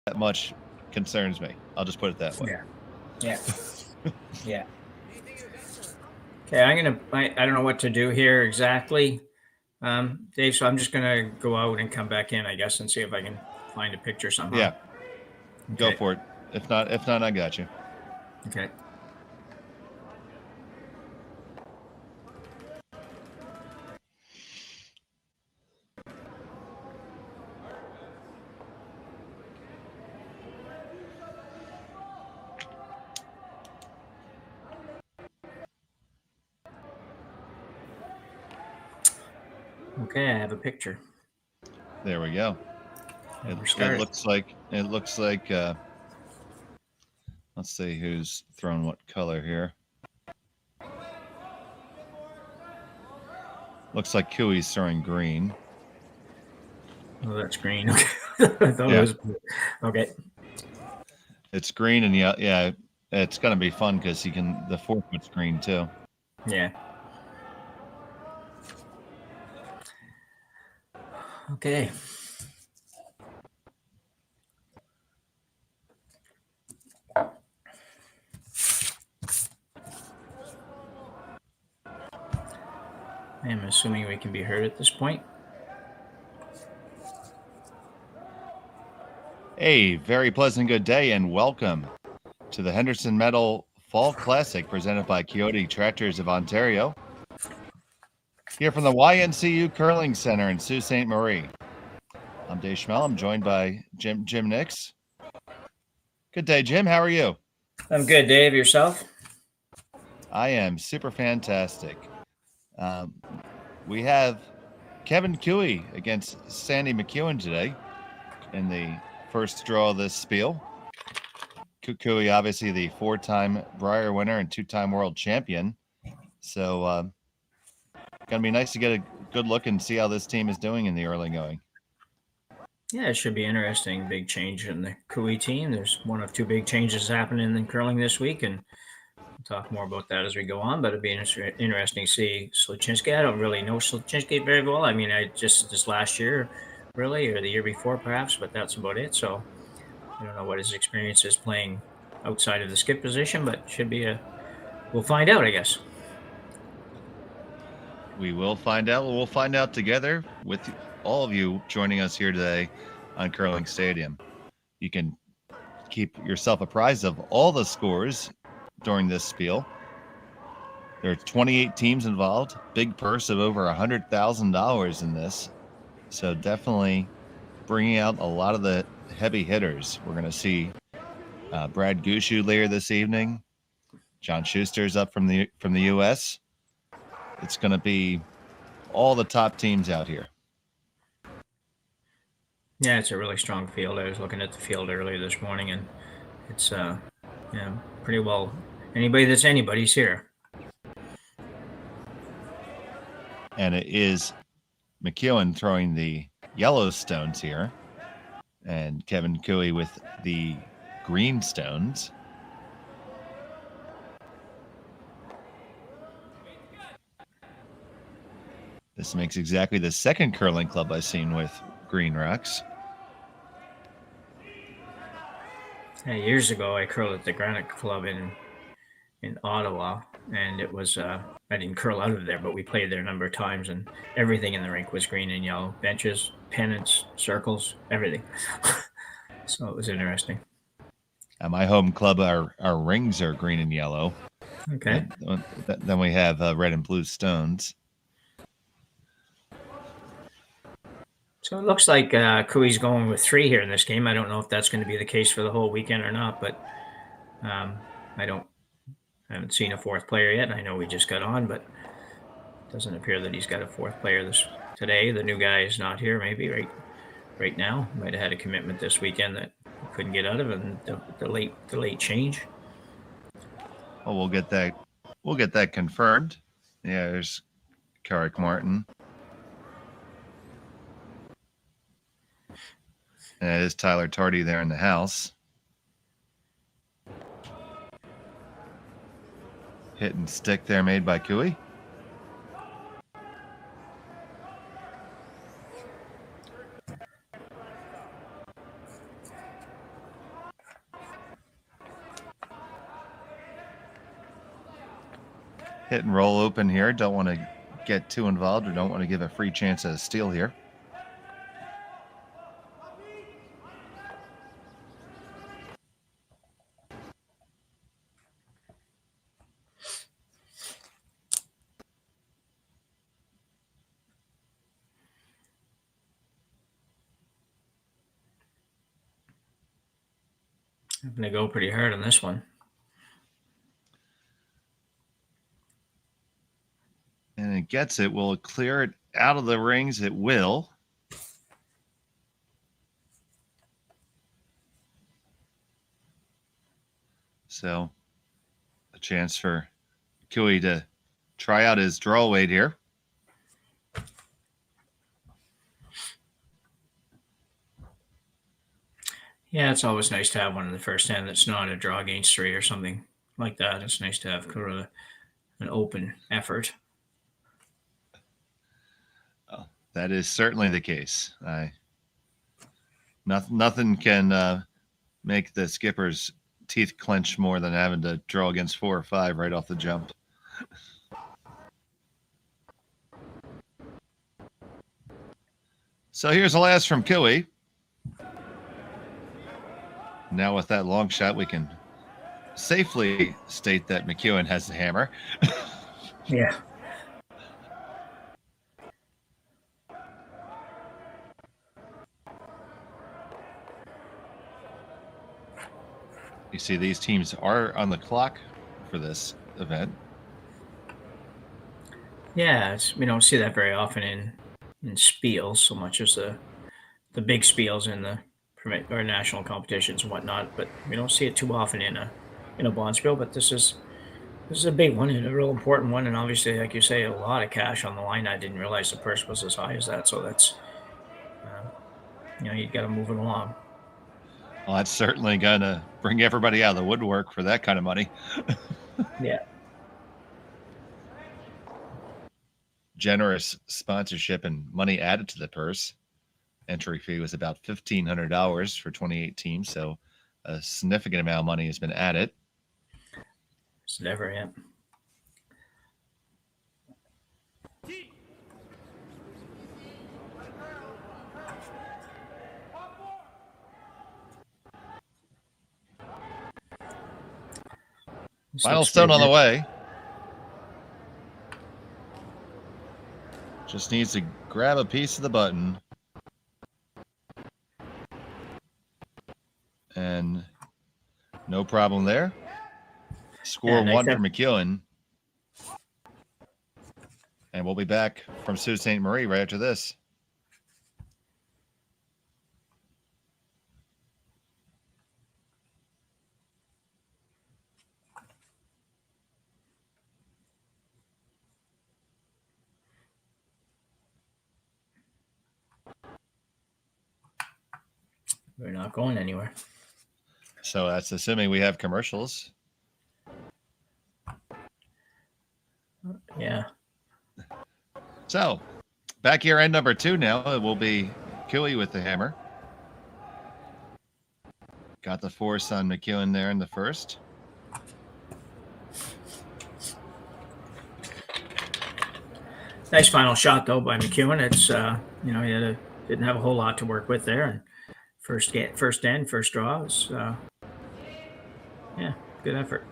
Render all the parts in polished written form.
that much concerns me. I'll just put it that way. Yeah. Yeah. Okay, I don't know what to do here exactly, Dave, so I'm just gonna go out and come back in, I guess, and see if I can find a picture somehow. Yeah. Go Okay. for it. If not, I got you. Okay. Okay, I have a picture. There we go. It looks like let's see who's throwing what color here. Looks like Kiwi's throwing green. Oh, that's green. Okay. I thought it was okay. It's green and yeah, it's gonna be fun because the 4-foot's green too. Yeah. Okay. I'm assuming we can be heard at this point. Hey, very pleasant good day and welcome to the Henderson Metal Fall Classic presented by Kioti Tractors of Ontario. Here from the YNCU Curling Center in Sault Ste.Marie. I'm Dave Schmel. I'm joined by Jim Nix. Good day, Jim. How are you? I'm good, Dave. Yourself? I am super fantastic. We have Kevin Kiwi against Sandy MacEwan today in the first draw of this spiel. Kiwi, obviously the 4-time Brier winner and 2-time world champion. So going to be nice to get a good look and see how this team is doing in the early going. Yeah, it should be interesting. Big change in the Kiwi team. There's one of two big changes happening in curling this week, and we'll talk more about that as we go on. But it'd be interesting to see Sluchinski. I don't really know Sluchinski very well. I mean, I just this last year, really, or the year before perhaps, but that's about it. So I don't know what his experience is playing outside of the skip position, but should be we'll find out, I guess. We will find out. We'll find out together with all of you joining us here today on Curling Stadium. You can keep yourself apprised of all the scores during this spiel. There are 28 teams involved, big purse of over $100,000 in this. So definitely bringing out a lot of the heavy hitters. We're going to see Brad Gushu later this evening. John Schuster's up from the U.S. It's going to be all the top teams out here. Yeah, it's a really strong field. I was looking at the field earlier this morning, and it's pretty well anybody's here. And it is MacEwan throwing the yellow stones here, and Kevin Kiwi with the green stones. This makes exactly the second curling club I've seen with green rocks. Yeah, years ago, I curled at the Granite Club in Ottawa, and it was I didn't curl out of there, but we played there a number of times, and everything in the rink was green and yellow. Benches, pennants, circles, everything. So it was interesting. At my home club, our rings are green and yellow. Okay. Then we have red and blue stones. So it looks like Kiwi's going with 3 here in this game. I don't know if that's going to be the case for the whole weekend or not, but I haven't seen a 4th player yet. I know we just got on, but it doesn't appear that he's got a 4th player today. The new guy is not here, maybe right now. Might have had a commitment this weekend that he couldn't get out of, and the late change. Oh, we'll get that confirmed. Yeah, there's Carrick Martin. And it is Tyler Tardy there in the house. Hit and stick there made by Kiwi. hit and roll open here. Don't want to get too involved or don't want to give a free chance at a steal here. I'm going to go pretty hard on this one. And it gets it. Will it clear it out of the rings? It will. So a chance for Kioti to try out his draw weight here. Yeah, it's always nice to have one in the first hand that's not a draw against 3 or something like that. It's nice to have kind of an open effort. Oh, that is certainly the case. Nothing can make the skipper's teeth clench more than having to draw against 4 or 5 right off the jump. So here's the last from Kioti. Now with that long shot, we can safely state that MacEwan has the hammer. Yeah. You see these teams are on the clock for this event. Yeah, we don't see that very often in spiels so much as the big spiels in the or national competitions and whatnot, but we don't see it too often in a bond spiel. But this is a big one and a real important one, and obviously, like you say, a lot of cash on the line. I didn't realize the purse was as high as that, so that's you got to move it along. Well, that's certainly gonna bring everybody out of the woodwork for that kind of money. Yeah. Generous sponsorship and money added to the purse. Entry fee was about $1,500 for 28 teams, so a significant amount of money has been added. It's never, yeah. Final stone on the way. Just needs to grab a piece of the button. And no problem there. Score 1 for MacEwan. And we'll be back from Sault Ste.Marie right after this. We're not going anywhere. So that's assuming we have commercials. Yeah. So back here end number 2 now. It will be Kioti with the hammer. Got the force on MacEwan there in the first. Nice final shot though by MacEwan. It's he didn't have a whole lot to work with there, and first draw was good effort.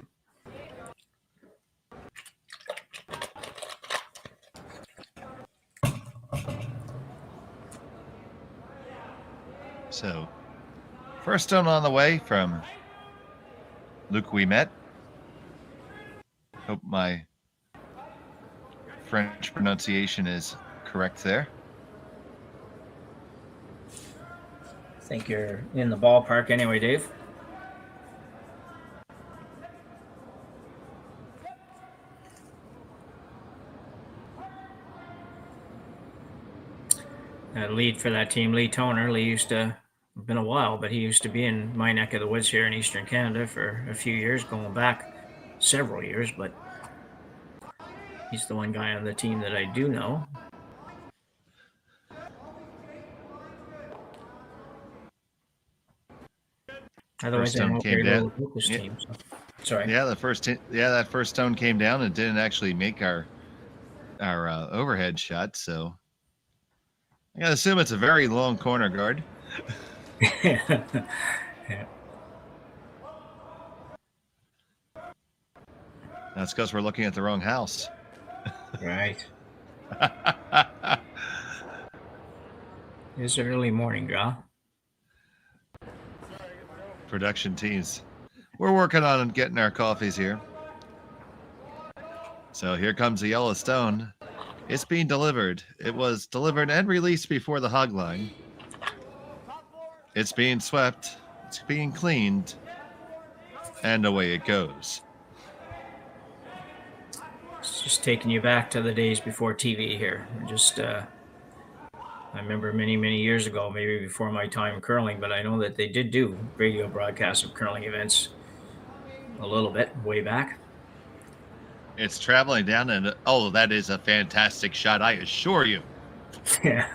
So first stone on the way from Luc Ouimet. Hope my French pronunciation is correct there. I think you're in the ballpark anyway, Dave. Lead for that team, Lee Toner. Lee used to, been a while, but he used to be in my neck of the woods here in Eastern Canada for a few years, going back several years, but he's the one guy on the team that I do know. Otherwise, I know very little about this team. So. Sorry. Yeah, that first stone came down and didn't actually make our overhead shot. So I gotta assume it's a very long corner guard. Yeah. That's because we're looking at the wrong house. Right. It's early morning, draw. Production teams. We're working on getting our coffees here. So here comes the yellow stone. It's being delivered. It was delivered and released before the hog line. It's being swept. It's being cleaned. And away it goes. It's just taking you back to the days before TV here. I remember many, many years ago, maybe before my time curling, but I know that they did do radio broadcasts of curling events a little bit way back. It's traveling down, and oh, that is a fantastic shot, I assure you. Yeah.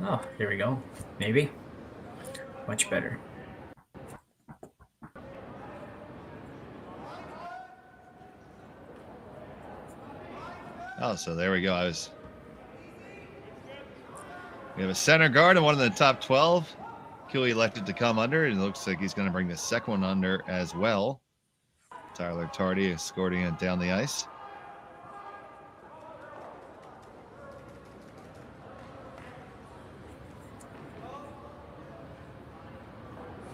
Oh, here we go. Maybe. Much better. Oh, so there we go. We have a center guard and one of the top 12. Kioti elected to come under, and it looks like he's going to bring the second one under as well. Tyler Tardy escorting it down the ice.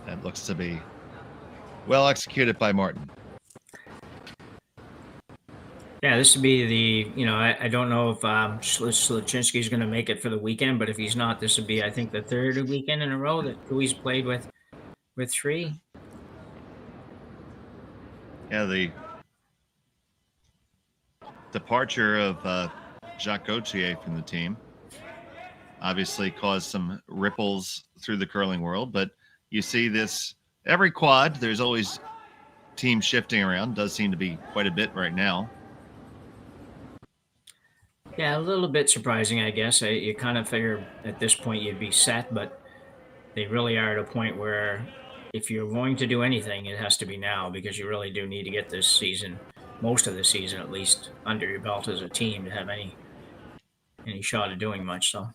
That looks to be well executed by Martin. Yeah, this would be I don't know if Slachinski is going to make it for the weekend, but if he's not, this would be, I think, the third weekend in a row that Kui's played with three. Yeah, the departure of Jacques Gauthier from the team obviously caused some ripples through the curling world, but you see this every quad. There's always team shifting around. Does seem to be quite a bit right now. Yeah, a little bit surprising, I guess. You kind of figure at this point you'd be set, but they really are at a point where if you're going to do anything, it has to be now, because you really do need to get this season, most of the season at least, under your belt as a team to have any shot of doing much. So.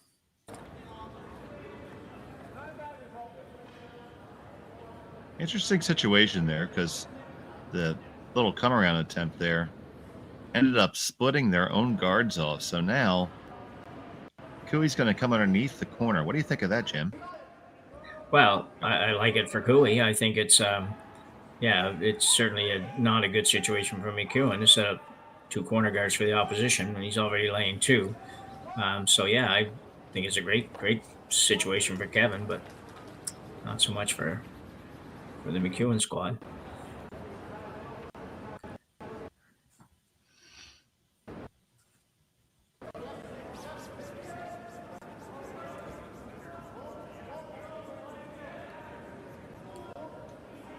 Interesting situation there, because the little come around attempt there ended up splitting their own guards off. So now Kui's going to come underneath the corner. What do you think of that, Jim? Well, I like it for Kui. I think it's it's certainly not a good situation for MacEwan to set up two corner guards for the opposition when he's already laying two. So yeah, I think it's a great situation for Kevin, but not so much for the MacEwan squad.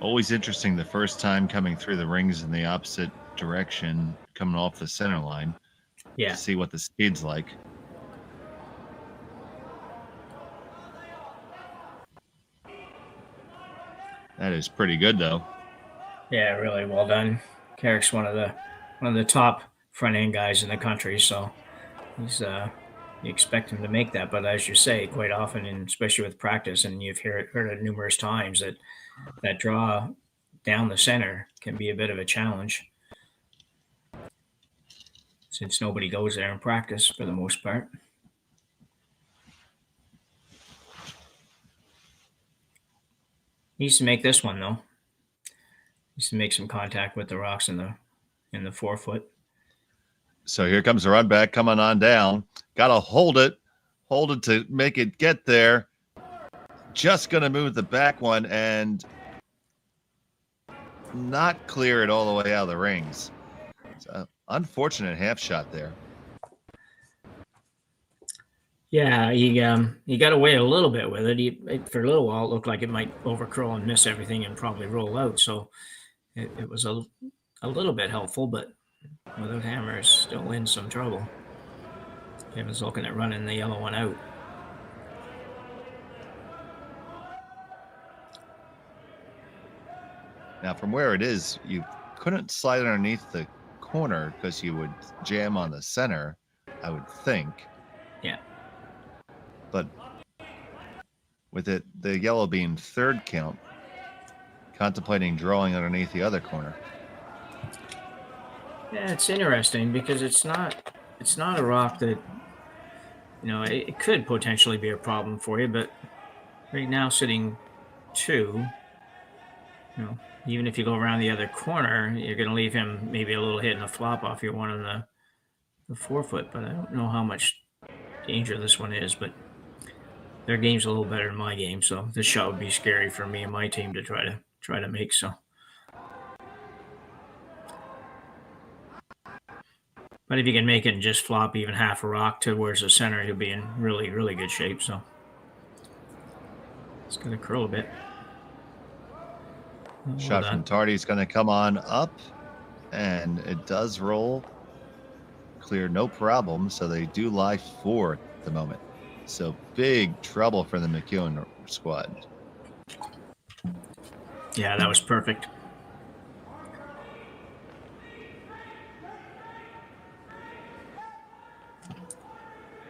Always interesting the first time coming through the rings in the opposite direction, coming off the center line. Yeah. To see what the speed's like. That is pretty good, though. Yeah, really well done. Carrick's one of the top front end guys in the country, so he's you expect him to make that. But as you say, quite often, and especially with practice, and you've heard it numerous times, that draw down the center can be a bit of a challenge, since nobody goes there in practice for the most part. Needs to make this one though. Needs to make some contact with the rocks in the 4 foot. So here comes the run back coming on down. Got to hold it to make it get there. Just going to move the back one and not clear it all the way out of the rings. It's an unfortunate half shot there. Yeah, he got away a little bit with it. For a little while, it looked like it might overcurl and miss everything and probably roll out. So it was a little bit helpful, but without hammer, is still in some trouble. Kevin's looking at running the yellow one out. Now, from where it is, you couldn't slide underneath the corner because you would jam on the center, I would think. Yeah. But with it, the yellow being third count, contemplating drawing underneath the other corner. Yeah, it's interesting because it's not a rock that, it could potentially be a problem for you, but right now sitting 2, even if you go around the other corner, you're going to leave him maybe a little hit and a flop off your one on the 4-foot, but I don't know how much danger this one is, but their game's a little better than my game, so this shot would be scary for me and my team to try to make. So, but if you can make it and just flop even half a rock towards the center, he'll be in really, really good shape. So it's going to curl a bit. Shot from Tardy's going to come on up, and it does roll clear, no problem. So they do lie 4 at the moment. So big trouble for the MacEwan squad. Yeah, that was perfect.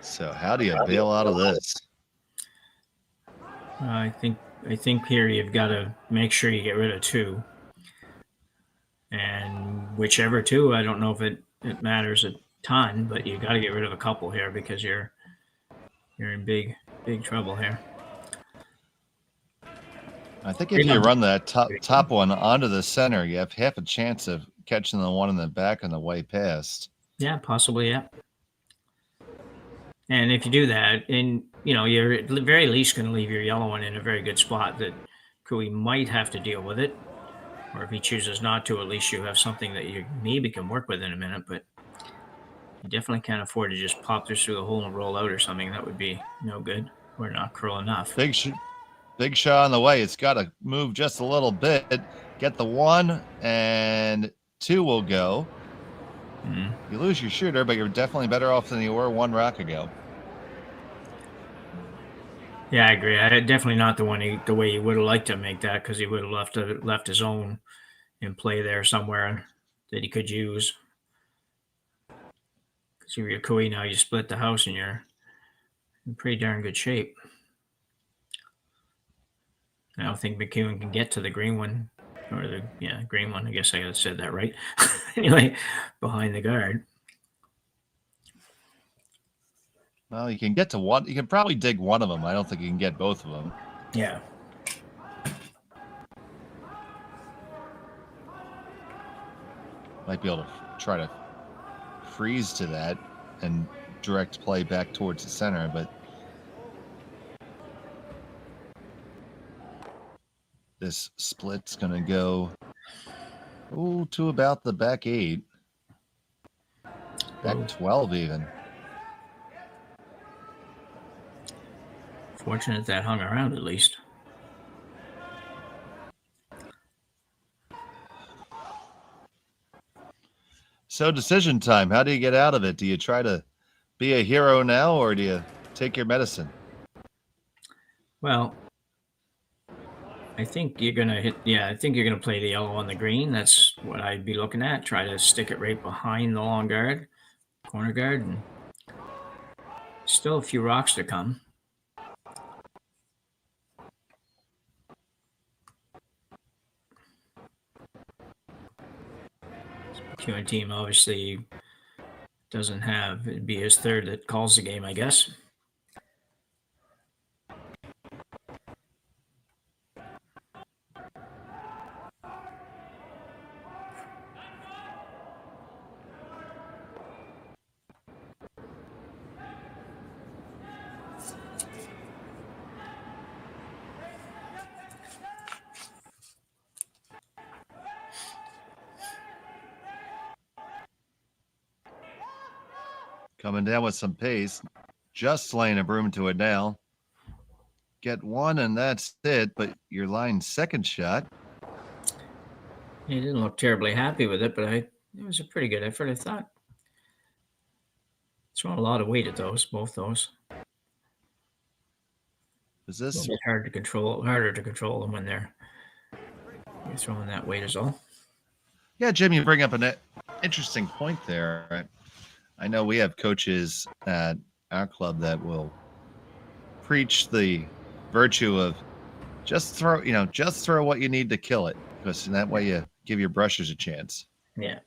So how do you bail out of this? I think here you've got to make sure you get rid of 2. And whichever 2, I don't know if it matters a ton, but you got to get rid of a couple here because you're in big trouble here. I think if you run that top one onto the center, you have half a chance of catching the one in the back on the way past. Yeah, possibly, yeah. And if you do that, and you're at the very least going to leave your yellow one in a very good spot that Kui might have to deal with it. Or if he chooses not to, at least you have something that you maybe can work with in a minute, but you definitely can't afford to just pop this through the hole and roll out or something. That would be no good or not curl enough. Big shot on the way. It's got to move just a little bit. Get the 1 and 2 will go. You lose your shooter, but you're definitely better off than you were 1 rock ago. Yeah, I agree. Definitely not the way he would have liked to make that, because he would have left his own in play there somewhere that he could use. Because if you're Kui now, you split the house and you're in pretty darn good shape. I don't think MacEwan can get to the green one, or green one. I guess I said that right. Anyway, behind the guard. Well, you can get to one. You can probably dig one of them. I don't think you can get both of them. Yeah. Might be able to try to freeze to that and direct play back towards the center, but this split's going to go to about the back 8. Back 12 even. Fortunate that hung around at least. So decision time. How do you get out of it? Do you try to be a hero now, or do you take your medicine? Well, I think you're going to I think you're going to play the yellow on the green. That's what I'd be looking at. Try to stick it right behind the long guard, corner guard, and still a few rocks to come. MacEwan team obviously doesn't have, it'd be his third that calls the game, I guess. Coming down with some pace. Just laying a broom to it now. Get 1 and that's it, but your line's second shot. He didn't look terribly happy with it, but it was a pretty good effort, I thought. Throwing a lot of weight at both those. Is this a little bit harder to control them when they're You're throwing that weight is all. Yeah, Jim, you bring up an interesting point there. I know we have coaches at our club that will preach the virtue of just throw what you need to kill it, because in that way you give your brushers a chance. Yeah.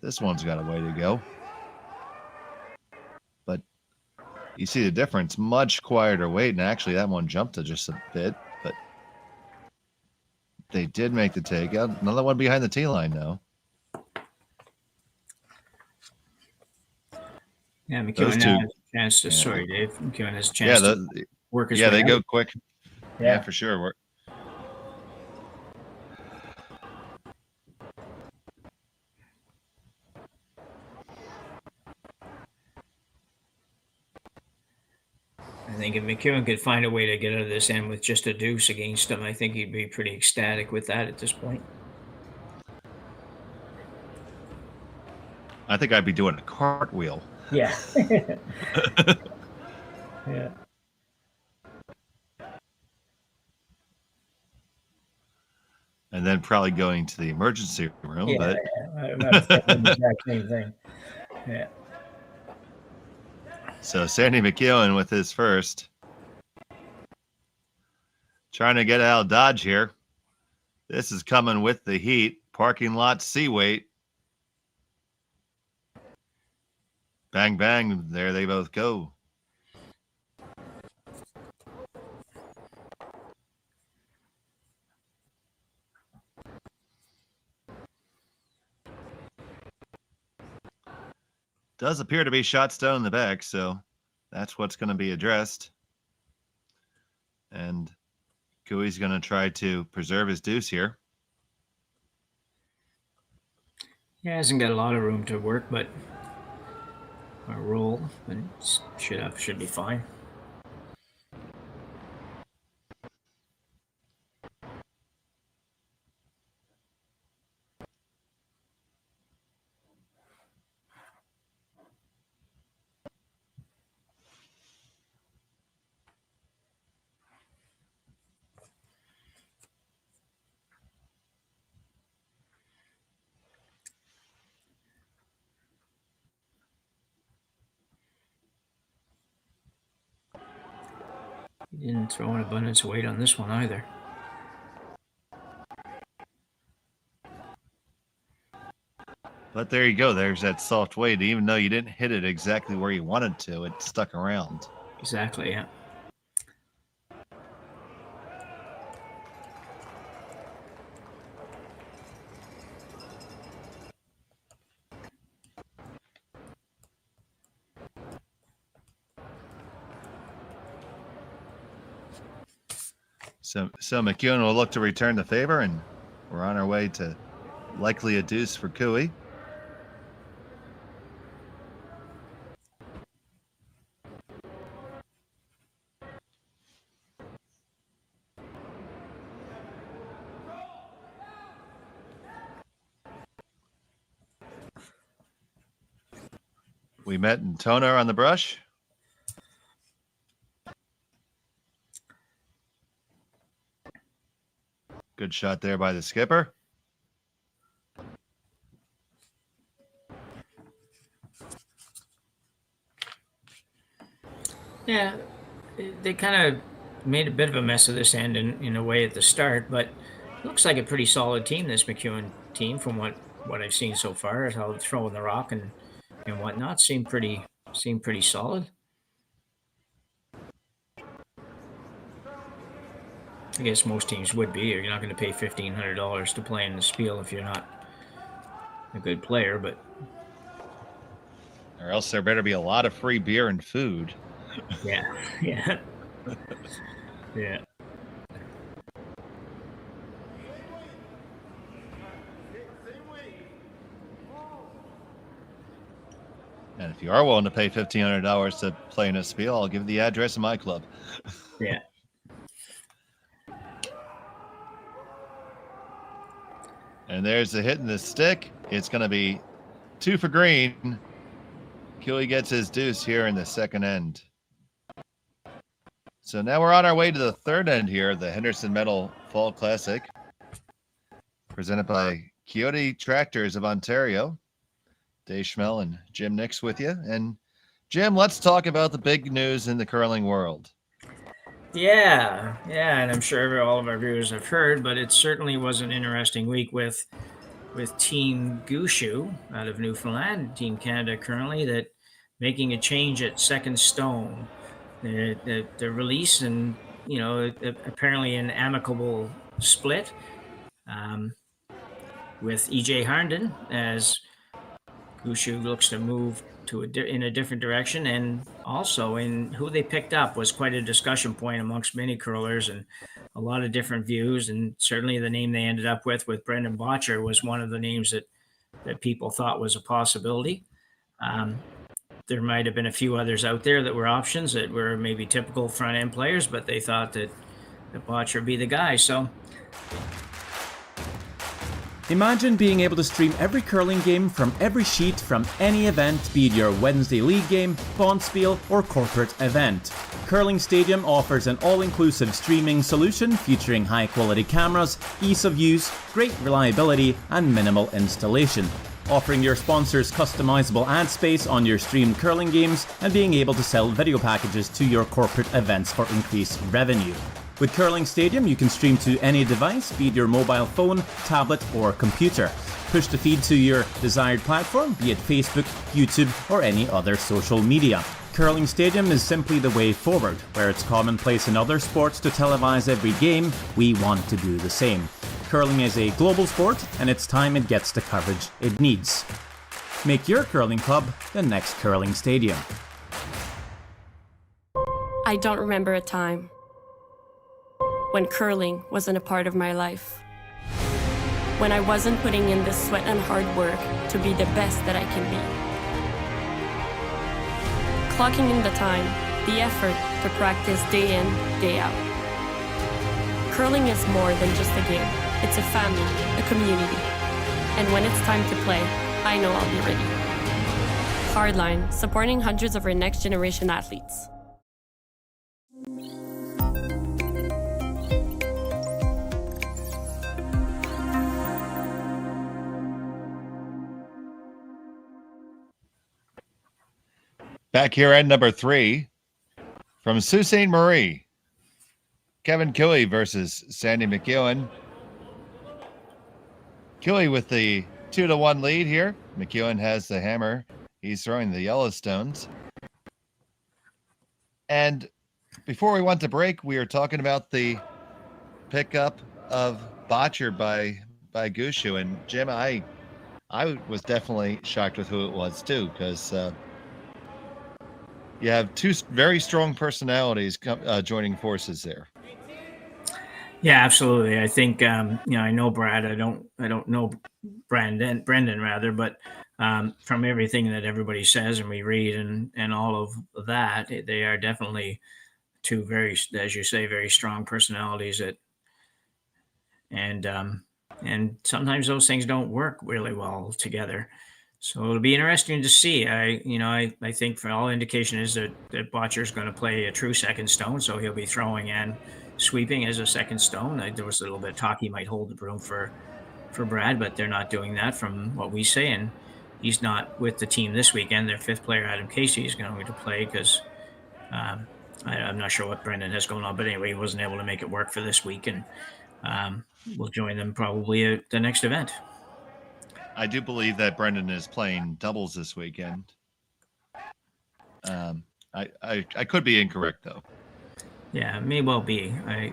This one's got a way to go. But you see the difference, much quieter weight, and actually that one jumped to just a bit, but they did make the take. Another one behind the tee line now. Yeah, MacEwan has a chance to. Sorry, Dave. MacEwan has a chance to work his way. Yeah, they out. go quick. Yeah, for sure. I think if MacEwan could find a way to get out of this end with just a deuce against him, I think he'd be pretty ecstatic with that at this point. I think I'd be doing a cartwheel. Yeah. Yeah. And then probably going to the emergency room. Yeah, but I'm thinking the exact same thing. Yeah. So Sandy MacEwan with his first. Trying to get out of Dodge here. This is coming with the heat. Parking lot sea weight. Bang, bang. There they both go. Does appear to be shot stone in the back, so that's what's going to be addressed. And Gooey's going to try to preserve his deuce here. Yeah, hasn't got a lot of room to work, but a roll, but should be fine. He didn't throw an abundance of weight on this one either. But there you go. There's that soft weight. Even though you didn't hit it exactly where you wanted to, it stuck around. Exactly, yeah. So MacEwan will look to return the favor, and we're on our way to likely a deuce for Cooey. We met in Toner on the brush. Good shot there by the skipper. Yeah, they kind of made a bit of a mess of this end in a way at the start, but it looks like a pretty solid team, this MacEwan team, from what I've seen so far, how they're throwing the rock and whatnot. Seem pretty solid. I guess most teams would be. You're not going to pay $1,500 to play in the Spiel if you're not a good player, but or else there better be a lot of free beer and food. Yeah. Yeah. Yeah. And if you are willing to pay $1,500 to play in a Spiel, I'll give the address of my club. Yeah. And there's the hit in the stick. It's going to be 2 for green. Kioti gets his deuce here in the second end. So now we're on our way to the third end here, the Henderson Metal Fall Classic, presented by Kioti Tractors of Ontario. Dave Schmel and Jim Nix with you. And Jim, let's talk about the big news in the curling world. Yeah, and I'm sure all of our viewers have heard, but it certainly was an interesting week with Team Gushue out of Newfoundland, Team Canada currently, that making a change at second stone. The release and, apparently an amicable split with E.J. Harnden as Gushue looks to move in a different direction, and also in who they picked up was quite a discussion point amongst many curlers and a lot of different views. And certainly the name they ended up with Brendan Bottcher was one of the names that people thought was a possibility. There might have been a few others out there that were options that were maybe typical front end players, but they thought that Bottcher would be the guy. So imagine being able to stream every curling game from every sheet from any event, be it your Wednesday league game, bonspiel, or corporate event. Curling Stadium offers an all-inclusive streaming solution featuring high-quality cameras, ease of use, great reliability, and minimal installation. Offering your sponsors customizable ad space on your streamed curling games and being able to sell video packages to your corporate events for increased revenue. With Curling Stadium, you can stream to any device, be it your mobile phone, tablet, or computer. Push the feed to your desired platform, be it Facebook, YouTube, or any other social media. Curling Stadium is simply the way forward. Where it's commonplace in other sports to televise every game, we want to do the same. Curling is a global sport, and it's time it gets the coverage it needs. Make your curling club the next Curling Stadium. I don't remember a time when curling wasn't a part of my life. When I wasn't putting in the sweat and hard work to be the best that I can be. Clocking in the time, the effort to practice day in, day out. Curling is more than just a game. It's a family, a community. And when it's time to play, I know I'll be ready. Hardline, supporting hundreds of our next generation athletes. Back here at number 3, from Sault Ste. Marie, Kevin Kioti versus Sandy MacEwan. Kioti with the 2-1 lead here. MacEwan has the hammer. He's throwing the Yellowstones. And before we went to break, we were talking about the pickup of Bottcher by Gushue. And Jim, I was definitely shocked with who it was too, because you have two very strong personalities joining forces there. Yeah, absolutely. I think I know Brad. I don't know Brendan rather, but from everything that everybody says and we read and all of that, they are definitely two very, as you say, very strong personalities and sometimes those things don't work really well together. So it'll be interesting to see. I think for all indication is that Bottcher's going to play a true second stone, so he'll be throwing and sweeping as a second stone. There was a little bit of talk he might hold the broom for Brad, but they're not doing that from what we say. And he's not with the team this weekend. Their fifth player, Adam Casey, is going to play because I'm not sure what Brendan has going on. But anyway, he wasn't able to make it work for this week, and we'll join them probably at the next event. I do believe that Brendan is playing doubles this weekend. I could be incorrect though. Yeah, it may well be. I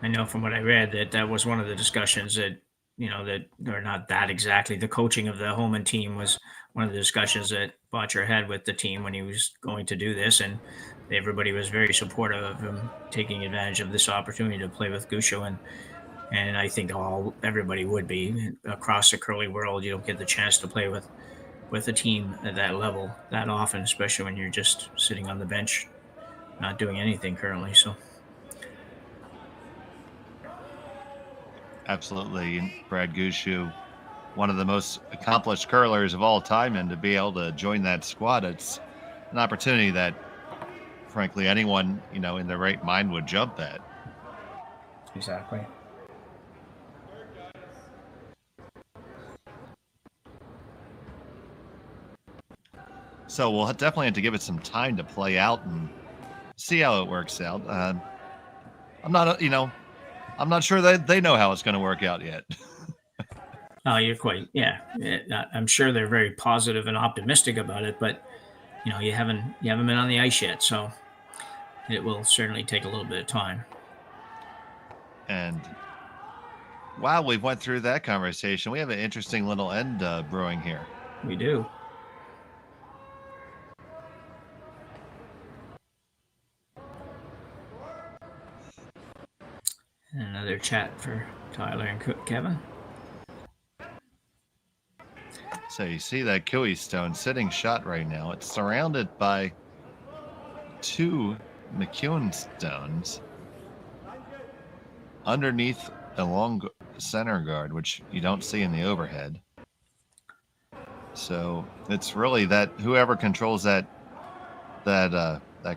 know from what I read that was one of the discussions that that or not that exactly. The coaching of the Homan team was one of the discussions that Bottcher had with the team when he was going to do this, and everybody was very supportive of him taking advantage of this opportunity to play with Gushue, and I think everybody would be across the curly world. You don't get the chance to play with a team at that level that often, especially when you're just sitting on the bench, not doing anything currently. So. Absolutely. And Brad Gushue one of the most accomplished curlers of all time, and to be able to join that squad, it's an opportunity that, frankly, anyone, in their right mind would jump at. Exactly. So we'll definitely have to give it some time to play out and see how it works out. I'm not sure that they know how it's going to work out yet. Oh, you're quite, yeah. I'm sure they're very positive and optimistic about it, but you haven't been on the ice yet, so it will certainly take a little bit of time. And while we've went through that conversation, we have an interesting little end brewing here. We do. Another chat for Tyler and Kevin. So you see that Kioti stone sitting shut right now. It's surrounded by 2 MacEwan stones underneath the long center guard, which you don't see in the overhead. So it's really that whoever controls that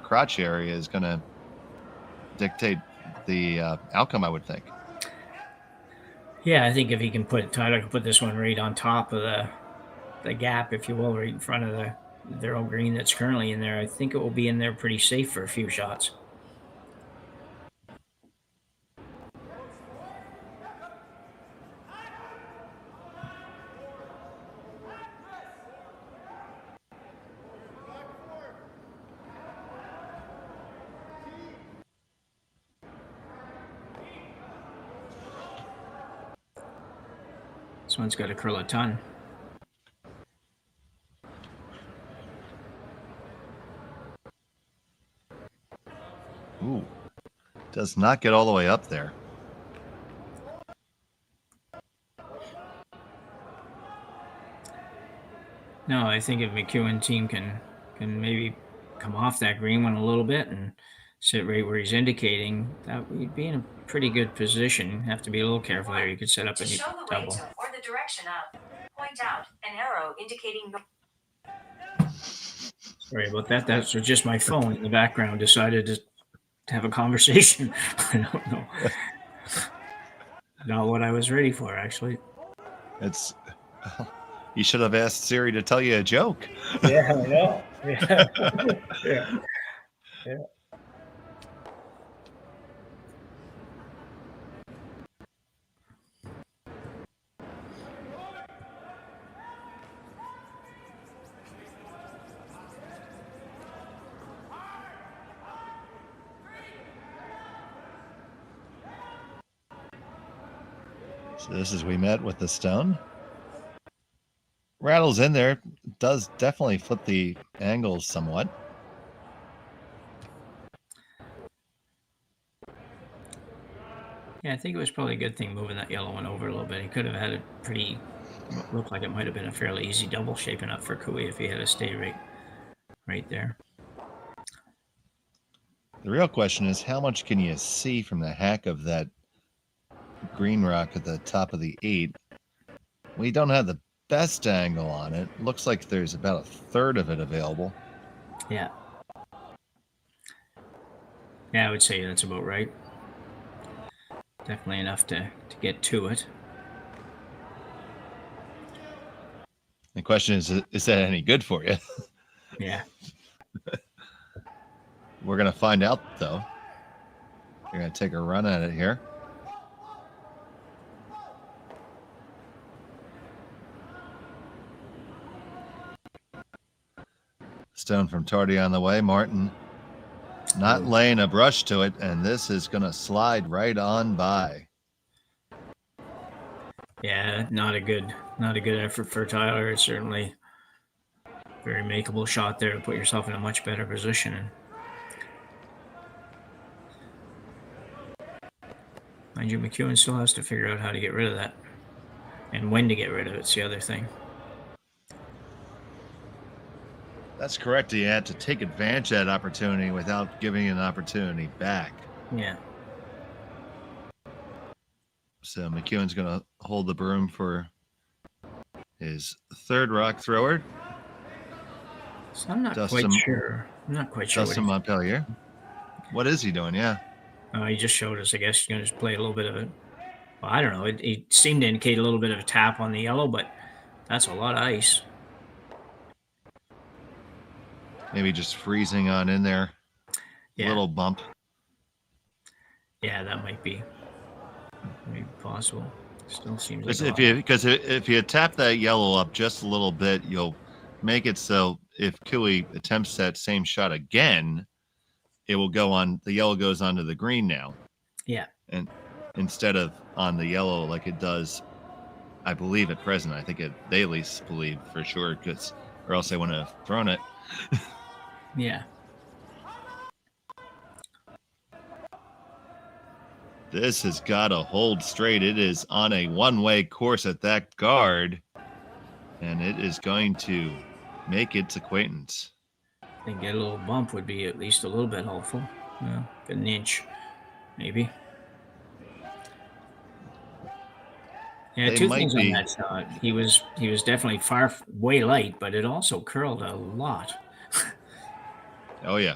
crotch area is going to dictate the outcome, I would think. Yeah, I think if Tyler can put this one right on top of the gap, if you will, right in front of their old green that's currently in there, I think it will be in there pretty safe for a few shots. This one's got to curl a ton. Ooh, does not get all the way up there. No, I think if MacEwan team can maybe come off that green one a little bit and sit right where he's indicating, that we'd be in a pretty good position. Have to be a little careful there. You could set up a double. Or the direction of. Point out an arrow indicating. Sorry about that. That's just my phone in the background decided to have a conversation. I don't know. Not what I was ready for, actually. It's. You should have asked Siri to tell you a joke. Yeah, I know. Yeah. Yeah. So this is we met with the stone. Rattles in there, does definitely flip the angles somewhat. Yeah, I think it was probably a good thing moving that yellow one over a little bit. He could have had it looked like it might have been a fairly easy double shaping up for Kioti if he had to stay right there. The real question is, how much can you see from the hack of that green rock at the top of the 8? We don't have the best angle on it. Looks like there's about a third of it available. Yeah. Yeah, I would say that's about right. Definitely enough to get to it. The question is that any good for you? Yeah. We're going to find out, though. We're going to take a run at it here. Stone from Tardy on the way. Martin not laying a brush to it, and this is going to slide right on by. Yeah, not a good effort for Tyler. It's certainly a very makeable shot there to put yourself in a much better position. Mind you, MacEwan still has to figure out how to get rid of that and when to get rid of it. It's the other thing. That's correct. He had to take advantage of that opportunity without giving an opportunity back. Yeah. So MacEwan's going to hold the broom for his third rock thrower, So I'm not Dustin- quite sure. I'm not quite sure. Dustin Montpellier. What is he doing? Yeah. He just showed us. I guess he's going to just play a little bit of it. Well, I don't know. It seemed to indicate a little bit of a tap on the yellow, but that's a lot of ice. Maybe just freezing on in there. Yeah. Little bump. Yeah, that might be possible. Still seems like Because if you tap that yellow up just a little bit, you'll make it so if Kiwi attempts that same shot again, it will go on. The yellow goes onto the green now. Yeah. And instead of on the yellow like it does, I believe at present. I think they at least believe for sure, or else they wouldn't have thrown it. Yeah. This has got to hold straight. It is on a one-way course at that guard, and it is going to make its acquaintance. I think get a little bump would be at least a little bit helpful. Yeah, an inch, maybe. Yeah, They two might things be. on that shot. He was definitely way light, but it also curled a lot. Oh, yeah.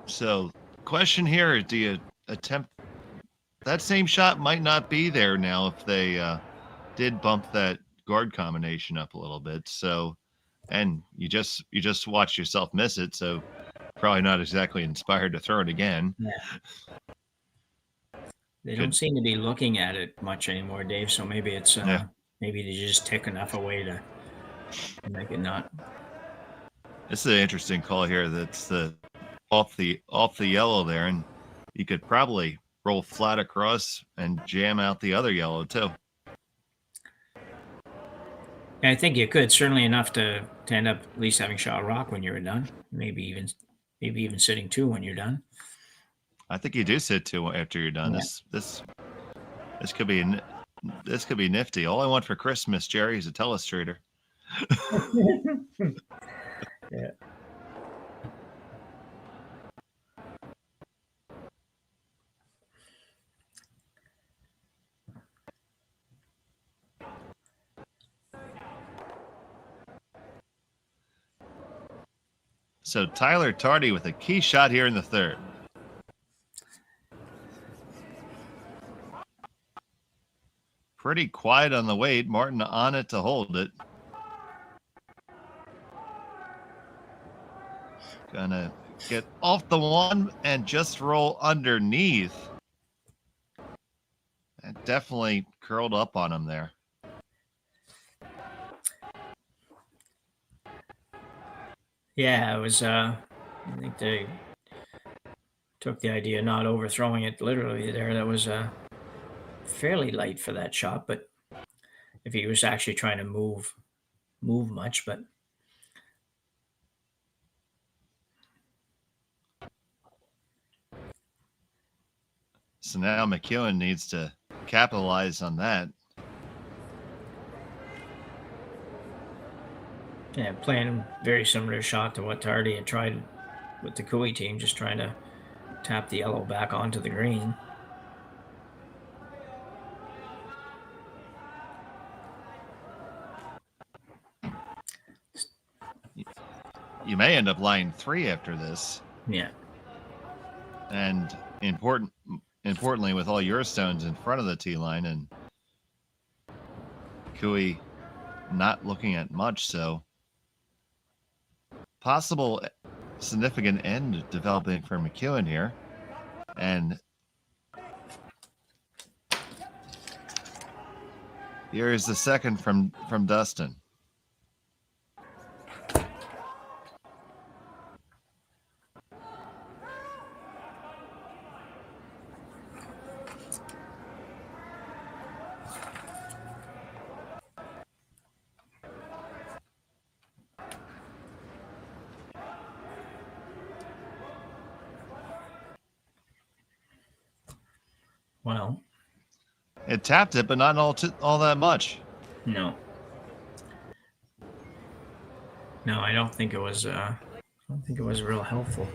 So, question here, do you attempt... That same shot might not be there now if they did bump that guard combination up a little bit. So, and you just watched yourself miss it, so probably not exactly inspired to throw it again. Yeah. They don't seem to be looking at it much anymore, Dave. So maybe it's maybe they just take enough away to make it not. This is an interesting call here. That's the off the yellow there, and you could probably roll flat across and jam out the other yellow too. I think you could, certainly enough to end up at least having shot rock when you're done. Maybe even sitting 2 when you're done. I think you do sit 2 after you're done. Yeah. This could be nifty. All I want for Christmas, Gerry, is a telestrator. Yeah. So Tyler Tardy with a key shot here in the third. Pretty quiet on the weight. Martin on it to hold it. Gonna get off the one and just roll underneath. That definitely curled up on him there. Yeah, it was. I think they took the idea of not overthrowing it literally there. That was fairly light for that shot, but if he was actually trying to move much, but so now MacEwan needs to capitalize on that. yeah, playing a very similar shot to what Tardy had tried with the Kiwi team, just trying to tap the yellow back onto the green. You may end up line 3 after this. Yeah. And importantly, with all your stones in front of the tee line and Kiwi not looking at much, so possible significant end developing for MacEwan here. And here is the second from Dustin. Well, It tapped it, but not all that much. no. No, I don't think it was. I don't think it was real helpful.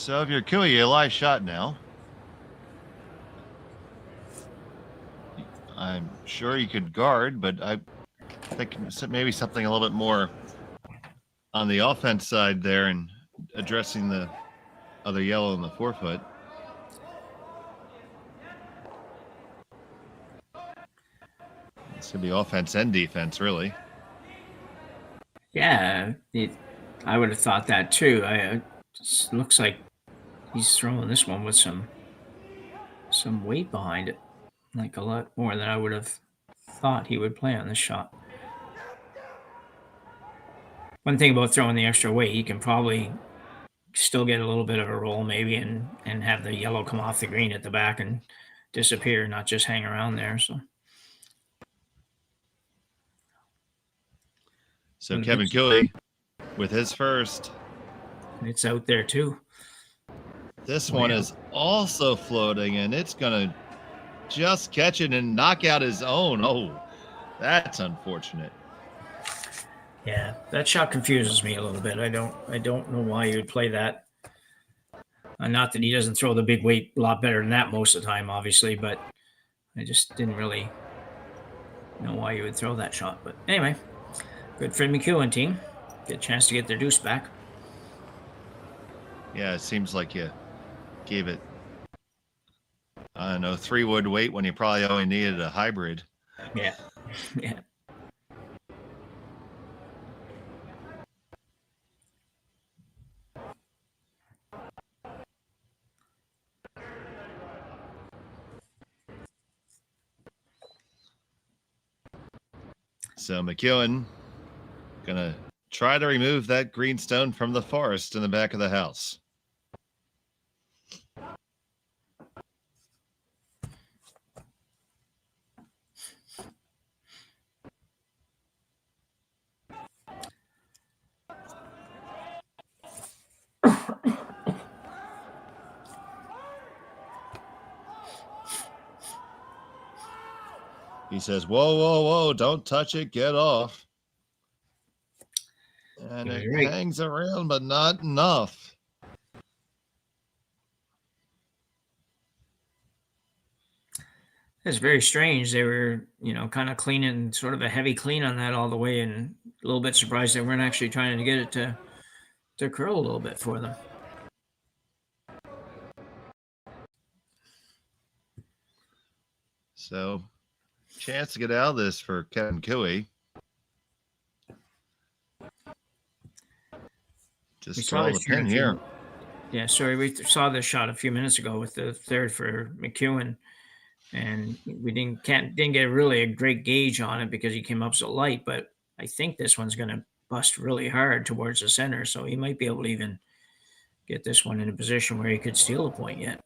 So if you're Kioti, a live shot now. I'm sure you could guard, but I think maybe something a little bit more on the offense side there and addressing the other yellow in the forefoot. It's going to be offense and defense, really. Yeah, I would have thought that too. It looks like he's throwing this one with some weight behind it, like a lot more than I would have thought he would play on this shot. One thing about throwing the extra weight, he can probably still get a little bit of a roll maybe and have the yellow come off the green at the back and disappear, not just hang around there. So Kevin Kioti with his first. It's out there too. This one is also floating, and it's going to just catch it and knock out his own. Oh, that's unfortunate. Yeah, that shot confuses me a little bit. I don't know why you would play that. Not that he doesn't throw the big weight a lot better than that most of the time, obviously, but I just didn't really know why you would throw that shot. But anyway, good for the MacEwan team. Get a chance to get their deuce back. Yeah, it seems like you gave it, I don't know, 3 wood weight when you probably only needed a hybrid. Yeah, yeah. So MacEwan gonna try to remove that green stone from the forest in the back of the house. He says, whoa, whoa, whoa, don't touch it, get off. And it hangs around, but not enough. It's very strange. They were, kind of cleaning, sort of a heavy clean on that all the way, and a little bit surprised they weren't actually trying to get it to curl a little bit for them. So, chance to get out of this for Kevin Kioti. Just draw the pin here. Yeah, sorry, we saw this shot a few minutes ago with the third for MacEwan, and we didn't get really a great gauge on it because he came up so light. But I think this one's going to bust really hard towards the center, so he might be able to even get this one in a position where he could steal a point yet.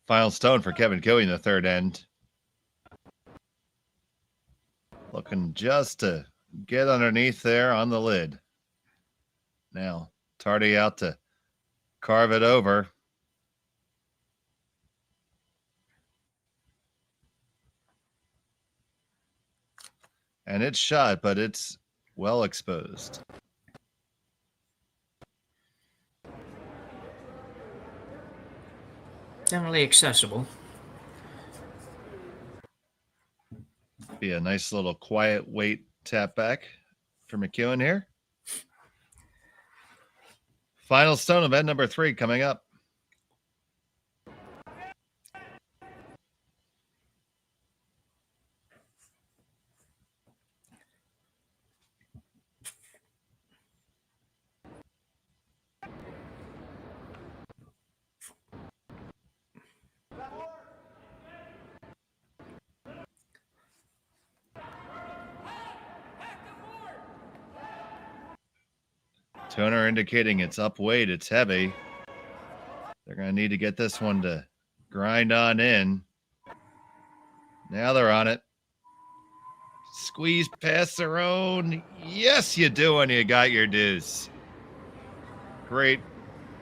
Final stone for Kevin Kioti in the third end. Looking just to get underneath there on the lid. Now, Tardy out to carve it over. And it's shot, but it's well exposed. Definitely accessible. Be a nice little quiet weight tap back for MacEwan here. Final stone event number 3 coming up. Toner indicating it's up weight, it's heavy. They're going to need to get this one to grind on in. Now they're on it. Squeeze past their own. Yes, you do, and you got your deuce. Great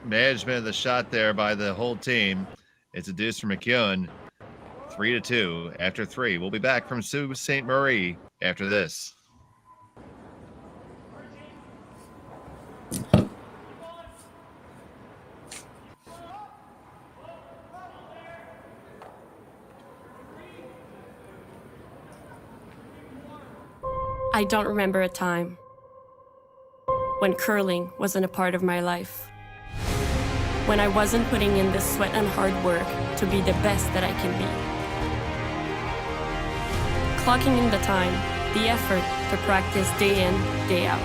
management of the shot there by the whole team. It's a deuce for MacEwan. 3-2 after 3. We'll be back from Sault Ste.Marie after this. I don't remember a time when curling wasn't a part of my life. When I wasn't putting in the sweat and hard work to be the best that I can be. Clocking in the time, the effort to practice day in, day out.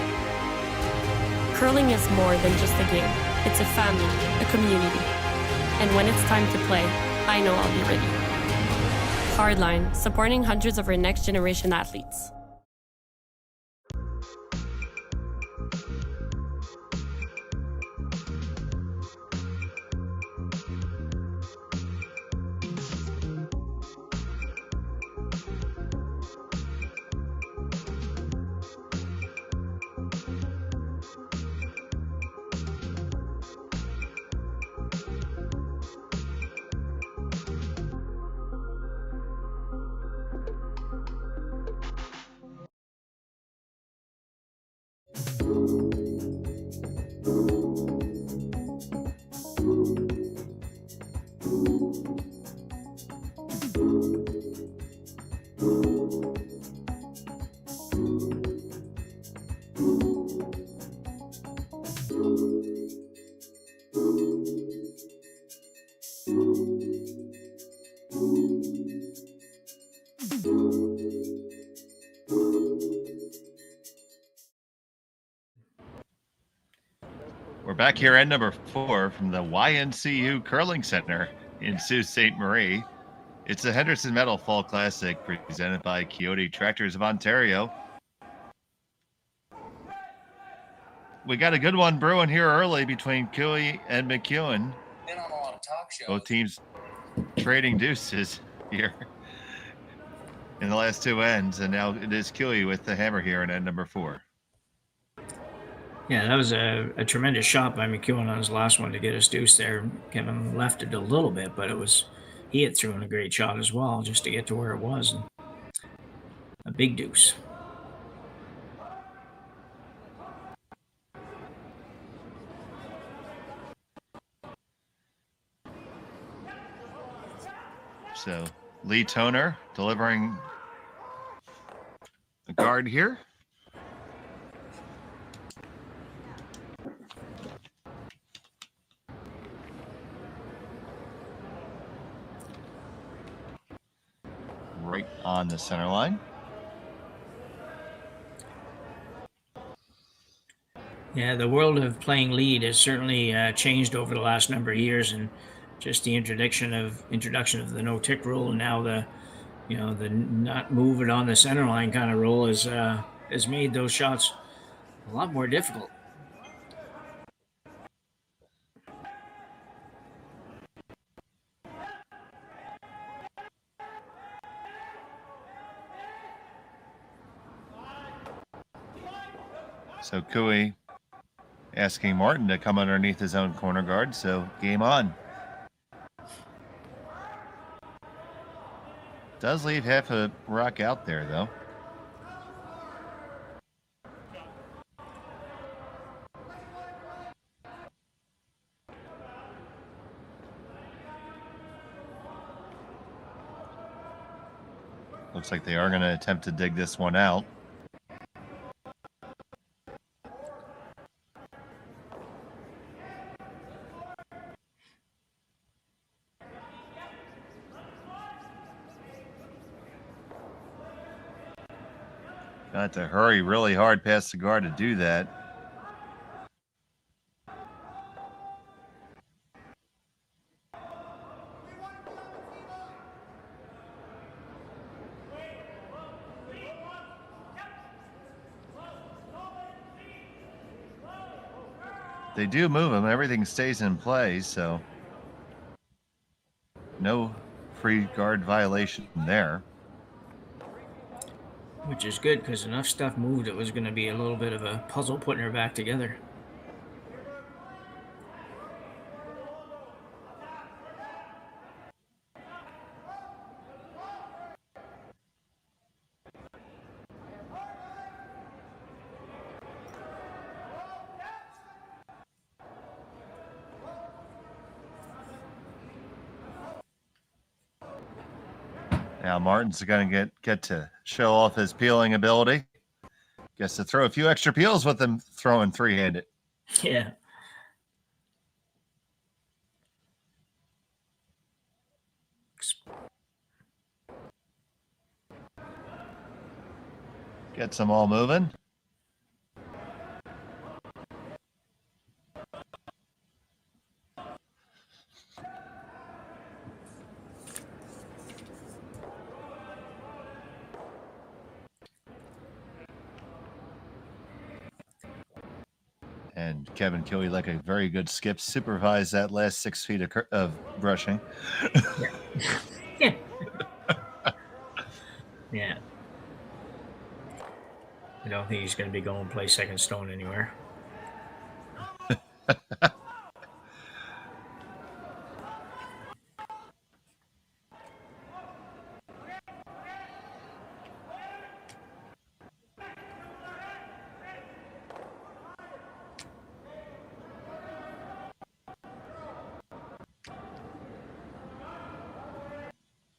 Curling is more than just a game. It's a family, a community. And when it's time to play, I know I'll be ready. Hardline, supporting hundreds of our next generation athletes. We're back here at number 4 from the YNCU Curling Center in Sault Ste.Marie. It's the Henderson Medal Fall Classic presented by Kioti Tractors of Ontario. We got a good one brewing here early between Kioti and MacEwan. Been on a lot of talk shows. Both teams trading deuces here in the last 2 ends, and now it is Kioti with the hammer here in end number 4. Yeah, that was a tremendous shot by MacEwan on his last one to get his deuce there. Kevin left it a little bit, but he had thrown a great shot as well just to get to where it was. And a big deuce. So Lee Toner delivering the guard here. Right on the center line. Yeah, the world of playing lead has certainly changed over the last number of years, and just the introduction of the no tick rule, and now the not move it on the center line kind of rule has made those shots a lot more difficult. So Cooey asking Martin to come underneath his own corner guard. So game on. Does leave half a rock out there, though. Looks like they are going to attempt to dig this one out. Got to hurry really hard past the guard to do that. They do move him. Everything stays in play, so no free guard violation there. Which is good, because enough stuff moved, it was going to be a little bit of a puzzle putting her back together. Now Martin's going to get to show off his peeling ability. Guess to throw a few extra peels with them throwing three-handed. Yeah. Gets them all moving. And Kevin Kioti, like a very good skip, supervised that last 6 feet of brushing. Yeah. Yeah. I don't think he's going to be going to play second stone anywhere.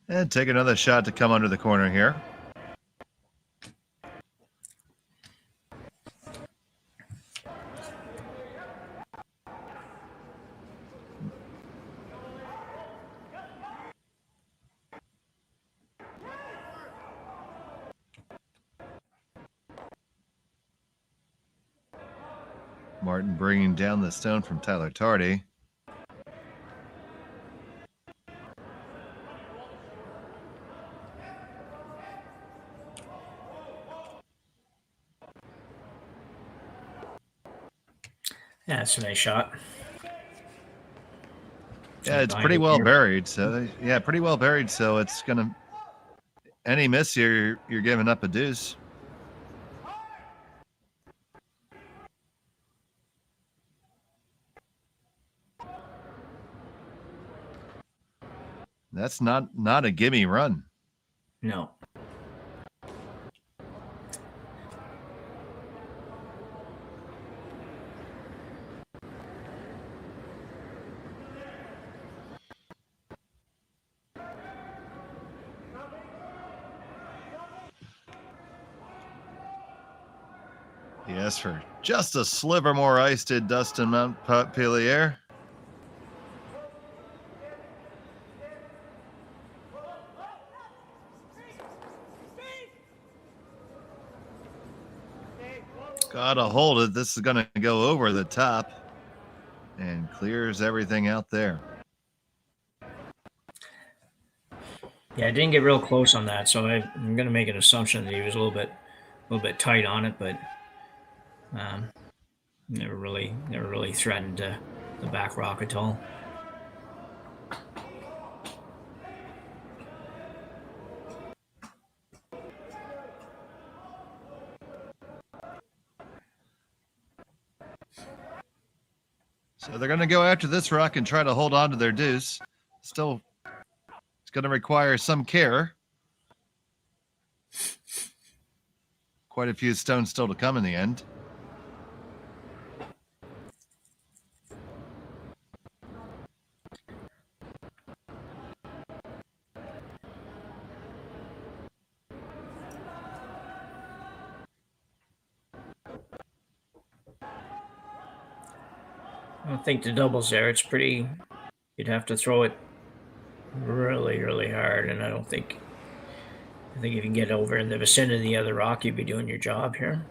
And take another shot to come under the corner here. Martin bringing down the stone from Tyler Tardy. Yeah, it's a nice shot. Yeah, it's pretty well buried. So yeah, pretty well buried. So it's gonna any miss here, you're giving up a deuce. That's not a gimme run. No. He asked for just a sliver more ice, did Dustin Montpellier. Gotta hold it. This is going to go over the top and clears everything out there. Yeah, I didn't get real close on that, so I'm going to make an assumption that he was a little bit tight on it, but never really threatened the back rock at all. So they're going to go after this rock and try to hold on to their deuce. Still, it's going to require some care. Quite a few stones still to come in the end. I don't think the doubles there. It's pretty. You'd have to throw it really, really hard, and I think if you can get over in the vicinity of the other rock, you'd be doing your job here.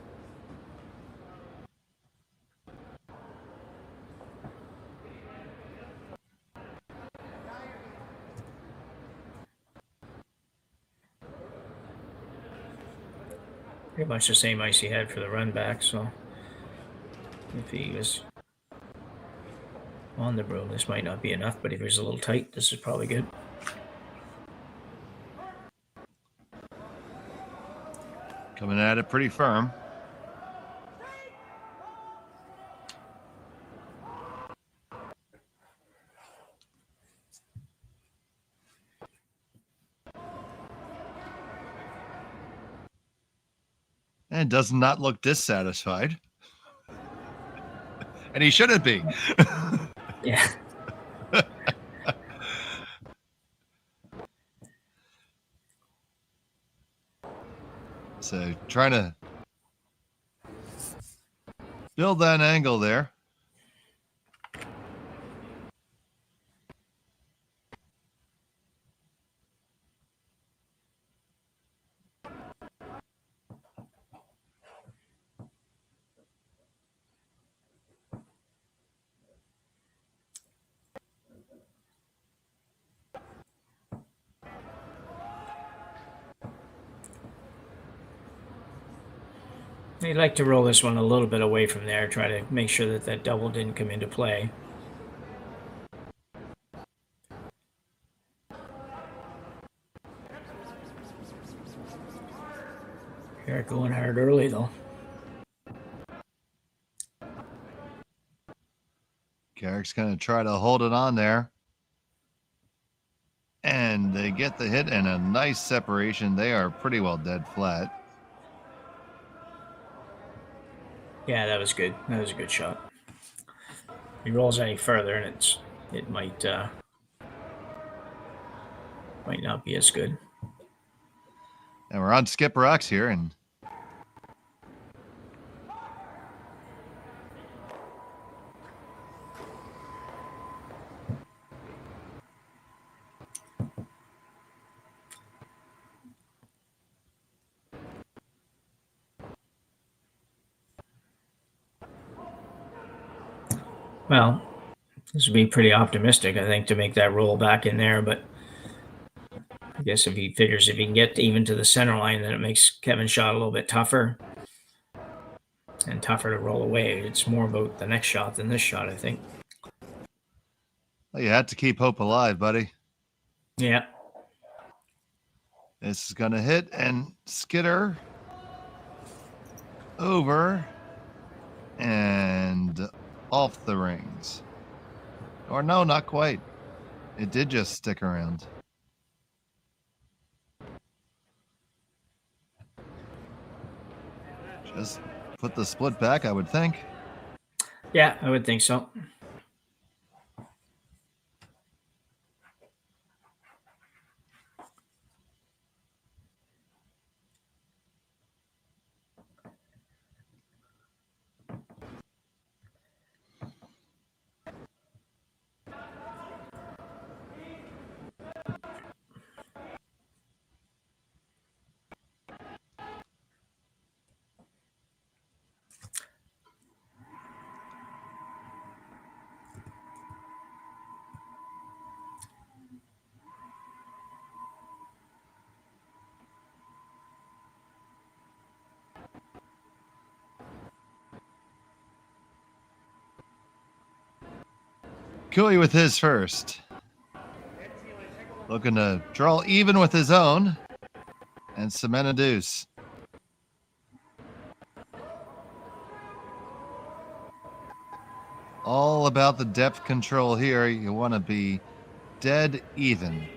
Pretty much the same ice he had for the run back, so if he was on the broom, this might not be enough, but if he was a little tight, this is probably good. Coming at it pretty firm. And does not look dissatisfied. And he shouldn't be. Yeah. So trying to build that angle there. I'd like to roll this one a little bit away from there, try to make sure that that double didn't come into play. Eric going hard early, though. Garrick's going to try to hold it on there. And they get the hit and a nice separation. They are pretty well dead flat. Yeah, that was good. That was a good shot. If he rolls any further, and it might not be as good. And we're on skip rocks here, and well, this would be pretty optimistic, I think, to make that roll back in there, but I guess if he figures if he can get even to the center line, then it makes Kevin's shot a little bit tougher and tougher to roll away. It's more about the next shot than this shot, I think. well, you had to keep hope alive, buddy. Yeah. This is going to hit and skitter over and off the rings. Or no, not quite. It did just stick around. Just put the split back, I would think. Yeah, I would think so. Kioti with his first. Looking to draw even with his own and cement a deuce. All about the depth control here. You want to be dead even.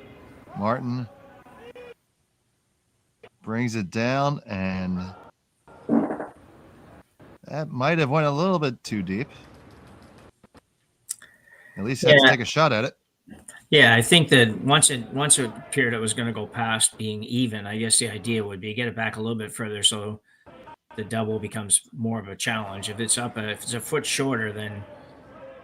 Martin brings it down, and that might have went a little bit too deep. At least you have to take a shot at it. Yeah, I think that once it appeared it was going to go past being even, I guess the idea would be get it back a little bit further so the double becomes more of a challenge. If it's a foot shorter, then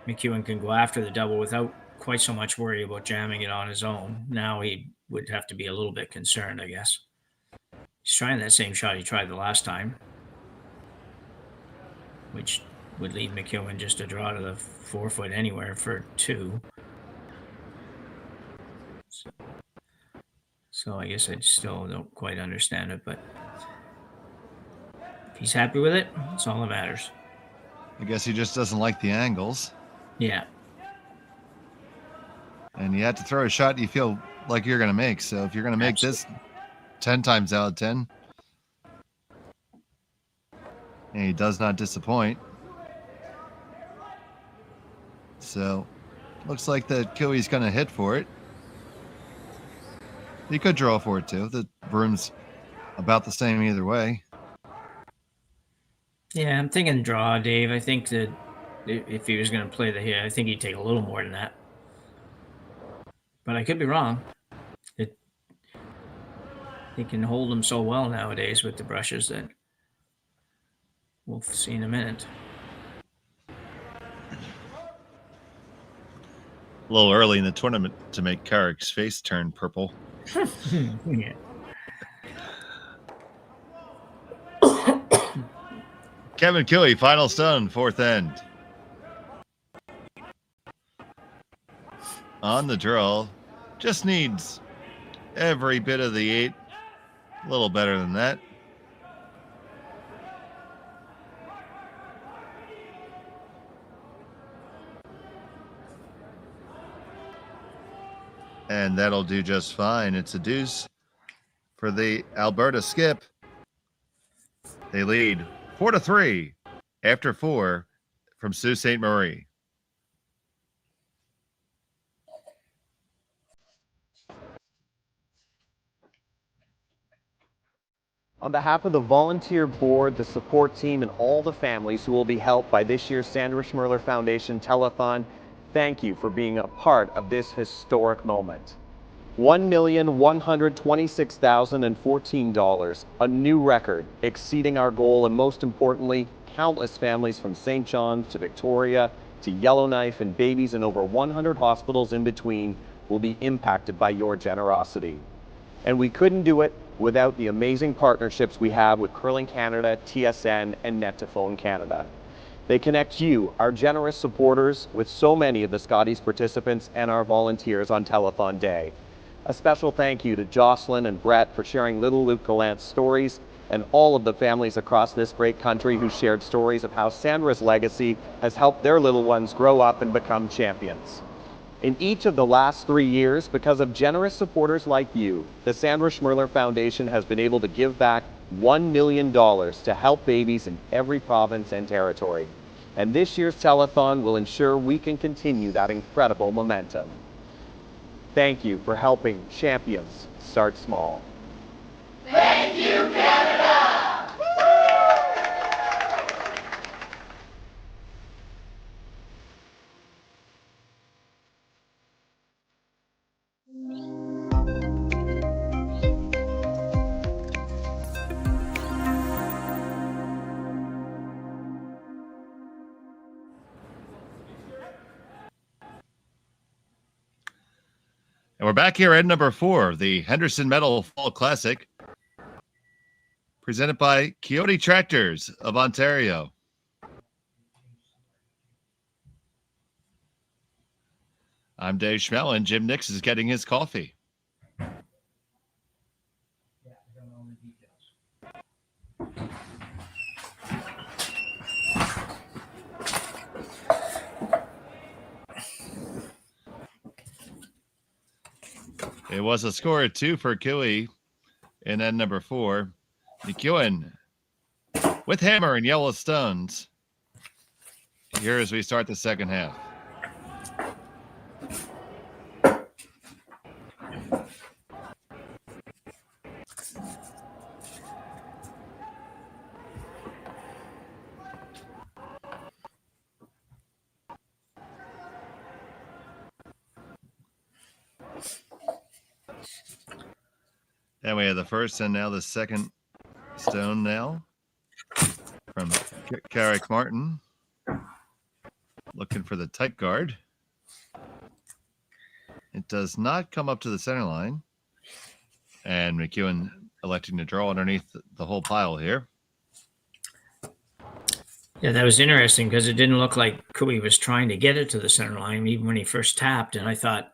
MacEwan can go after the double without quite so much worry about jamming it on his own. Now he would have to be a little bit concerned, I guess. He's trying that same shot he tried the last time, which would leave MacEwan just to draw to the 4 foot anywhere for 2. So I guess I still don't quite understand it, but if he's happy with it, that's all that matters. I guess he just doesn't like the angles. Yeah. And you have to throw a shot you feel like you're going to make. So if you're going to make this 10 times out of 10, and he does not disappoint. So looks like that Kioti's going to hit for it. He could draw for it too. The broom's about the same either way. Yeah, I'm thinking draw, Dave. I think that if he was going to play the hit, I think he'd take a little more than that. But I could be wrong. He can hold them so well nowadays with the brushes that we'll see in a minute. A little early in the tournament to make Carrick's face turn purple. Yeah. Kevin Kioti, final stone, fourth end. On the drill, just needs every bit of the 8. A little better than that. And that'll do just fine. It's a deuce for the Alberta skip. They lead 4-3 after 4 from Ste.Marie. On behalf of the volunteer board, the support team, and all the families who will be helped by this year's Sandra Schmerler Foundation Telethon, thank you for being a part of this historic moment. $1,126,014, a new record, exceeding our goal, and most importantly, countless families from St. John's to Victoria to Yellowknife and babies in over 100 hospitals in between will be impacted by your generosity. And we couldn't do it without the amazing partnerships we have with Curling Canada, TSN, and Net2Phone Canada. They connect you, our generous supporters, with so many of the Scotties participants and our volunteers on Telethon Day. A special thank you to Jocelyn and Brett for sharing little Luke Gallant's stories, and all of the families across this great country who shared stories of how Sandra's legacy has helped their little ones grow up and become champions. In each of the last 3 years, because of generous supporters like you, the Sandra Schmerler Foundation has been able to give back $1 million to help babies in every province and territory. And this year's telethon will ensure we can continue that incredible momentum. Thank you for helping champions start small. Thank you, Canada! And we're back here at number 4, the Henderson Medal Fall Classic, presented by Kioti Tractors of Ontario. I'm Dave Schmel, and Jim Nix is getting his coffee. It was a score of 2 for Kiwi in end number 4. MacEwan with hammer and yellow stones here as we start the second half. And we have the first and now the second stone now from Carrick Martin. Looking for the tight guard. It does not come up to the center line. And MacEwan electing to draw underneath the whole pile here. Yeah, that was interesting because it didn't look like Kui was trying to get it to the center line even when he first tapped. And I thought,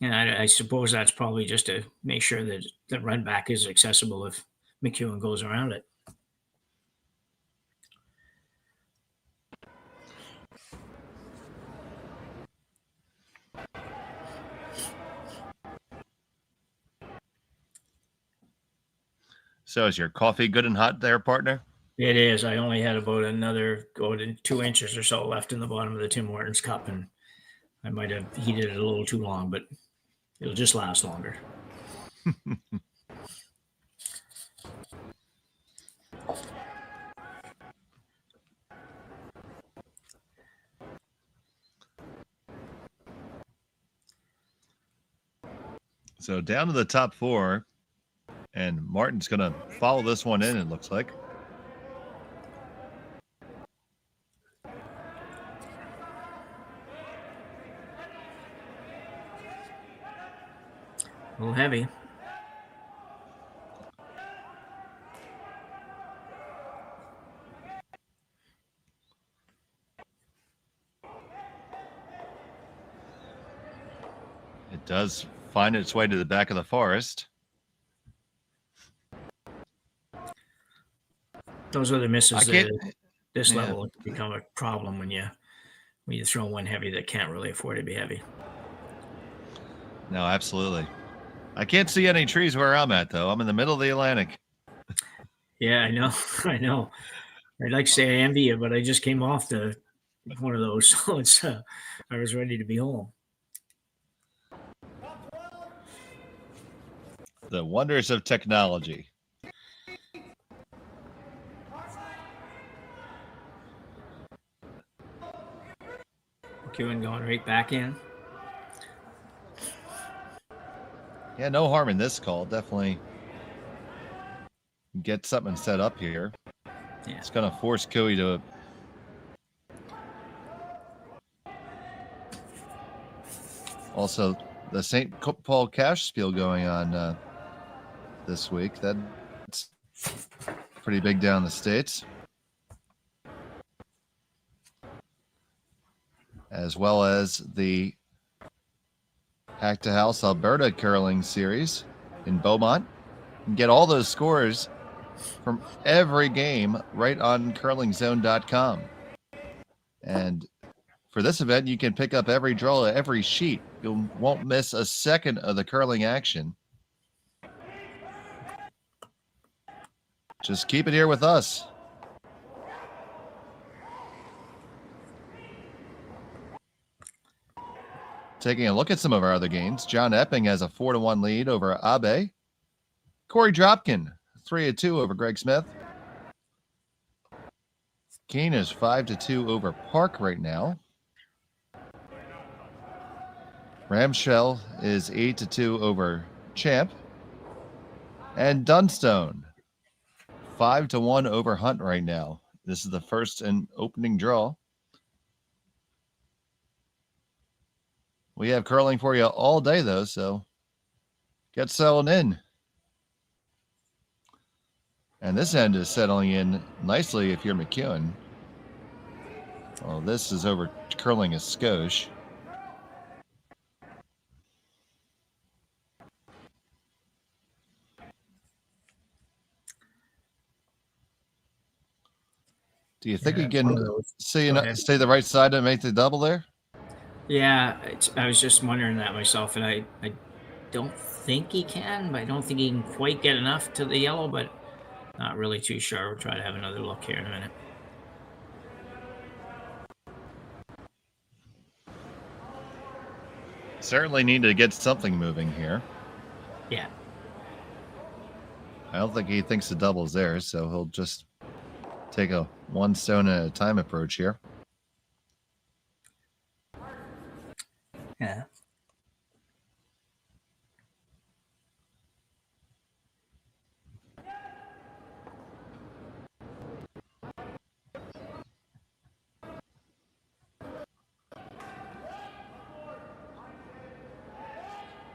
and I suppose that's probably just to make sure that the run back is accessible if MacEwan goes around it. So is your coffee good and hot there, partner? It is. I only had about another 2 inches or so left in the bottom of the Tim Hortons cup, and I might have heated it a little too long, but it'll just last longer. So down to the top 4, and Martin's going to follow this one in, it looks like. little heavy. It does find its way to the back of the forest. Those are the misses that this yeah. level become a problem when you throw one heavy that can't really afford to be heavy. No, absolutely. I can't see any trees where I'm at, though. I'm in the middle of the Atlantic. Yeah, I know. I know. I'd like to say I envy you, but I just came off one of those, so it's I was ready to be home. The wonders of technology. MacEwan going right back in. Yeah, no harm in this call. Definitely get something set up here. Yeah. It's going to force Kioti to... Also, the St. Paul cash spiel going on this week. That's pretty big down the States. As well as the Hack to House Alberta Curling Series in Beaumont. You can get all those scores from every game right on curlingzone.com. And for this event, you can pick up every draw, every sheet. You won't miss a second of the curling action. Just keep it here with us. Taking a look at some of our other games, John Epping has a 4-1 lead over Abe. Corey Dropkin, 3-2 over Greg Smith. Keane is 5-2 over Park right now. Ramshell is 8-2 over Champ. And Dunstone, 5-1 over Hunt right now. This is the first and opening draw. We have curling for you all day, though, so get settled in. And this end is settling in nicely if you're MacEwan. Well, this is over curling a skosh. Do you think you can stay the right side and make the double there? Yeah, I was just wondering that myself, and I don't think he can, but I don't think he can quite get enough to the yellow, but not really too sure. We'll try to have another look here in a minute. Certainly need to get something moving here. Yeah. I don't think he thinks the double's there, so he'll just take a one stone at a time approach here. Yeah.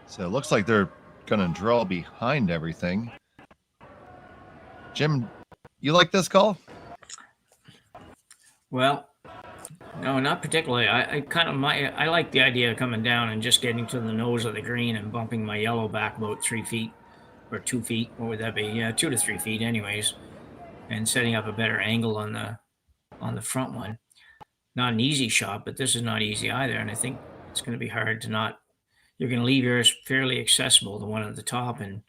So it looks like they're going to draw behind everything. Jim, you like this call? Well, no, not particularly. I like the idea of coming down and just getting to the nose of the green and bumping my yellow back about 3 feet or 2 feet. What would that be? Yeah, 2 to 3 feet anyways. And setting up a better angle on the front one. Not an easy shot, but this is not easy either. And I think it's going to be hard to not, you're going to leave yours fairly accessible, the one at the top, and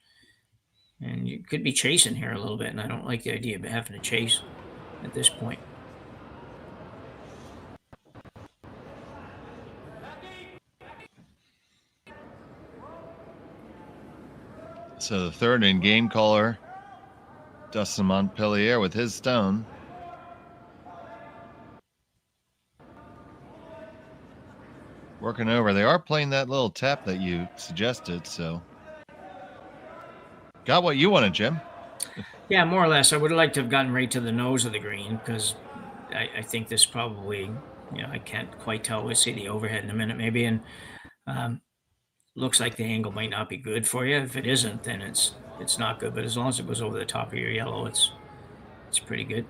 you could be chasing here a little bit. And I don't like the idea of having to chase at this point. So the third in game caller, Dustin Montpellier with his stone. Working over. They are playing that little tap that you suggested, so. Got what you wanted, Jim. Yeah, more or less. I would have liked to have gotten right to the nose of the green because I think this probably, I can't quite tell. We'll see the overhead in a minute maybe. And looks like the angle might not be good for you. If it isn't, then it's not good. But as long as it goes over the top of your yellow, it's pretty good.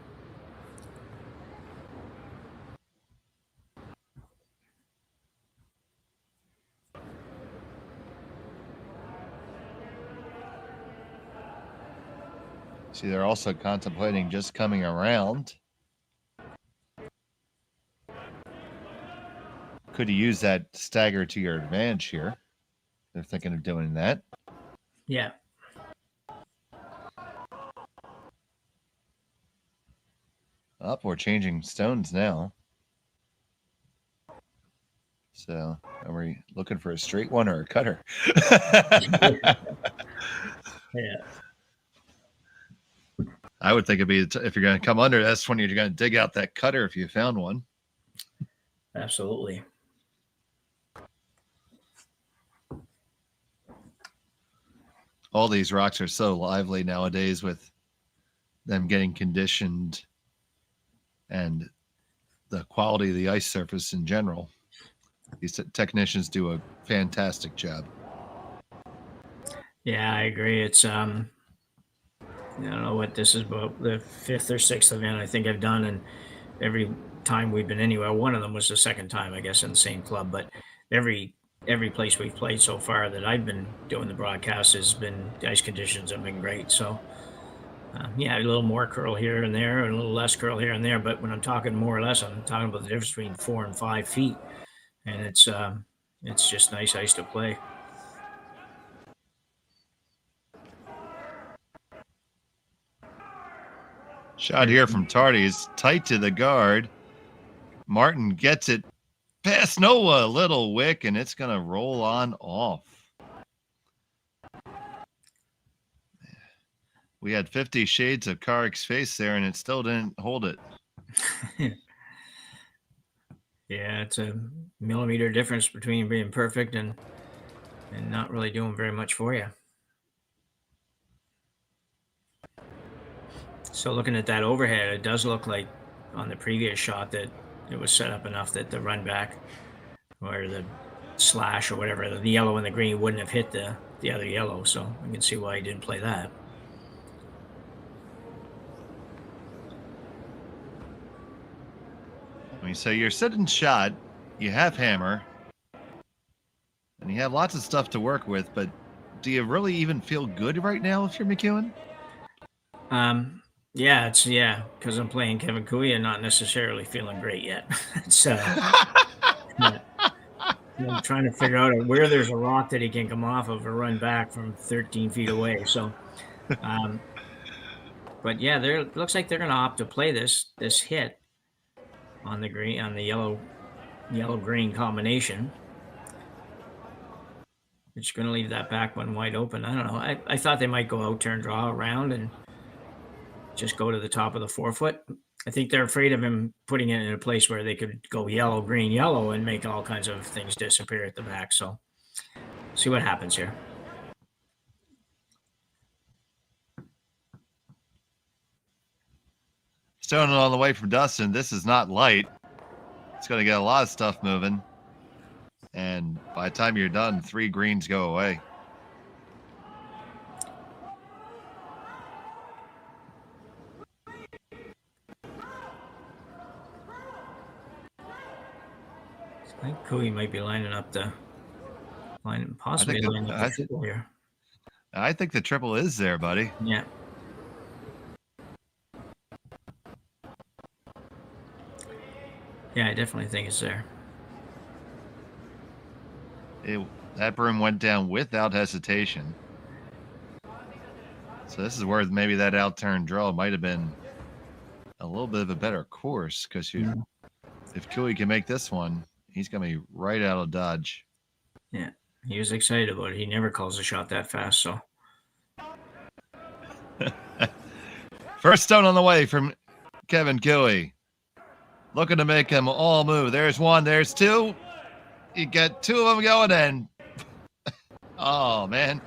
See, they're also contemplating just coming around. Could you use that stagger to your advantage here? They're thinking of doing that. Yeah. Up, we're changing stones now. So, are we looking for a straight one or a cutter? Yeah. I would think it'd be, if you're going to come under, that's when you're going to dig out that cutter if you found one. Absolutely. All these rocks are so lively nowadays with them getting conditioned and the quality of the ice surface in general. These technicians do a fantastic job. Yeah, I agree. It's I don't know what this is, but the 5th or 6th event I think I've done, and every time we've been anywhere, one of them was the second time, I guess, in the same club, but every place we've played so far that I've been doing the broadcast has been, the ice conditions have been great. So yeah, a little more curl here and there, and a little less curl here and there. But when I'm talking more or less, I'm talking about the difference between 4 and 5 feet, and it's just nice ice to play. Shot here from Tardy is tight to the guard. Martin gets it past Noah, little wick, and it's going to roll on off. We had 50 shades of Karik's face there, and it still didn't hold it. Yeah, it's a millimeter difference between being perfect and not really doing very much for you. So looking at that overhead, it does look like on the previous shot that it was set up enough that the run back or the slash or whatever, the yellow and the green wouldn't have hit the other yellow. So I can see why he didn't play that. I mean, so you're sitting shot, you have hammer, and you have lots of stuff to work with, but do you really even feel good right now if you're MacEwan? Yeah, because I'm playing Kevin Cooey and not necessarily feeling great yet. It's I'm trying to figure out where there's a rock that he can come off of or run back from 13 feet away. So, but yeah, it looks like they're going to opt to play this hit on the green, on the yellow green combination. It's going to leave that back one wide open. I don't know. I thought they might go out, turn, draw around, and just go to the top of the 4-foot. I think they're afraid of him putting it in a place where they could go yellow, green, yellow, and make all kinds of things disappear at the back. So see what happens here. Stone on the way from Dustin. This is not light. It's going to get a lot of stuff moving. And by the time you're done, 3 greens go away. I think Cooey might be lining up possibly lining up the triple here. I think the triple is there, buddy. Yeah. Yeah, I definitely think it's there. That broom went down without hesitation. So this is where maybe that out-turn draw might have been a little bit of a better course, because if Cooey can make this one, he's going to be right out of Dodge. Yeah, he was excited about it. He never calls a shot that fast, so. First stone on the way from Kevin Cooey. Looking to make them all move. There's 1, there's 2. You get 2 of them going, and oh, man.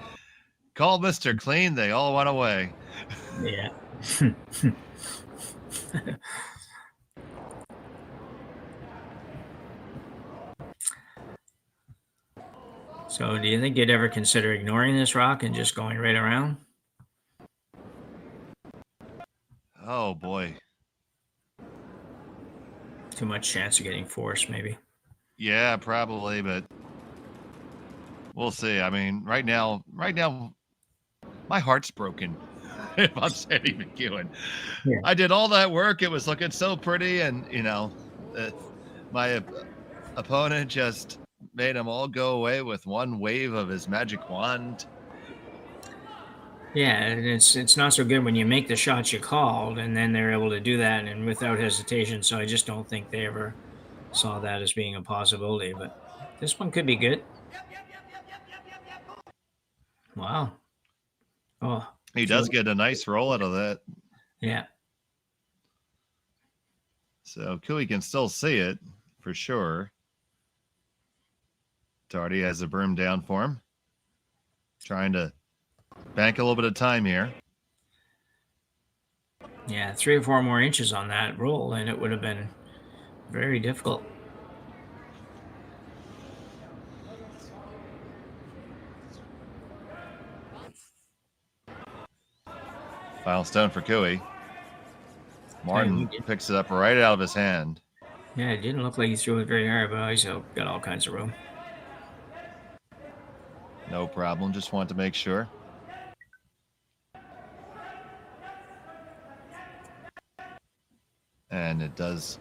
Call Mr. Clean. They all went away. Yeah. So do you think you'd ever consider ignoring this rock and just going right around? Oh boy. Too much chance of getting forced, maybe. Yeah, probably, but we'll see. I mean, right now, my heart's broken. If I'm Sandy MacEwan, Yeah. I did all that work. It was looking so pretty, and my opponent just made them all go away with one wave of his magic wand. Yeah, and it's not so good when you make the shots you called, and then they're able to do that and without hesitation. So I just don't think they ever saw that as being a possibility. But this one could be good. Wow. Oh, He does get a nice roll out of that. yeah. So Cooey can still see it for sure. Darty has the broom down for him. Trying to bank a little bit of time here. Yeah, 3 or 4 more inches on that roll, and it would have been very difficult. Final stone for Cooey. Martin picks it up right out of his hand. Yeah, it didn't look like he threw it very hard, but he's got all kinds of room. No problem. Just wanted to make sure. And it does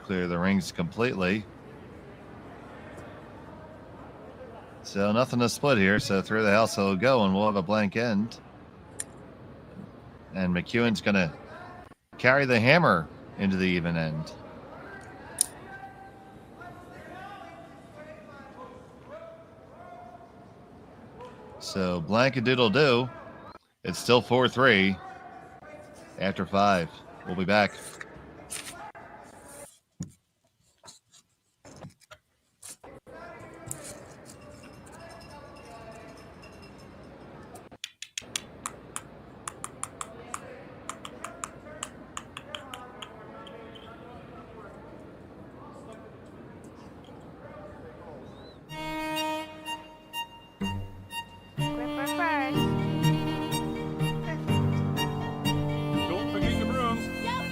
clear the rings completely. So nothing to split here. So through the house it'll go, and we'll have a blank end. And MacEwan's going to carry the hammer into the even end. So blank-a-doodle-doo. It's still 4-3 after 5. We'll be back. Don't forget the brooms. You got it.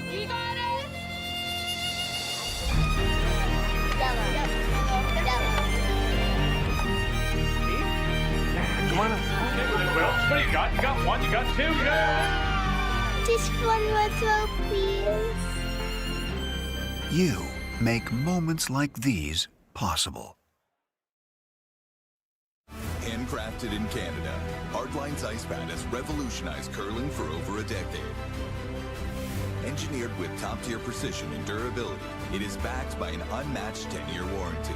Come on up. Okay, well, what do you got? You got 1, you got 2, you got... Just one more throw, please. You make moments like these possible. Handcrafted in Canada, Hardline's Ice Pad has revolutionized curling for over a decade. Engineered with top-tier precision and durability, it is backed by an unmatched 10-year warranty.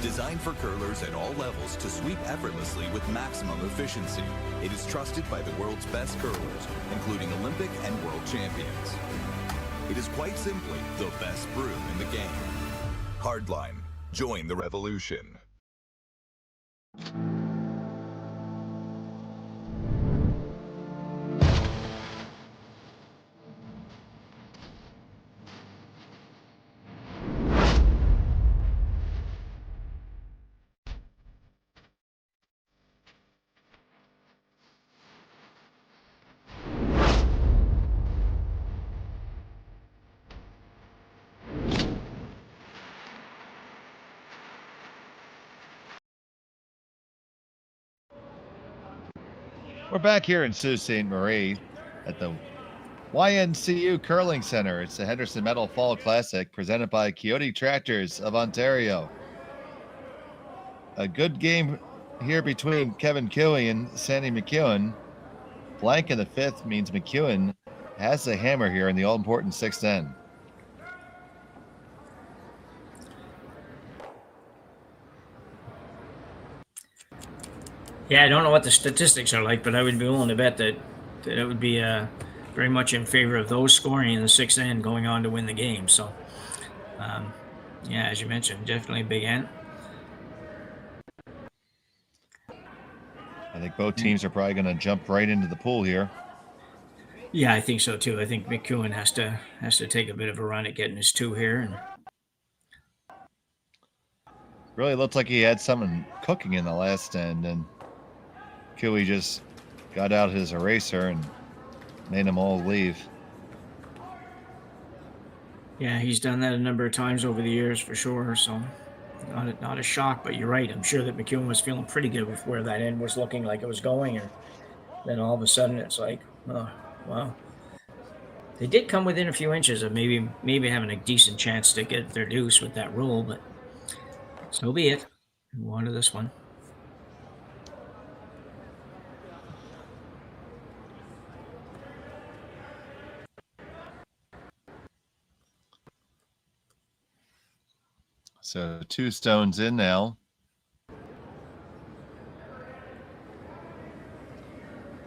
Designed for curlers at all levels to sweep effortlessly with maximum efficiency, it is trusted by the world's best curlers, including Olympic and world champions. It is quite simply the best broom in the game. Hardline, join the revolution. We're back here in Sault Ste. Marie at the YNCU Curling Center. It's the Henderson Metal Fall Classic presented by Kioti Tractors of Ontario. A good game here between Kevin Cooey and Sandy MacEwan. Blank in the 5th means MacEwan has the hammer here in the all-important 6th end. Yeah, I don't know what the statistics are like, but I would be willing to bet that it would be very much in favor of those scoring in the 6th end going on to win the game. So, yeah, as you mentioned, definitely a big end. I think both teams are probably going to jump right into the pool here. Yeah, I think so too. I think MacEwan has to take a bit of a run at getting his 2 here. And Really looked like he had something cooking in the last end, and Kiwi just got out his eraser and made them all leave. Yeah, he's done that a number of times over the years for sure. So not a shock, but you're right. I'm sure that MacEwan was feeling pretty good with where that end was looking like it was going, and then all of a sudden it's like, oh wow. They did come within a few inches of maybe having a decent chance to get their deuce with that roll, but so be it. We wanted this one. So 2 stones in now.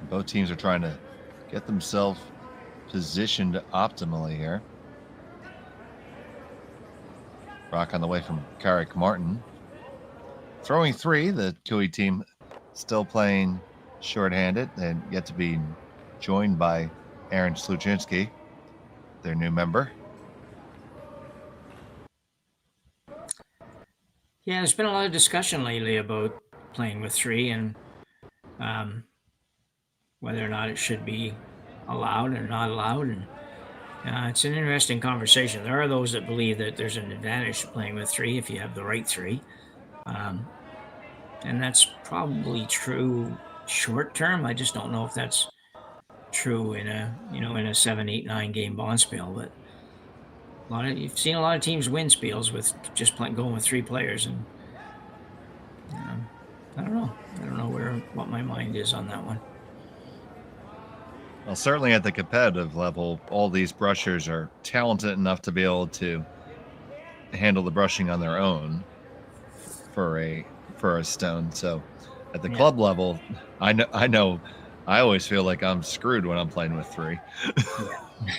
Both teams are trying to get themselves positioned optimally here. Rock on the way from Carrick Martin. Throwing 3, the Kiwi team still playing shorthanded and yet to be joined by Aaron Sluchinski, their new member. Yeah, there's been a lot of discussion lately about playing with 3 and whether or not it should be allowed or not allowed. And it's an interesting conversation. There are those that believe that there's an advantage to playing with 3 if you have the right 3. And that's probably true short term. I just don't know if that's true in a 7, 8, 9 game bonspiel. But you've seen a lot of teams win spiels with just going with 3 players, and I don't know what my mind is on that one. Well, certainly at the competitive level, all these brushers are talented enough to be able to handle the brushing on their own for a stone. So at the club level, I know I always feel like I'm screwed when I'm playing with 3.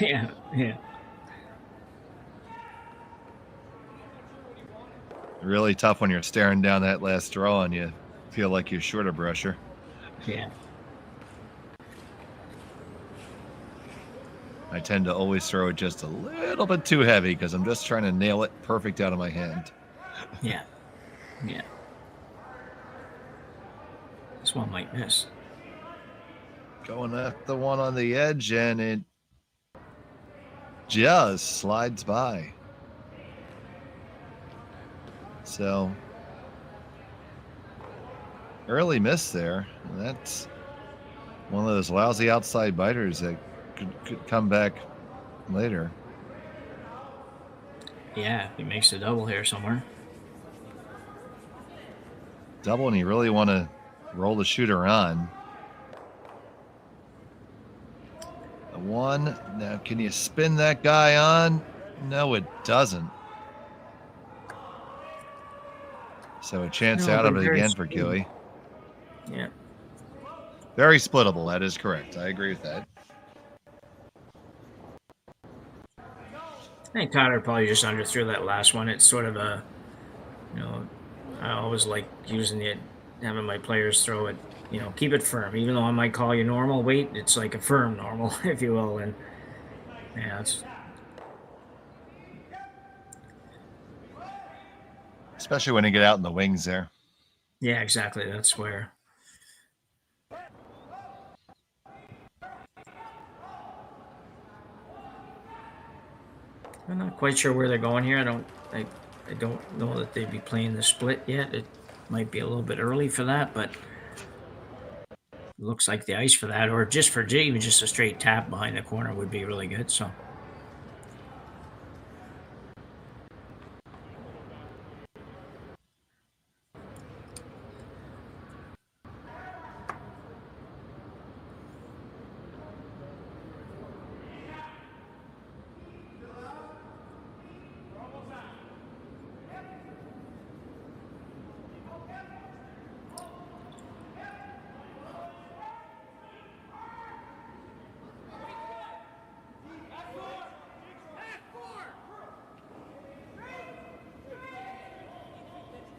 Yeah. Really tough when you're staring down that last draw and you feel like you're short a brusher. Yeah. I tend to always throw it just a little bit too heavy because I'm just trying to nail it perfect out of my hand. Yeah. This one might miss. Going at the one on the edge, and it just slides by. So early miss there. That's one of those lousy outside biters that could come back later. Yeah, he makes a double here somewhere. Double, and you really want to roll the shooter on. The one. Now, can you spin that guy on? No, it doesn't. So a chance out of it again for Kiwi. Yeah. Very splittable. That is correct. I agree with that. I think Tyler probably just underthrew that last one. It's sort of a, I always like having my players throw it, keep it firm. Even though I might call you normal weight, it's like a firm normal, if you will. And yeah, it's. Especially when you get out in the wings there. Yeah, exactly. That's where. I'm not quite sure where they're going here. I don't know that they'd be playing the split yet. It might be a little bit early for that, but it looks like the ice for that, or even just a straight tap behind the corner would be really good. So.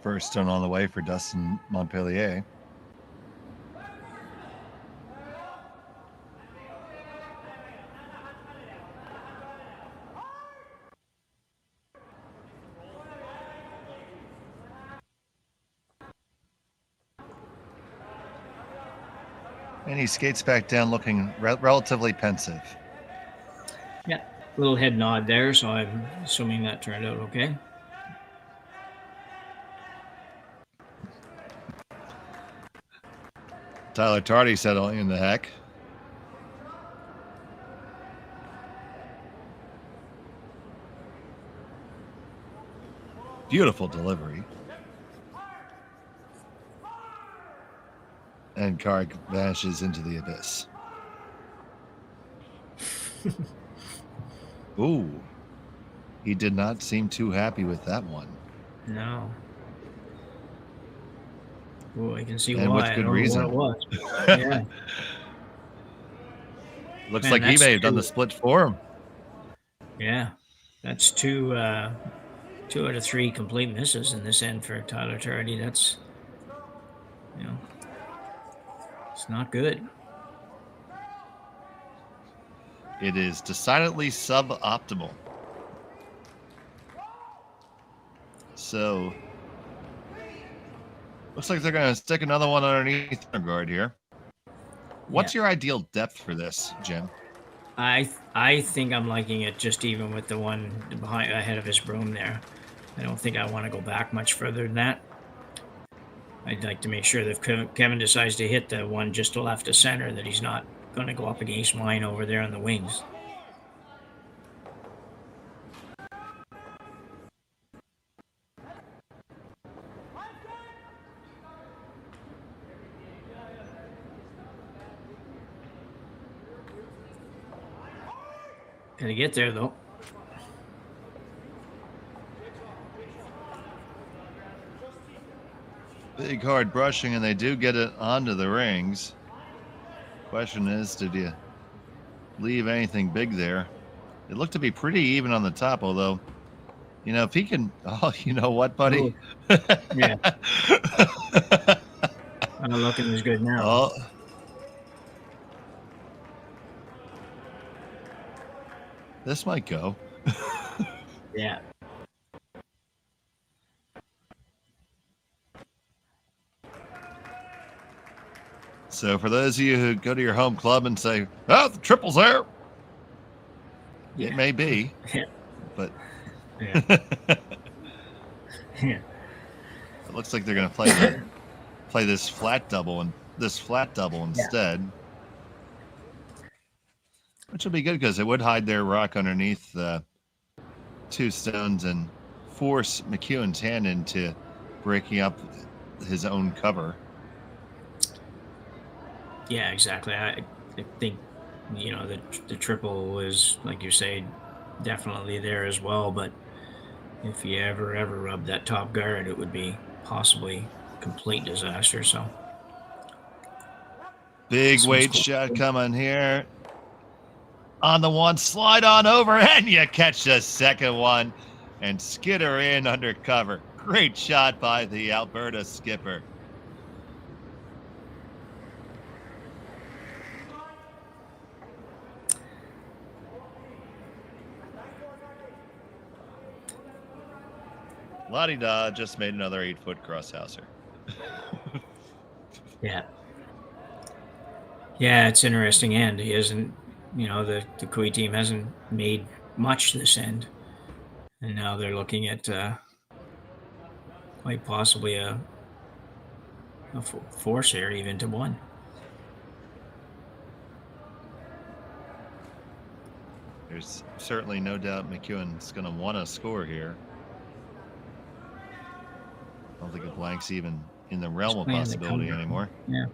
First stone on the way for Dustin Montpellier. And he skates back down looking relatively pensive. Yeah, little head nod there, so I'm assuming that turned out okay. Tyler Tardy settling in the heck. Beautiful delivery. And Karg vanishes into the abyss. Ooh. He did not seem too happy with that one. No. Oh, I can see and why. with good reason. It was. Yeah. Looks Man, like he that's may have done the split for him. Yeah. That's two out of three complete misses in this end for Tyler Tardy. That's, it's not good. It is decidedly suboptimal. So, looks like they're going to stick another one underneath the guard here. What's your ideal depth for this, Jim? I think I'm liking it just even with the one behind ahead of his broom there. I don't think I want to go back much further than that. I'd like to make sure that if Kevin decides to hit the one just to left of center, that he's not going to go up against mine over there on the wings. Gotta get there, though. Big hard brushing, and they do get it onto the rings. Question is, did you leave anything big there? It looked to be pretty even on the top, although, if he can... Oh, you know what, buddy? Oh. Yeah. I'm looking as good now. Oh. This might go. Yeah. So for those of you who go to your home club and say, "Oh, the triple's there," it may be, but yeah. It looks like they're going to play this flat double instead, which will be good because it would hide their rock underneath the two stones and force MacEwan's hand into breaking up his own cover. Yeah, exactly. I think, the triple was, like you say, definitely there as well. But if you ever rub that top guard, it would be possibly complete disaster. So big weight shot coming here. On the one, slide on over, and you catch the second one and skitter in under cover. Great shot by the Alberta skipper. La-di-da just made another 8-foot crosshouser. Yeah. Yeah, it's interesting end. He hasn't, the Kioti team hasn't made much this end. And now they're looking at quite possibly a force here even to one. There's certainly no doubt MacEwan's going to want to score here. I don't think a blank's even in the realm of possibility anymore. Yeah.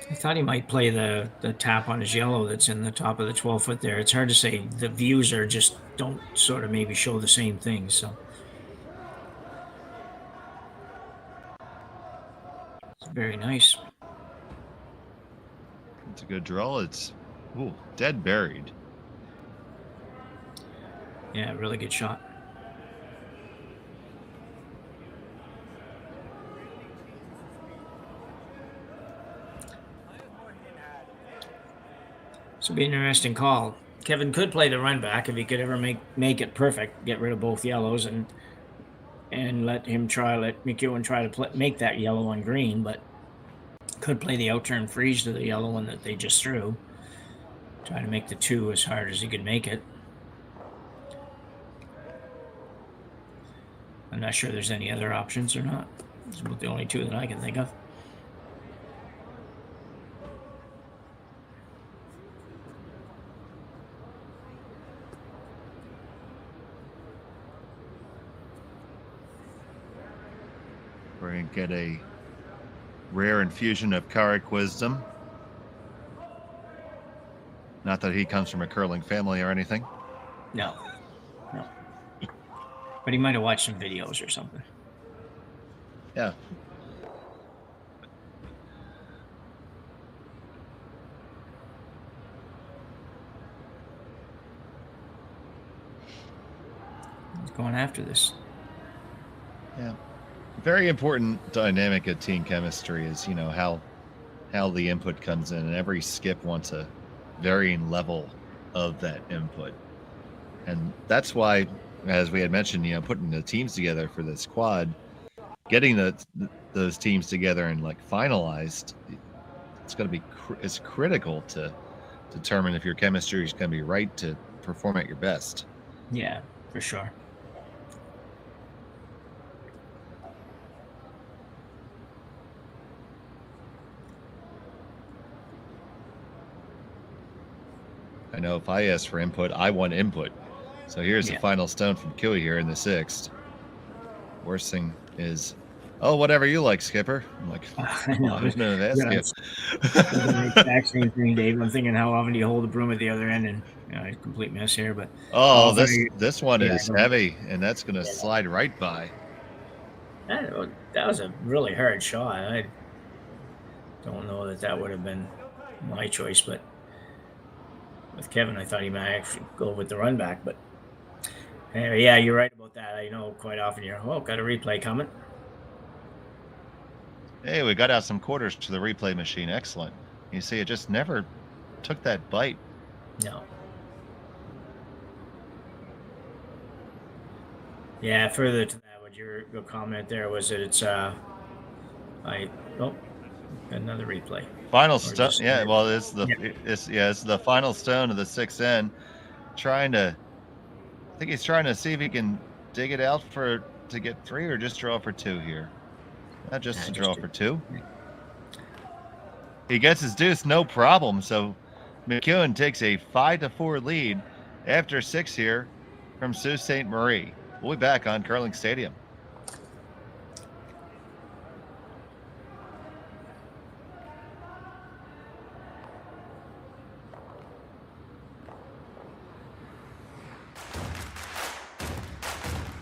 I thought he might play the tap on his yellow that's in the top of the 12-foot there. It's hard to say. The views don't sort of maybe show the same thing. So it's very nice. It's a good draw. It's dead buried. Yeah, really good shot. This will be an interesting call. Kevin could play the run back if he could ever make it perfect, get rid of both yellows and let MacEwan try to make that yellow on green. But Could play the out-turn freeze to the yellow one that they just threw. Try to make the 2 as hard as he could make it. I'm not sure there's any other options or not. Those are the only 2 that I can think of. We're going to get a rare infusion of Carrick wisdom. Not that he comes from a curling family or anything. No. But he might have watched some videos or something. Yeah. He's going after this. Yeah. Very important dynamic of team chemistry is, how the input comes in, and every skip wants a varying level of that input. And that's why, as we had mentioned, putting the teams together for this quad, getting those teams together and finalized, it's going to be it's critical to determine if your chemistry is going to be right to perform at your best. Yeah, for sure. I know if I ask for input, I want input. So here's the final stone from Kioti here in the 6th. Worst thing is, whatever you like, Skipper. I'm like, I know. I shouldn't have asked you. The exact same thing, Dave. I'm thinking, how often do you hold the broom at the other end? And it's a complete mess here. But this one is heavy, and that's going to slide right by. That was a really hard shot. I don't know that would have been my choice, but with Kevin, I thought he might actually go with the run back. But anyway, yeah, you're right about that. I know quite often you're, got a replay coming. Hey, we got out some quarters to the replay machine. Excellent. You see, it just never took that bite. No. Yeah, further to that, what your comment there was that it's another replay. Final stone. Yeah, well, it's the final stone of the 6th end. I think he's trying to see if he can dig it out to get 3 or just draw for 2 here. Not just to draw for 2. He gets his deuce, no problem. So MacEwan takes a 5-4 lead after 6 here from Sault Ste.Marie. We'll be back on Curling Stadium.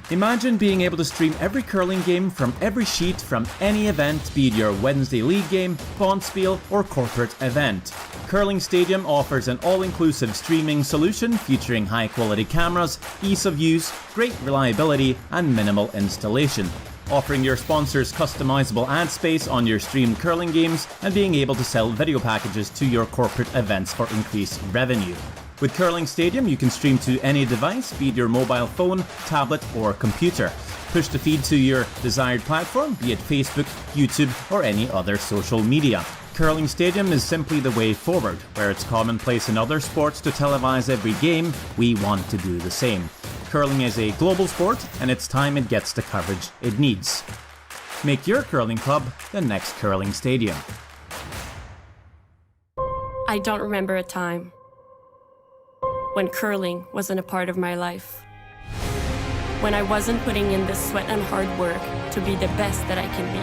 Imagine being able to stream every curling game from every sheet from any event, be it your Wednesday league game, bonspiel, or corporate event. Curling Stadium offers an all-inclusive streaming solution featuring high-quality cameras, ease of use, great reliability, and minimal installation. Offering your sponsors customizable ad space on your streamed curling games and being able to sell video packages to your corporate events for increased revenue. With Curling Stadium, you can stream to any device, be it your mobile phone, tablet, or computer. Push the feed to your desired platform, be it Facebook, YouTube, or any other social media. Curling Stadium is simply the way forward. Where it's commonplace in other sports to televise every game, we want to do the same. Curling is a global sport, and it's time it gets the coverage it needs. Make your curling club the next Curling Stadium. I don't remember a time when curling wasn't a part of my life. When I wasn't putting in the sweat and hard work to be the best that I can be.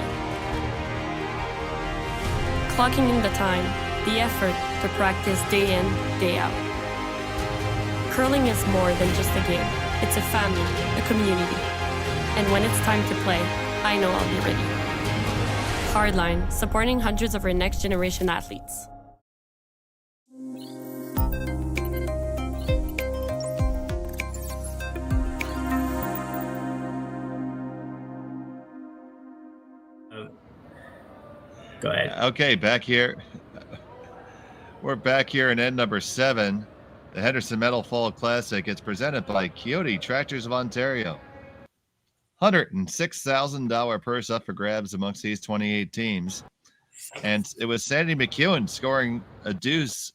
Clocking in the time, the effort to practice day in, day out. Curling is more than just a game. It's a family, a community. And when it's time to play, I know I'll be ready. Hardline, supporting hundreds of our next generation athletes. Go ahead. Okay, back here. We're back here in end number 7. The Henderson Metal Fall Classic. It's presented by Kioti Tractors of Ontario. $106,000 purse up for grabs amongst these 28 teams. And it was Sandy MacEwan scoring a deuce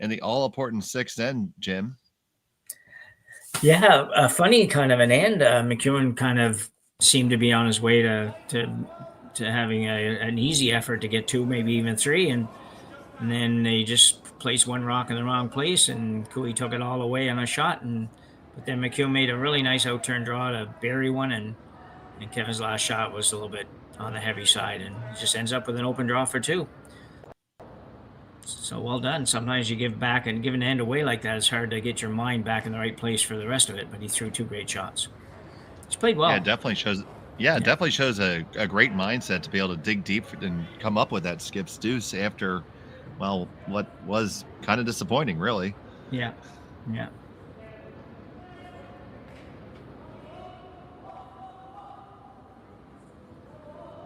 in the all-important sixth end, Jim. Yeah, a funny kind of an end. MacEwan kind of seemed to be on his way to having an easy effort to get 2, maybe even 3, and then they just placed one rock in the wrong place, and Cooey took it all away on a shot, but then MacEwan made a really nice out-turn draw to bury one, and Kevin's last shot was a little bit on the heavy side, and he just ends up with an open draw for 2. So well done. Sometimes you give back, and give an end away like that, it's hard to get your mind back in the right place for the rest of it, but he threw 2 great shots. He's played well. Yeah, it definitely shows. Yeah, it definitely shows a great mindset to be able to dig deep and come up with that skip's deuce after, well, what was kind of disappointing, really. Yeah.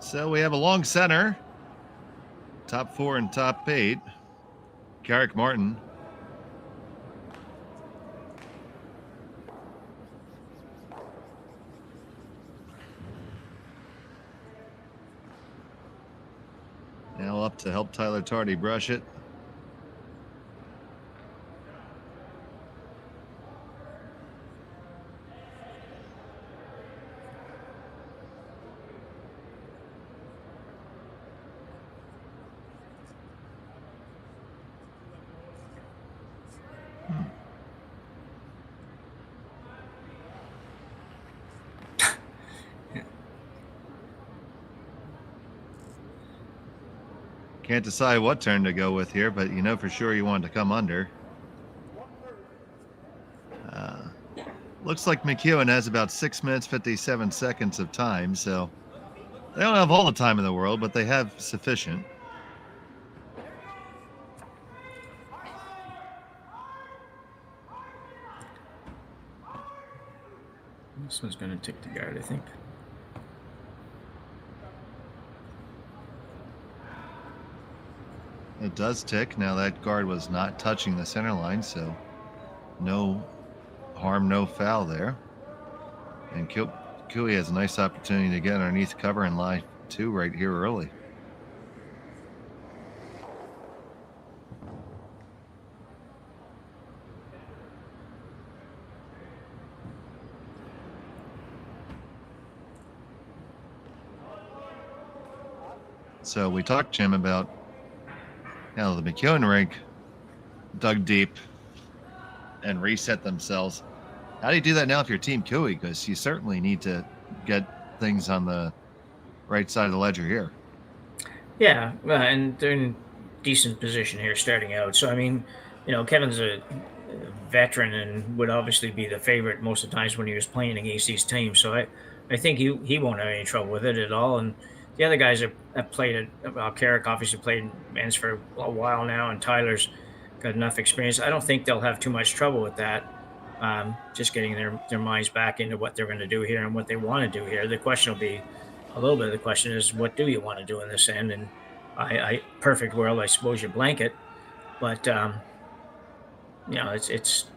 So we have a long center, top 4 and top 8. Garrick Martin. Now up to help Tyler Tardy brush it. Can't decide what turn to go with here, but you know for sure you want to come under. Looks like MacEwan has about 6 minutes, 57 seconds of time, so they don't have all the time in the world, but they have sufficient. This one's going to tick the guard, I think. It does tick. Now that guard was not touching the center line, so no harm, no foul there. And Cooey has a nice opportunity to get underneath cover and line 2 right here early. So we talked, Jim, about now the MacEwan rink dug deep and reset themselves. How do you do that now if you're Team Cooey? Because you certainly need to get things on the right side of the ledger here. Yeah, and they're in decent position here starting out. So, I mean, you know, Kevin's a veteran and would obviously be the favorite most of the times when he was playing against these teams. So I think he won't have any trouble with it at all. And the other guys have played it. Well, Carrick obviously played men's for a while now, and Tyler's got enough experience. I don't think they'll have too much trouble with that. Just getting their minds back into what they're going to do here and what they want to do here. The question will be a little bit of the question is, what do you want to do in this end? And I perfect world, I suppose you blanket, but you know,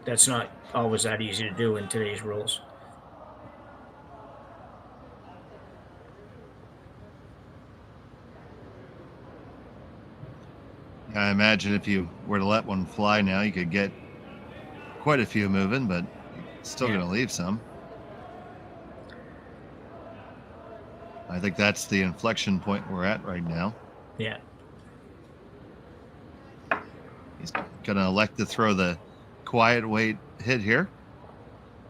that's not always that easy to do in today's rules. I imagine if you were to let one fly now, you could get quite a few moving, but still going to leave some. I think that's the inflection point we're at right now. Yeah. He's going to elect to throw the quiet weight hit here.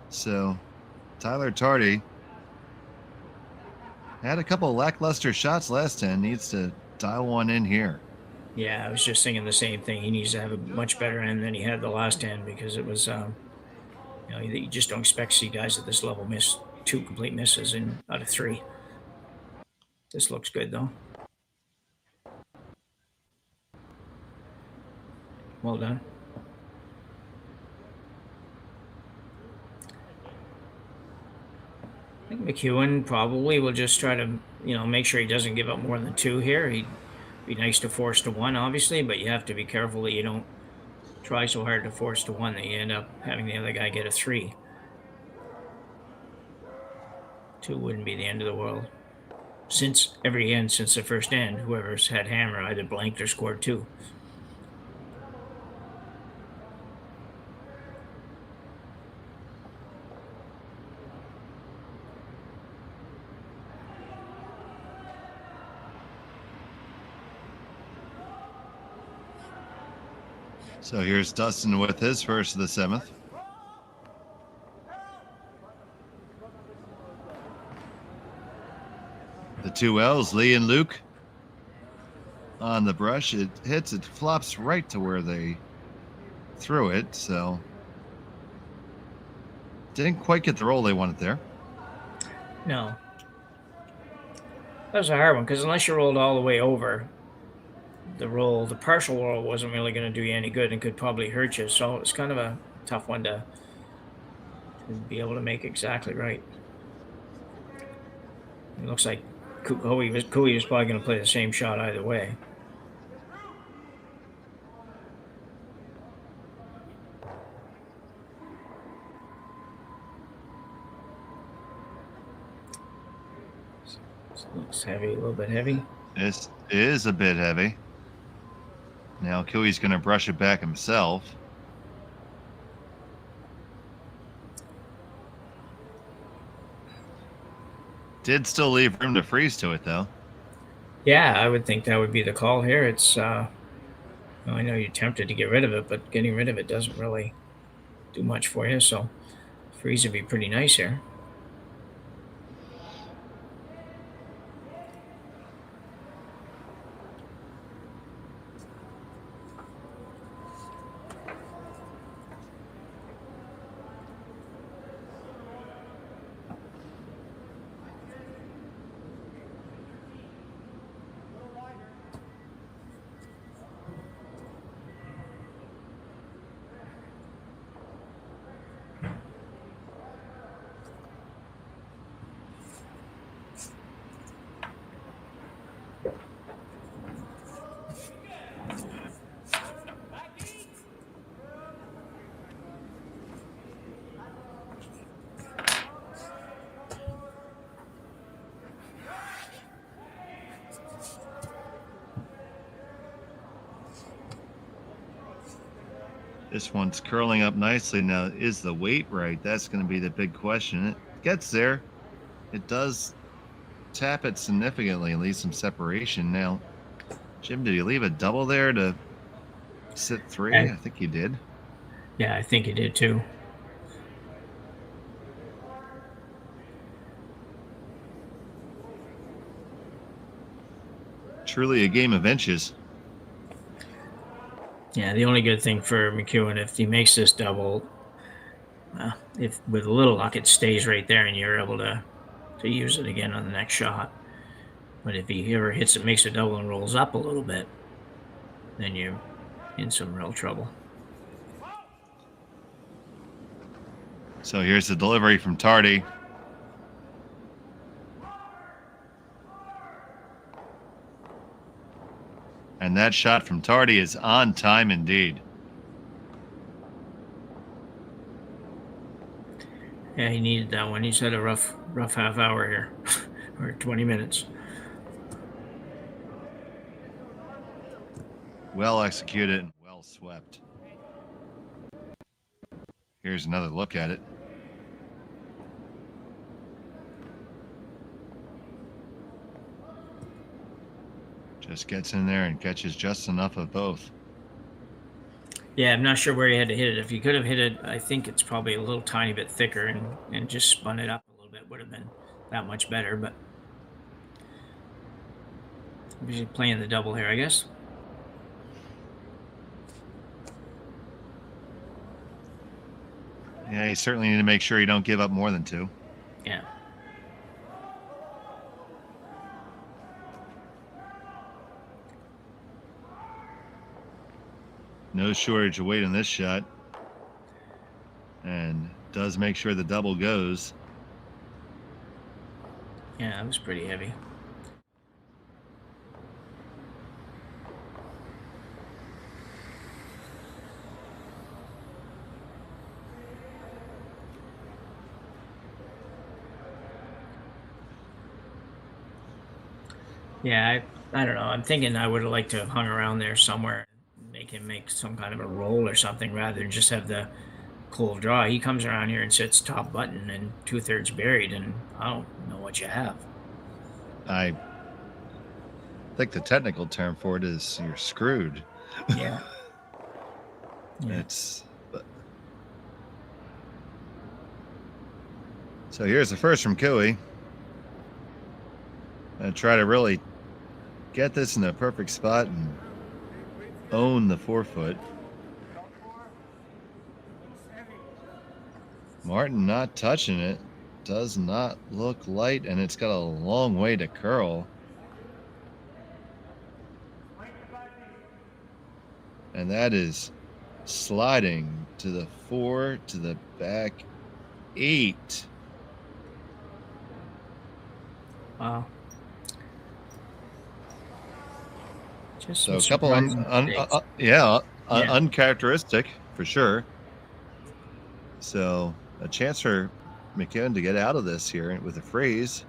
So Tyler Tardy had a couple of lackluster shots last 10. Needs to dial one in here. Yeah, I was just thinking the same thing. He needs to have a much better end than he had the last end, because it was, you know, you just don't expect to see guys at this level miss 2 complete misses out of 3. This looks good, though. Well done. I think MacEwan probably will just try to, you know, make sure he doesn't give up more than 2 here. He'd be nice to force to 1, obviously, but you have to be careful that you don't try so hard to force to 1 that you end up having the other guy get a 3. 2 wouldn't be the end of the world. since the first end, whoever's had hammer either blanked or scored 2. So here's Dustin with his first of the 7th. The 2 L's, Lee and Luke, on the brush. It hits, it flops right to where they threw it, so didn't quite get the roll they wanted there. No. That was a hard one, because unless you rolled all the way over, the partial roll wasn't really going to do you any good and could probably hurt you. So it's kind of a tough one to be able to make exactly right. It looks like Cooey was probably going to play the same shot either way. Looks heavy, a little bit heavy. This is a bit heavy. Now Cooey's going to brush it back himself. Did still leave room to freeze to it, though. Yeah, I would think that would be the call here. It's, I know you're tempted to get rid of it, but getting rid of it doesn't really do much for you. So freeze would be pretty nice here. This one's curling up nicely. Now, is the weight right? That's going to be the big question. It gets there. It does tap it significantly and leave some separation. Now, Jim, did you leave a double there to sit 3? I think you did. Yeah, I think he did too. Truly a game of inches. Yeah, the only good thing for MacEwan, if he makes this double, if with a little luck it stays right there and you're able to use it again on the next shot. But if he ever hits it, makes a double and rolls up a little bit, then you're in some real trouble. So here's the delivery from Tardy. And that shot from Tardy is on time indeed. Yeah, he needed that one. He's had a rough half hour here, or 20 minutes. Well executed and well swept. Here's another look at it. Just gets in there and catches just enough of both. Yeah, I'm not sure where he had to hit it. If he could have hit it, I think it's probably a little tiny bit thicker and just spun it up a little bit would have been that much better. But he's playing the double here, I guess. Yeah, you certainly need to make sure you don't give up more than 2. Yeah. No shortage of weight in this shot. And does make sure the double goes. Yeah, that was pretty heavy. Yeah, I don't know. I'm thinking I would have liked to have hung around there somewhere, make him make some kind of a roll or something rather than just have the cold draw. He comes around here and sits top button and 2/3 buried, and I don't know what you have. I think the technical term for it is you're screwed. Yeah. It's. So here's the first from Kioti. And try to really get this in the perfect spot and own the 4-foot. Martin not touching it. Does not look light, and it's got a long way to curl. And that is sliding to the 4, to the back 8. Wow. Just So a couple uncharacteristic for sure. So a chance for MacEwan to get out of this here with a freeze.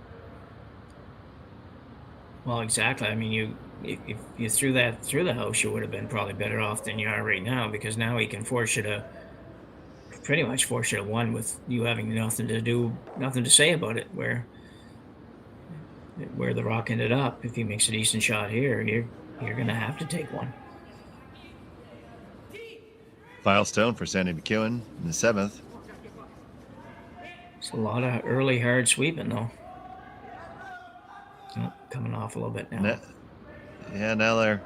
Well, exactly. I mean, if you threw that through the house, you would have been probably better off than you are right now, because now he can pretty much force you to 1 with you having nothing to say about it. Where the rock ended up, if he makes a decent shot here, you're going to have to take 1. Final stone for Sandy MacEwan in the 7th. It's a lot of early hard sweeping, though. Oh, coming off a little bit now. Now they're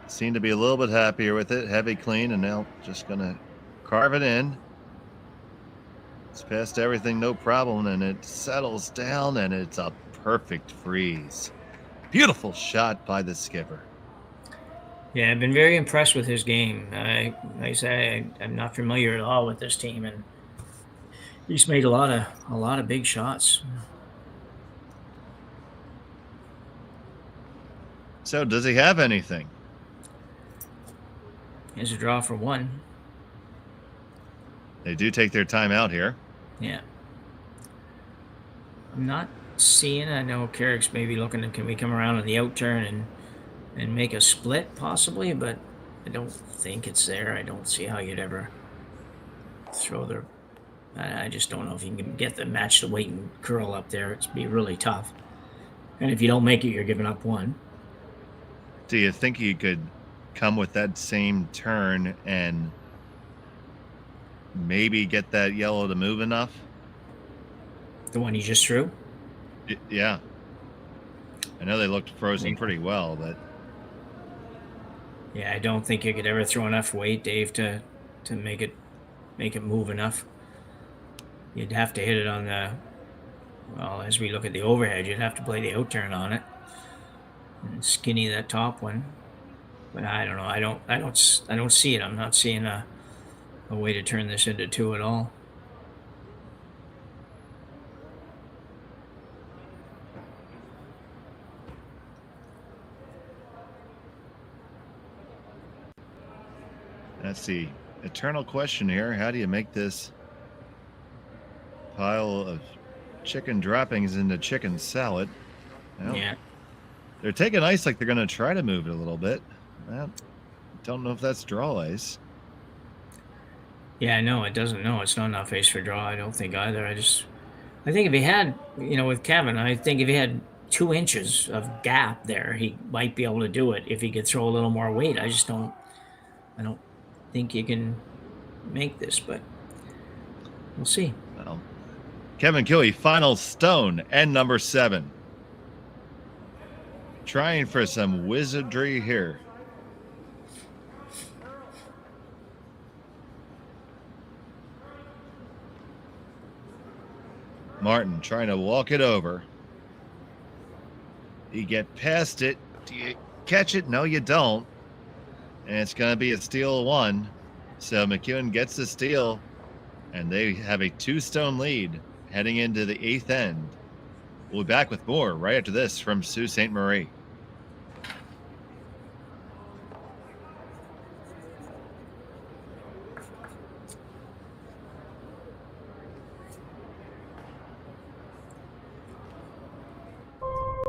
seem to be a little bit happier with it. Heavy clean, and now just going to carve it in. It's past everything, no problem, and it settles down, and it's a perfect freeze. Beautiful shot by the skipper. Yeah, I've been very impressed with his game. Like I say, I'm not familiar at all with this team, and he's made a lot of big shots. So does he have anything? Here's a draw for 1. They do take their time out here. Yeah. I'm not seeing. I know Carrick's maybe looking at, can we come around on the out turn and make a split possibly, but I don't think it's there. I don't see how you'd ever throw the. I just don't know if you can get the match the weight and curl up there. It'd be really tough. And if you don't make it, you're giving up 1. Do you think you could come with that same turn and maybe get that yellow to move enough? The one you just threw? Yeah. I know they looked frozen pretty well, but yeah, I don't think you could ever throw enough weight, Dave, to make it move enough. You'd have to hit it on the, well, as we look at the overhead, you'd have to play the out turn on it and skinny that top one. But I don't know. I don't see it. I'm not seeing a way to turn this into 2 at all. that's the eternal question here. How do you make this pile of chicken droppings into chicken salad? Well, yeah. They're taking ice like they're going to try to move it a little bit. Well, don't know if that's draw ice. Yeah, I know. It doesn't know. It's not enough ice for draw, I don't think either. I think if he had, with Kevin, I think if he had 2 inches of gap there, he might be able to do it if he could throw a little more weight. I don't think you can make this, but we'll see. Well, Kevin Kioti, final stone and number 7. Trying for some wizardry here. Martin trying to walk it over. You get past it. Do you catch it? No, you don't. And it's going to be a steal 1. So MacEwan gets the steal, and they have a 2-stone lead heading into the 8th end. We'll be back with more right after this from Sault Ste. Marie.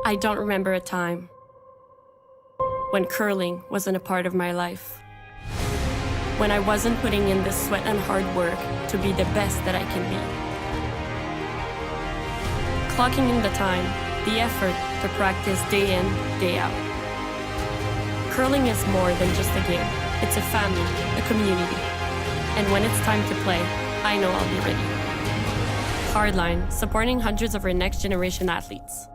I don't remember a time when curling wasn't a part of my life. When I wasn't putting in the sweat and hard work to be the best that I can be. Clocking in the time, the effort to practice day in, day out. Curling is more than just a game. It's a family, a community. And when it's time to play, I know I'll be ready. Hardline, supporting hundreds of our next generation athletes.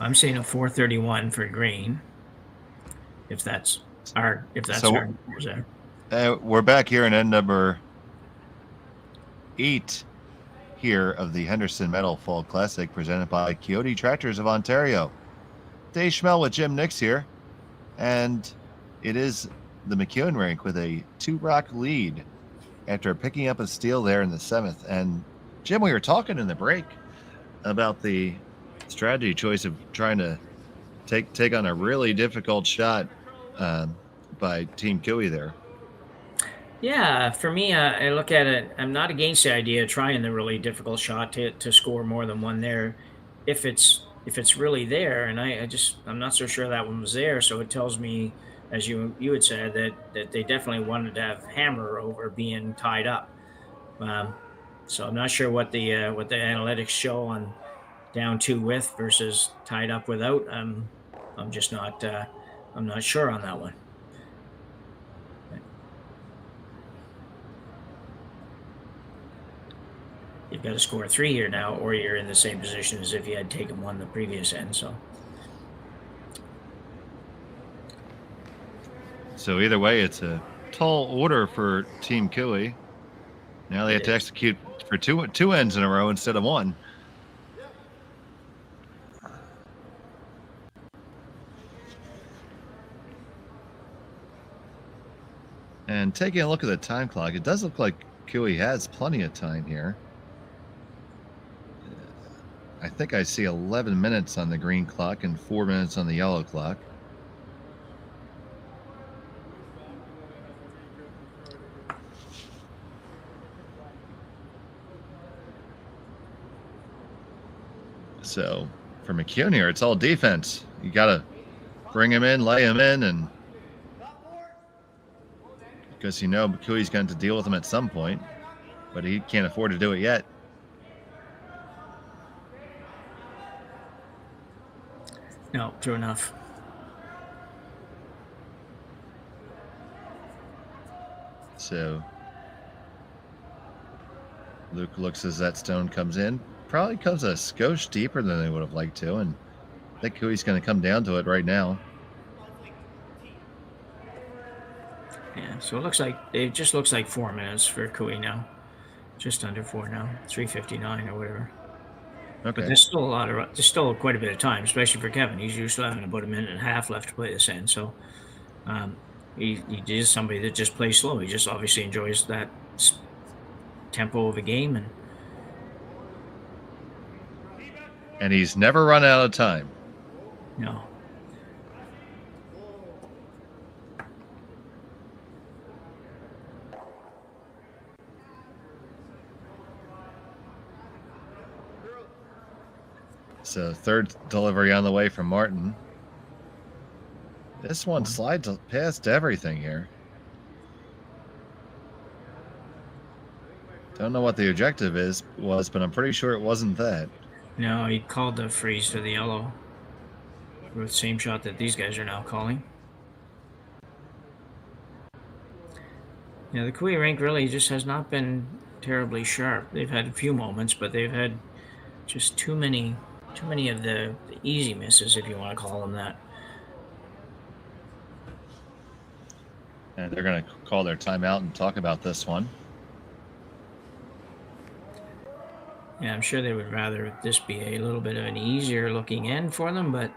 I'm saying a 4:31 for green. If that's our numbers there. We're back here in end number 8 here of the Henderson Metal Fall Classic presented by Kioti Tractors of Ontario. Dave Schmel with Jim Nix here, and it is the MacEwan rink with a 2-rock lead after picking up a steal there in the 7th. And Jim, we were talking in the break about the strategy choice of trying to take on a really difficult shot by Team Kiwi there. Yeah, for me, I look at it. I'm not against the idea of trying the really difficult shot to score more than one there, if it's really there. And I'm not so sure that one was there. So it tells me, as you had said, that they definitely wanted to have hammer over being tied up. So I'm not sure what the analytics show on down 2 with versus tied up without. I'm just not. I'm not sure on that one. You've got to score 3 here now, or you're in the same position as if you had taken 1 the previous end. So either way, it's a tall order for Team Kiwi. Now they have to execute for two ends in a row instead of 1. And taking a look at the time clock, it does look like Kiwi has plenty of time here. I think I see 11 minutes on the green clock and 4 minutes on the yellow clock. So for MacEwan here, it's all defense. You got to bring him in, lay him in, and because McCooey's going to deal with him at some point, but he can't afford to do it yet. No, true enough. So Luke looks as that stone comes in. Probably comes a skosh deeper than they would have liked to, and I think Cooey's going to come down to it right now. Yeah, so it just looks like 4 minutes for Cooey now. Just under 4 now, 3:59 or whatever. Okay. But there's still quite a bit of time, especially for Kevin. He's used to having about 1.5 minutes left to play this end. So he is somebody that just plays slow. He just obviously enjoys that tempo of a game, and he's never run out of time. No. So third delivery on the way from Martin. This one slides past everything here. Don't know what the objective was, but I'm pretty sure it wasn't that. No, he called the freeze for the yellow. with the same shot that these guys are now calling. The Kui rink really just has not been terribly sharp. They've had a few moments, but they've had just too many of the easy misses, if you want to call them that. And they're going to call their timeout and talk about this one. Yeah, I'm sure they would rather this be a little bit of an easier looking end for them, but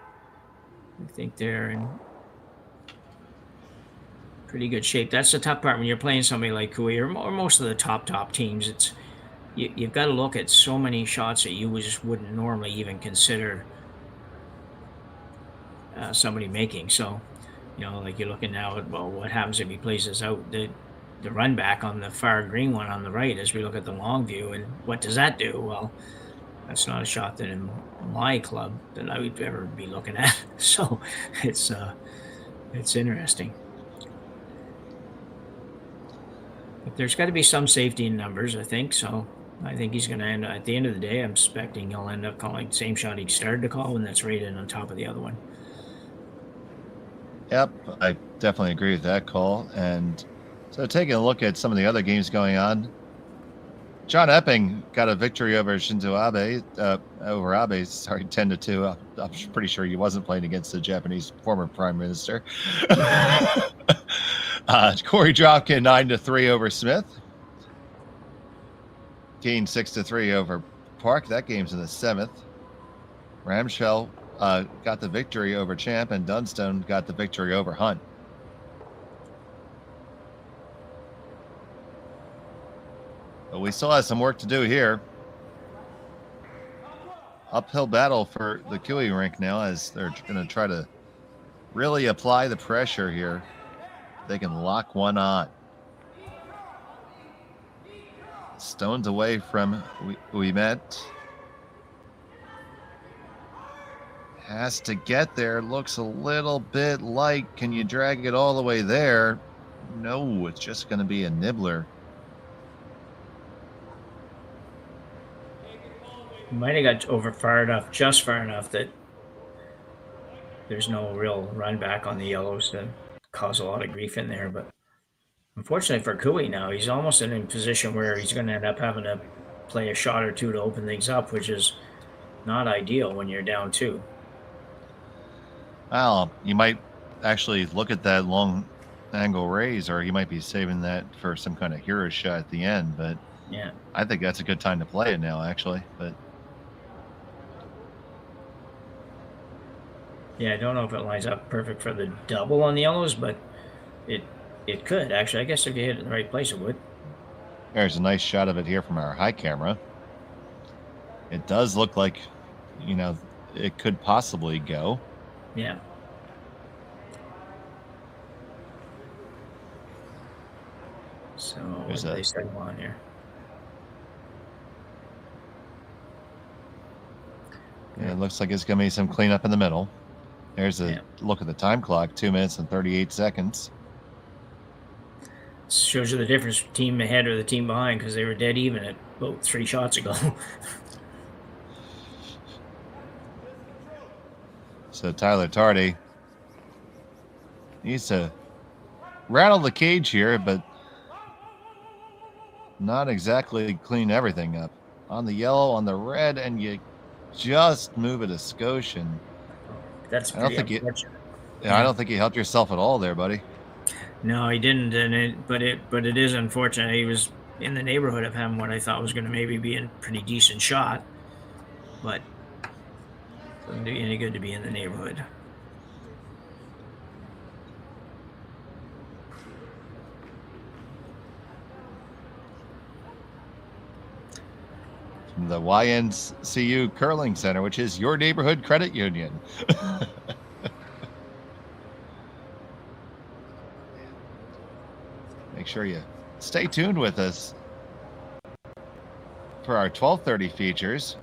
I think they're in pretty good shape. That's the tough part when you're playing somebody like Kui or most of the top teams. It's you've got to look at so many shots that you just wouldn't normally even consider somebody making. So, like you're looking now at, well, what happens if he plays this out? The run back on the far green one on the right as we look at the long view, and what does that do? Well, that's not a shot that in my club that I would ever be looking at. So it's interesting. But there's got to be some safety in numbers, I think. So I think he's going to end, at the end of the day, I'm expecting he'll end up calling the same shot he started to call, and that's right in on top of the other one. Yep, I definitely agree with that call. And so taking a look at some of the other games going on, John Epping got a victory over Shinzo Abe, 10-2. I'm pretty sure he wasn't playing against the Japanese former prime minister. Corey Dropkin 9-3 over Smith. Keane 6-3 over Park. That game's in the 7th. Ramsfell got the victory over Champ, and Dunstone got the victory over Hunt. But we still have some work to do here. Uphill battle for the Kui rink now as they're going to try to really apply the pressure here. They can lock one on. Stones away from Ouimet. Has to get there. Looks a little bit light. Can you drag it all the way there? No, it's just going to be a nibbler. Might have got over just far enough that there's no real run back on the yellows to cause a lot of grief in there. But unfortunately for Kui now, he's almost in a position where he's going to end up having to play a shot or two to open things up, which is not ideal when you're down 2. Well, you might actually look at that long angle raise, or you might be saving that for some kind of hero shot at the end. But yeah, I think that's a good time to play it now, actually. But yeah, I don't know if it lines up perfect for the double on the yellows, but it could actually. I guess if you hit it in the right place, it would. There's a nice shot of it here from our high camera. It does look like, it could possibly go. Yeah. So what do they settle on here? Yeah, it looks like it's going to be some cleanup in the middle. There's a look at the time clock, 2 minutes and 38 seconds. Shows you the difference, team ahead or the team behind, because they were dead even at about 3 shots ago. So Tyler Tardy needs to rattle the cage here, but not exactly clean everything up. On the yellow, on the red, and you just move it a skosh. That's pretty unfortunate. I don't think you helped yourself at all there, buddy. No, he didn't, but it is unfortunate. He was in the neighborhood of having what I thought was going to maybe be a pretty decent shot, but it doesn't do you any good to be in the neighborhood. From the YNCU Curling Center, which is your neighborhood credit union. Make sure you stay tuned with us for our 12:30 features.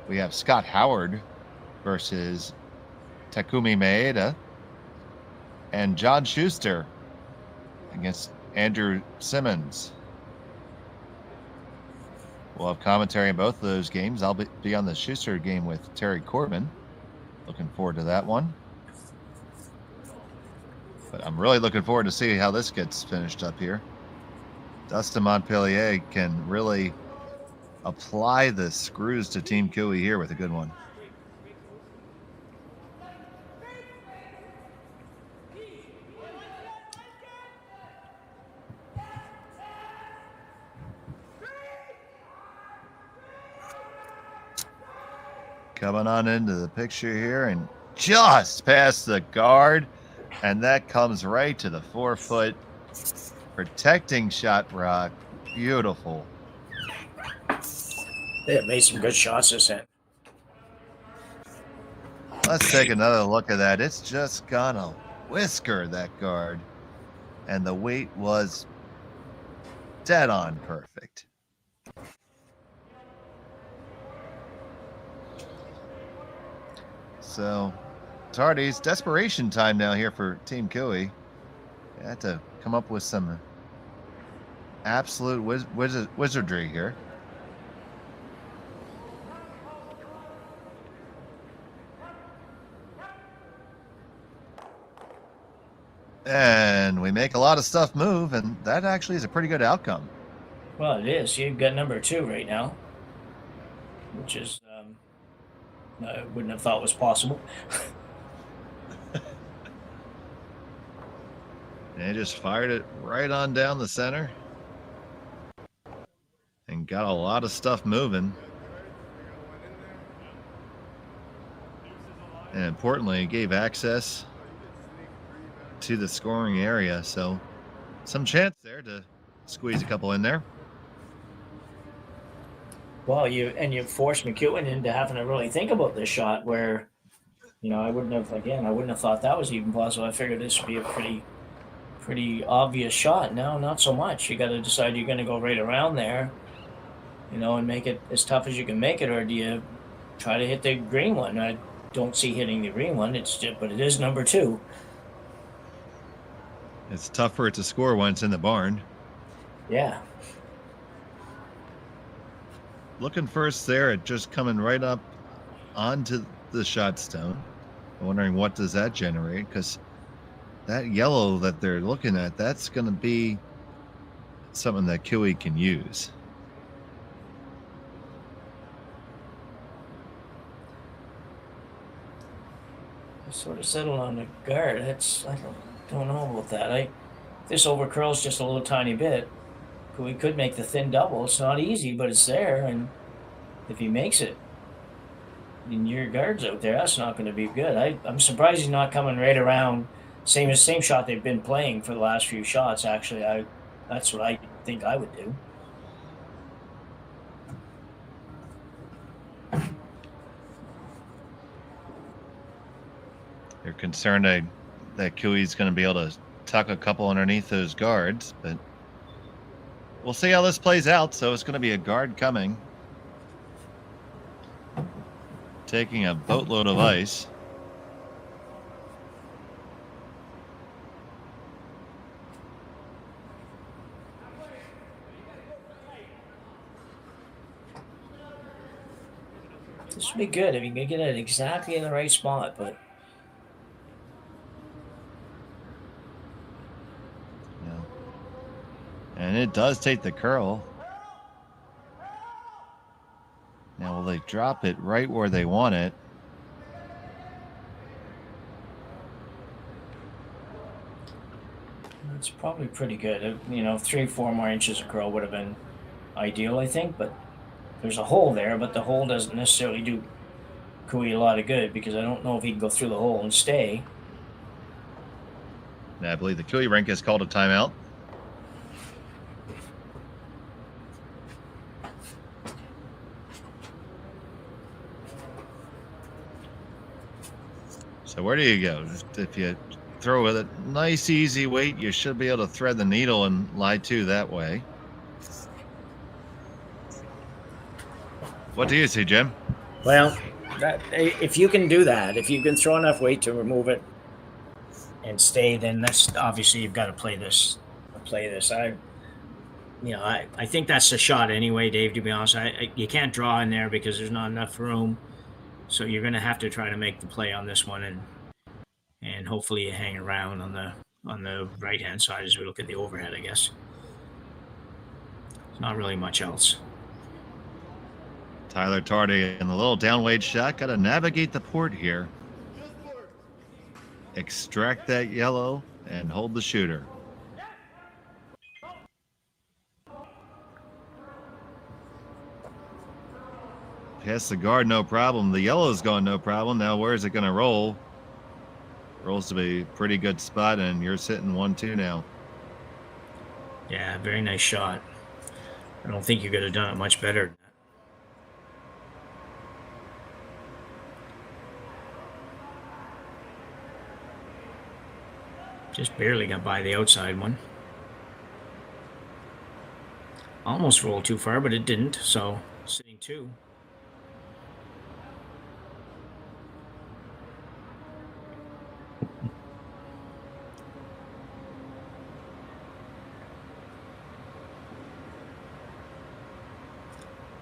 We have Scott Howard versus Takumi Maeda, and John Schuster against Andrew Simmons. We'll have commentary on both of those games. I'll be on the Schuster game with Terry Corbin. Looking forward to that one. But I'm really looking forward to see how this gets finished up here. Dustin Montpellier can really apply the screws to Team Kiwi here with a good one. Coming on into the picture here and just past the guard, and that comes right to the 4-foot protecting shot rock. Beautiful. They have made some good shots this end. Let's take another look at that. It's just gonna whisker that guard, and the weight was dead on perfect. So, Tardy's desperation time now here for Team Kiwi. They had to come up with some absolute wizardry here. And we make a lot of stuff move, and that actually is a pretty good outcome. Well, it is. You've got number 2 right now, which is I wouldn't have thought was possible. And he just fired it right on down the center and got a lot of stuff moving. And importantly, gave access to the scoring area. So some chance there to squeeze a couple in there. Well, you forced MacEwan into having to really think about this shot where, I wouldn't have thought that was even possible. I figured this would be a pretty obvious shot. No, not so much. You got to decide you're going to go right around there, and make it as tough as you can make it, or do you try to hit the green one? I don't see hitting the green one. But it is number 2. It's tough for it to score when it's in the barn. Yeah. Looking first there at just coming right up onto the shot stone. I'm wondering what does that generate, because that yellow that they're looking at, that's going to be something that Kiwi can use. I sort of settled on the guard. I don't know about that. This overcurls just a little tiny bit. We could make the thin double. It's not easy, but it's there. And if he makes it, and your guard's out there, that's not going to be good. I'm surprised he's not coming right around. Same shot they've been playing for the last few shots. Actually, that's what I think I would do. They're concerned that Kiwi's going to be able to tuck a couple underneath those guards, but we'll see how this plays out. So it's going to be a guard coming, taking a boatload of ice. This would be good if you can get it exactly in the right spot, but. And it does take the curl. Now, will they drop it right where they want it? It's probably pretty good. 3-4 more inches of curl would have been ideal, I think. But there's a hole there, but the hole doesn't necessarily do Kiwi a lot of good, because I don't know if he can go through the hole and stay. And I believe the Kiwi rink has called a timeout. So where do you go? If you throw with a nice easy weight, you should be able to thread the needle and lie to that way. What do you see, Jim? Well, if you can do that, if you can throw enough weight to remove it and stay, then that's obviously you've got to play this. I think that's the shot anyway, Dave. To be honest, you can't draw in there because there's not enough room. So you're going to have to try to make the play on this one, and hopefully you hang around on the right-hand side as we look at the overhead, I guess. There's not really much else. Tyler Tardy in the little downweight shot. Got to navigate the port here. Extract that yellow and hold the shooter. Past the guard, no problem. The yellow's going, no problem. Now, where is it going to roll? Rolls to be a pretty good spot, and you're sitting 1-2 now. Yeah, very nice shot. I don't think you could have done it much better. Just barely got by the outside one. Almost rolled too far, but it didn't, so sitting 2.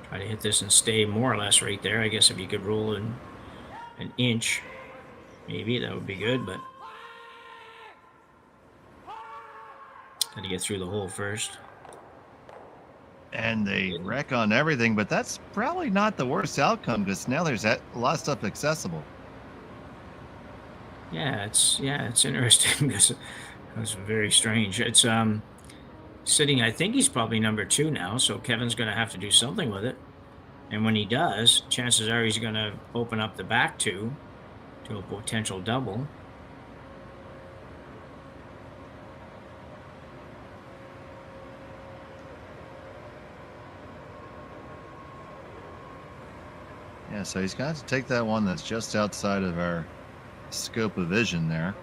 Try to hit this and stay more or less right there. I guess if you could roll an inch, maybe that would be good, but got to get through the hole first. And they wreck on everything, but that's probably not the worst outcome because now there's a lot of stuff accessible. Yeah, it's interesting because it was very strange. It's sitting, I think he's probably number 2 now, so Kevin's going to have to do something with it. And when he does, chances are he's going to open up the back 2 to a potential double. Yeah, so he's got to take that one that's just outside of our scope of vision there.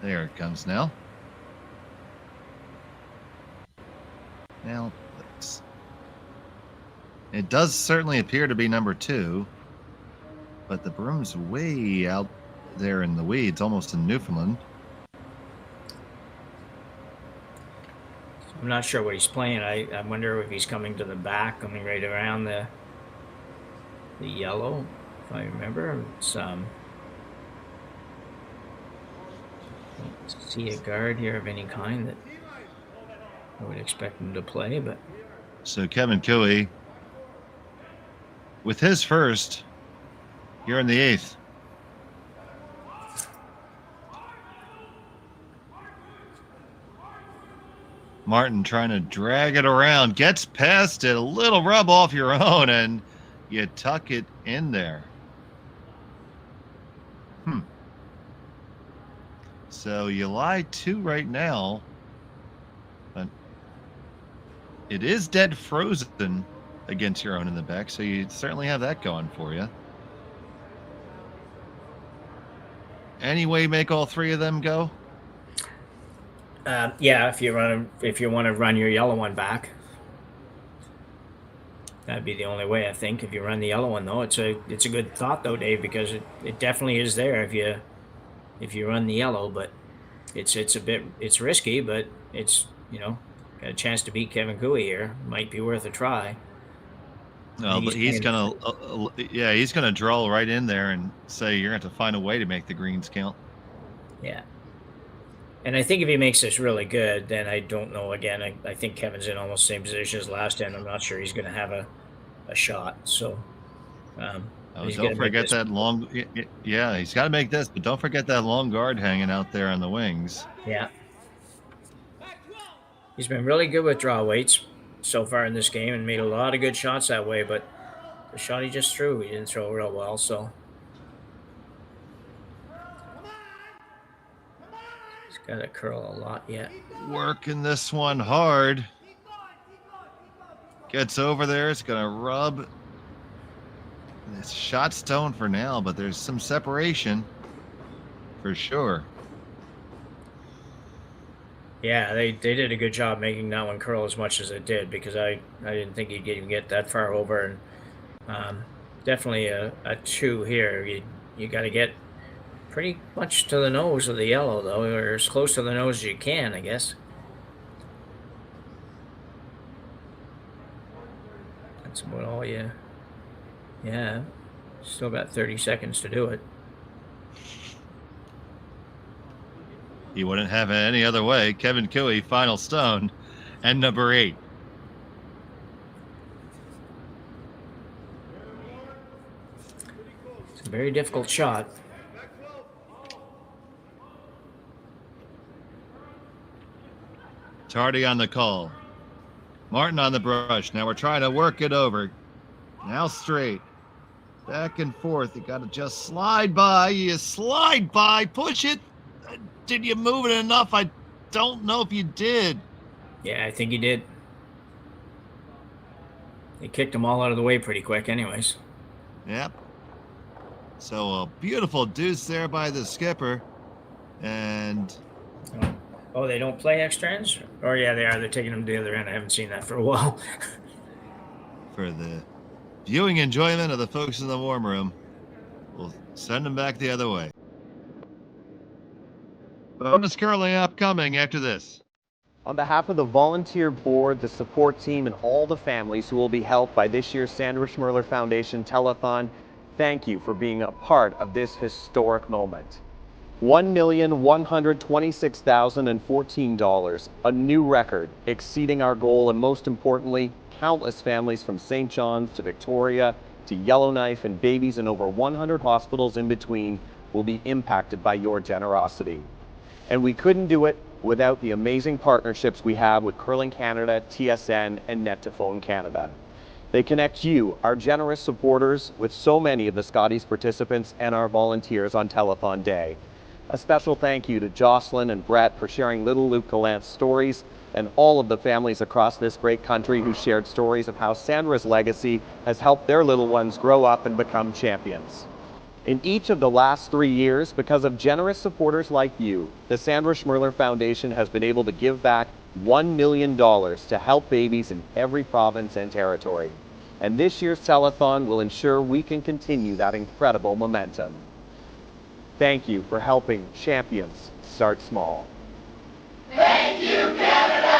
There it comes now. Now, it does certainly appear to be number 2, but the broom's way out there in the weeds, almost in Newfoundland. I'm not sure what he's playing. I wonder if he's coming to the back, coming right around the yellow, if I remember. It's don't see a guard here of any kind that I would expect him to play, but So Kevin Kioti with his first here in the 8th. Martin trying to drag it around, gets past it, a little rub off your own, and you tuck it in there. So you lie 2 right now, but it is dead frozen against your own in the back, so you certainly have that going for you. Any way make all 3 of them go? yeah, if you want to run your yellow one back, that'd be the only way, I think. If you run the yellow one, though, it's a good thought, though, Dave, because it definitely is there if you run the yellow, but it's risky, but it's got a chance to beat Kevin Kioti here. Might be worth a try. No, but he's gonna draw right in there and say you're gonna have to find a way to make the greens count. Yeah. And I think if he makes this really good, then I don't know. Again, I think Kevin's in almost the same position as last time. I'm not sure he's going to have a shot. So, don't forget that long. Yeah, he's got to make this, but don't forget that long guard hanging out there on the wings. Yeah. He's been really good with draw weights so far in this game and made a lot of good shots that way. But the shot he just threw, he didn't throw real well. So. Got to curl a lot yet. Working this one hard. Gets over there. It's going to rub. It's shot stone for now, but there's some separation for sure. Yeah, they did a good job making that one curl as much as it did, because I didn't think he'd even get that far over. And definitely a 2 here. You got to get pretty much to the nose of the yellow, though, or as close to the nose as you can, I guess. That's about all you Yeah, still got 30 seconds to do it. He wouldn't have it any other way. Kevin Cooey, final stone, and number 8. It's a very difficult shot. Tardy on the call. Martin on the brush. Now we're trying to work it over. Now straight. Back and forth. You got to just slide by. You slide by. Push it. Did you move it enough? I don't know if you did. Yeah, I think he did. He kicked them all out of the way pretty quick anyways. Yep. So a beautiful deuce there by the skipper. And... Oh, they don't play extra ends? Or yeah, they are. They're taking them to the other end. I haven't seen that for a while. for the viewing enjoyment of the folks in the warm room, we'll send them back the other way. Bonus curling upcoming after this. On behalf of the volunteer board, the support team, and all the families who will be helped by this year's Sandra Schmerler Foundation Telethon, thank you for being a part of this historic moment. $1,126,014, a new record, exceeding our goal, and most importantly, countless families from St. John's to Victoria to Yellowknife and babies in over 100 hospitals in between will be impacted by your generosity. And we couldn't do it without the amazing partnerships we have with Curling Canada, TSN, and Net2Phone Canada. They connect you, our generous supporters, with so many of the Scotties participants and our volunteers on Telethon Day. A special thank you to Jocelyn and Brett for sharing little Luke Gallant's stories, and all of the families across this great country who shared stories of how Sandra's legacy has helped their little ones grow up and become champions. In each of the last 3 years, because of generous supporters like you, the Sandra Schmerler Foundation has been able to give back $1 million to help babies in every province and territory. And this year's telethon will ensure we can continue that incredible momentum. Thank you for helping champions start small. Thank you, Canada!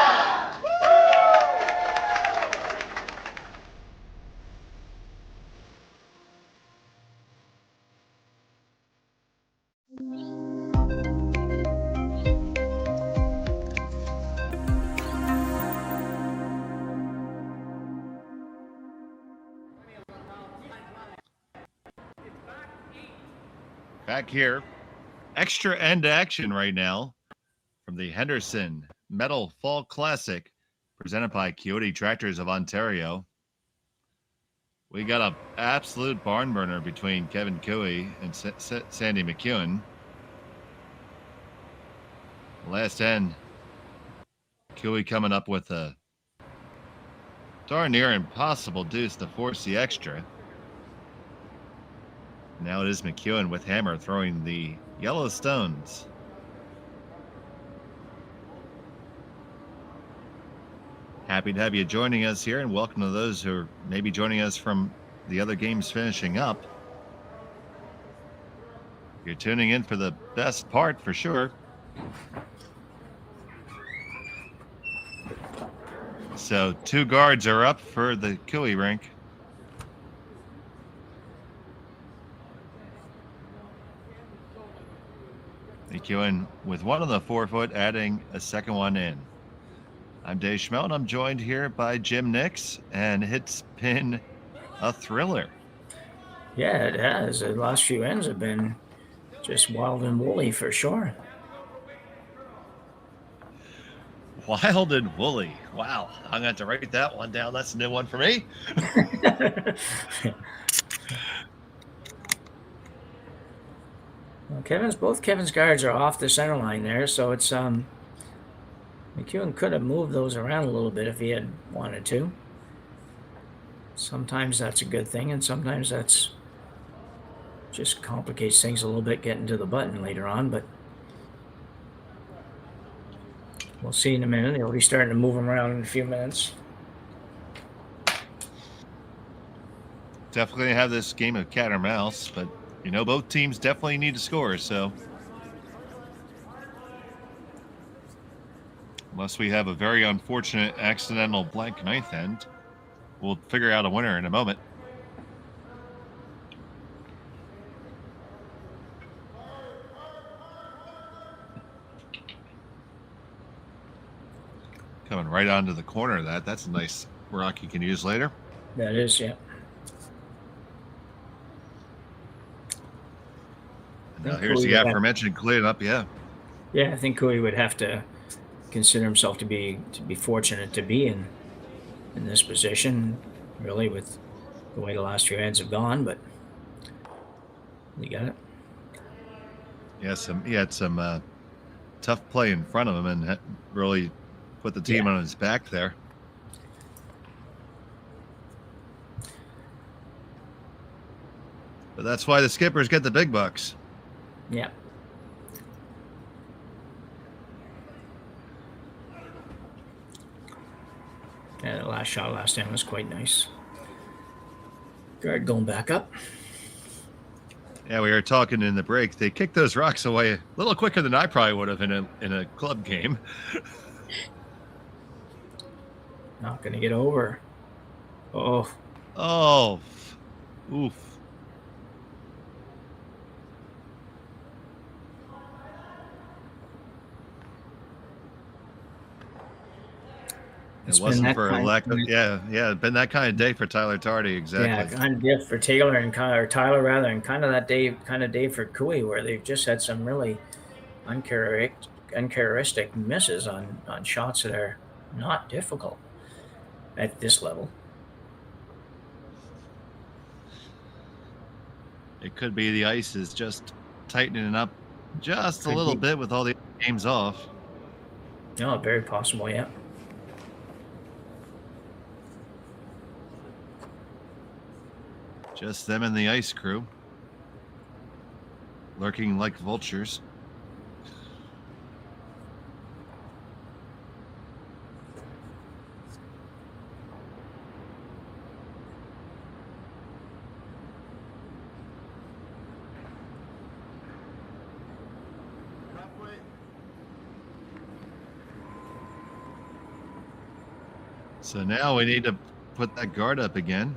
Back here, extra end action right now from the Henderson Metal Fall Classic presented by Kioti Tractors of Ontario. We got an absolute barn burner between Kevin Cooey and Sandy MacEwan. Last end, Cooey coming up with a darn near impossible deuce to force the extra. Now it is MacEwan with hammer throwing the yellow stones. Happy to have you joining us here, and welcome to those who are maybe joining us from the other games finishing up. You're tuning in for the best part for sure. So 2 guards are up for the Cooey rink. MacEwan with one on the 4-foot, adding a second one in. I'm Dave Schmel, and I'm joined here by Jim Nix, and it's been a thriller. Yeah, it has. The last few ends have been just wild and woolly for sure. Wild and woolly. Wow. I'm going to have to write that one down. That's a new one for me. Well, both Kevin's guards are off the center line there, so it's MacEwan could have moved those around a little bit if he had wanted to. Sometimes that's a good thing, and sometimes that's just complicates things a little bit getting to the button later on, but we'll see in a minute. He'll be starting to move them around in a few minutes. Definitely have this game of cat or mouse, but you know, both teams definitely need to score, so unless we have a very unfortunate accidental blank ninth end, we'll figure out a winner in a moment. Coming right onto the corner of that. That's a nice rock you can use later. That is, yeah. Now here's the aforementioned cleanup. Yeah. Yeah, I think Cooey would have to consider himself to be fortunate to be in this position, really, with the way the last few ads have gone. But you got it. Yeah, he had some tough play in front of him and really put the team on his back there. But that's why the skippers get the big bucks. Yeah. Yeah, the last shot last time was quite nice. Guard going back up. Yeah, we were talking in the break. They kicked those rocks away a little quicker than I probably would have in a club game. Not going to get over. Oh. Oh. Oof. It wasn't for a lack of, it'd been that kind of day for Tyler Tardy, exactly. Yeah, kind of day for Taylor and Tyler rather, and kind of that day for Cooey, where they've just had some really uncharacteristic misses on shots that are not difficult at this level. It could be the ice is just tightening up just a little bit with all the games off. No, very possible, yeah. Just them and the ice crew. Lurking like vultures. So now we need to put that guard up again.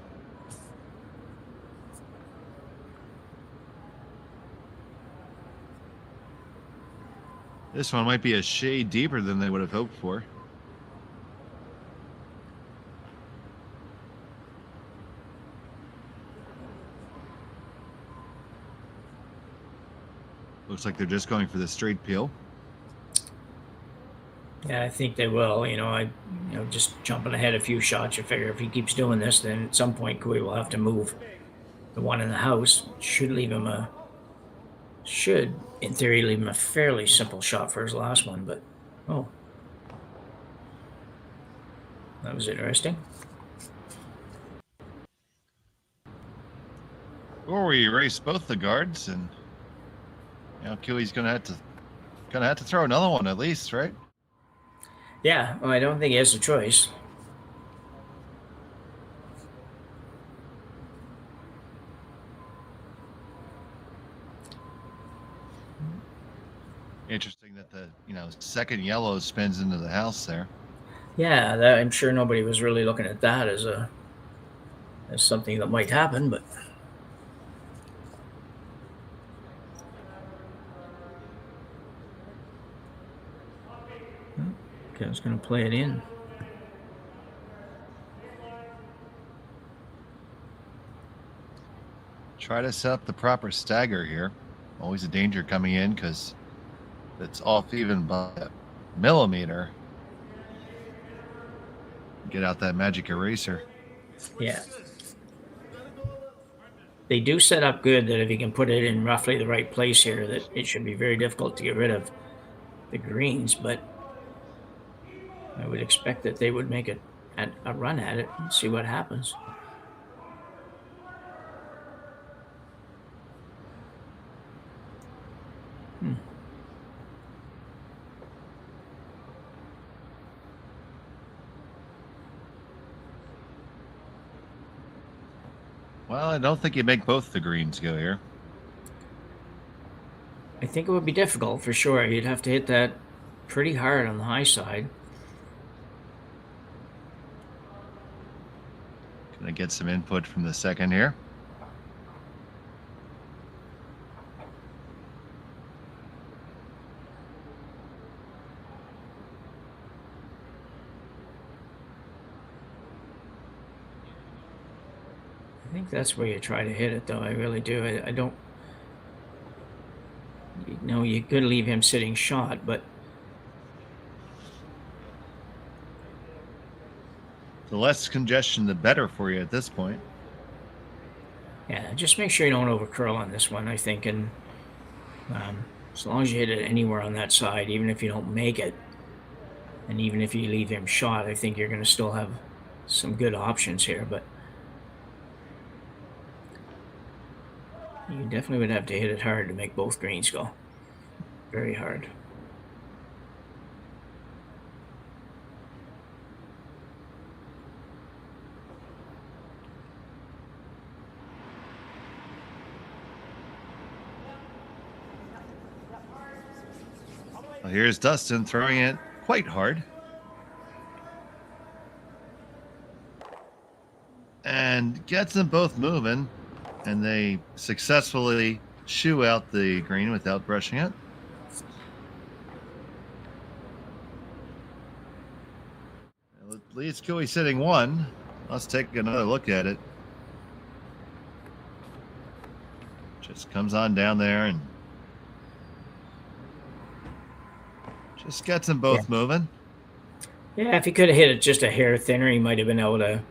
This one might be a shade deeper than they would have hoped for. Looks like they're just going for the straight peel. Yeah, I think they will. Just jumping ahead a few shots. You figure if he keeps doing this, then at some point Cooey will have to move. The one in the house should in theory leave him a fairly simple shot for his last one, but that was interesting. Or we erase both the guards, and Cooey's gonna have to throw another one at least, right? Yeah, well, I don't think he has a choice. Interesting that the second yellow spins into the house there. Yeah, I'm sure nobody was really looking at that as something that might happen, but okay, I was going to play it in. Try to set up the proper stagger here. Always a danger coming in because it's off even by a millimeter. Get out that magic eraser. Yeah. They do set up good that if you can put it in roughly the right place here, that it should be very difficult to get rid of the greens, but I would expect that they would make a run at it and see what happens. Well, I don't think you make both the greens go here. I think it would be difficult for sure. You'd have to hit that pretty hard on the high side. Can I get some input from the second here? think that's where you try to hit it, though. I really do. I don't. You know, you could leave him sitting shot, but The less congestion, the better for you at this point. yeah, just make sure you don't over curl on this one, I think. And as long as you hit it anywhere on that side, even if you don't make it, and even if you leave him shot, I think you're going to still have some good options here. But you definitely would have to hit it hard to make both greens go. Very hard. Well, here's Dustin throwing it quite hard. And gets them both moving, and they successfully shoo out the green without brushing it. It leaves Kioti sitting 1. Let's take another look at it. Just comes on down there and just gets them both moving. Yeah, if he could have hit it just a hair thinner, he might have been able to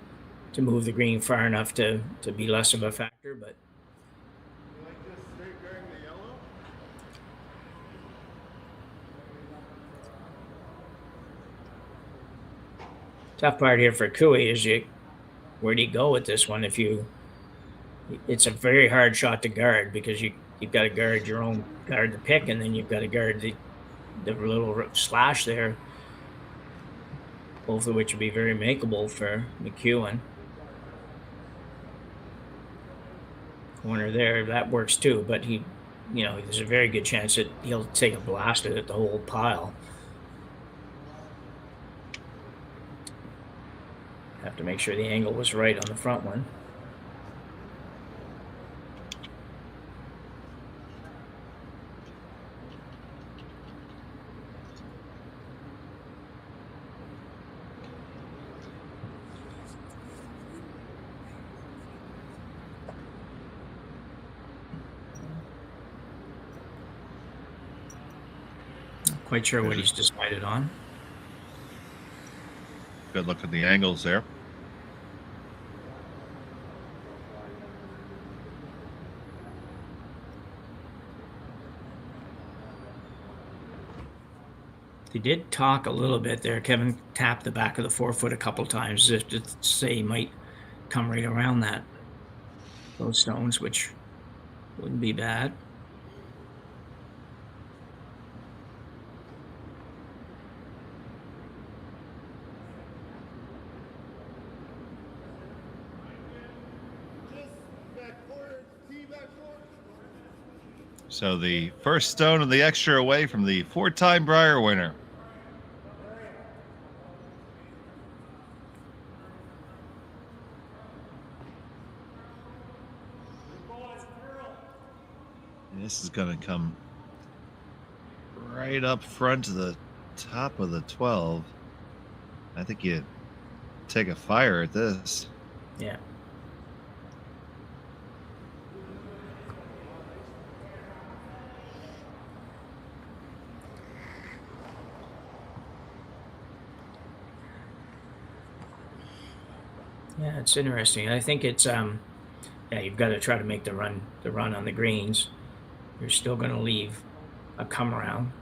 move the green far enough to be less of a factor. But tough part here for Kioti is where do you go with this one? It's a very hard shot to guard because you've got to guard the pick, and then you've got to guard the little slash there, both of which would be very makeable for MacEwan. Corner there, that works too, but there's a very good chance that he'll take a blast at the whole pile. Have to make sure the angle was right on the front one. Quite sure what he's decided on. Good look at the angles there. He did talk a little bit there. Kevin tapped the back of the forefoot a couple times just to say he might come right around those stones, which wouldn't be bad. So the first stone of the extra away from the 4-time Brier winner. And this is going to come right up front to the top of the 12. I think you take a fire at this. Yeah. Yeah, it's interesting. I think it's you've got to try to make the run on the greens. You're still going to leave a come around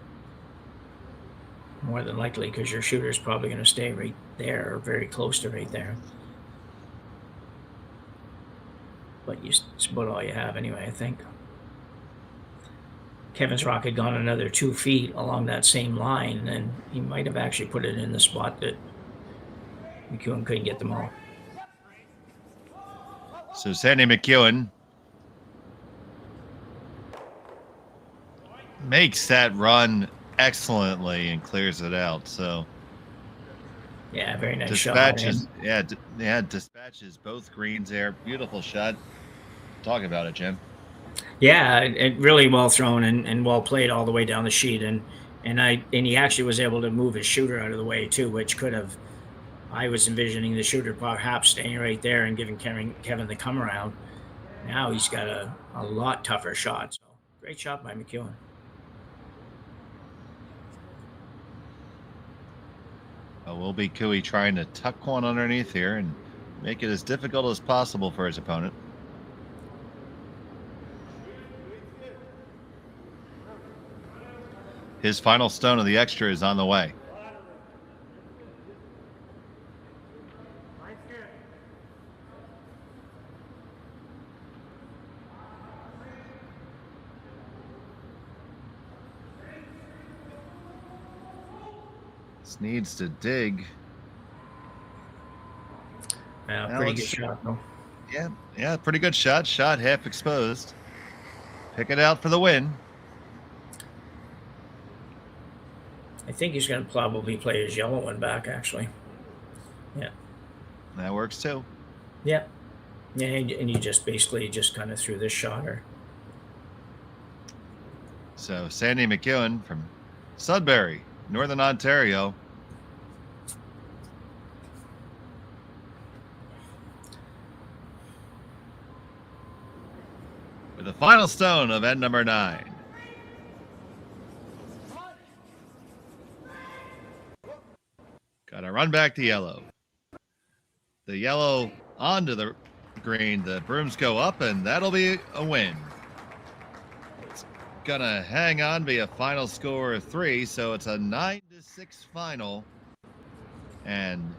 more than likely because your shooter's probably going to stay right there or very close to right there. But it's about all you have anyway, I think. Kevin's rock had gone another 2 feet along that same line, and he might have actually put it in the spot that MacEwan couldn't get them all. So Sandy MacEwan makes that run excellently and clears it out. So yeah, very nice dispatches, shot. Dispatches both greens there. Beautiful shot. Talk about it, Jim. Yeah, it really well thrown and well played all the way down the sheet, and he actually was able to move his shooter out of the way too, which could have I was envisioning the shooter perhaps staying right there and giving Kevin the come around. Now he's got a lot tougher shot. So great shot by MacEwan. Will be Cooey trying to tuck one underneath here and make it as difficult as possible for his opponent. His final stone of the extra is on the way. This needs to dig. Pretty good shot, though. Yeah, pretty good shot. Shot half exposed. Pick it out for the win. I think he's going to probably play his yellow one back, actually. Yeah. That works too. Yeah. Yeah, and he just basically just kind of threw this shot. So Sandy MacEwan from Sudbury, Northern Ontario. With the final stone of end number 9. Got to run back to yellow. The yellow onto the green. The brooms go up, and that'll be a win. It's gonna hang on, be a final score of 3, so it's a 9-6 final. And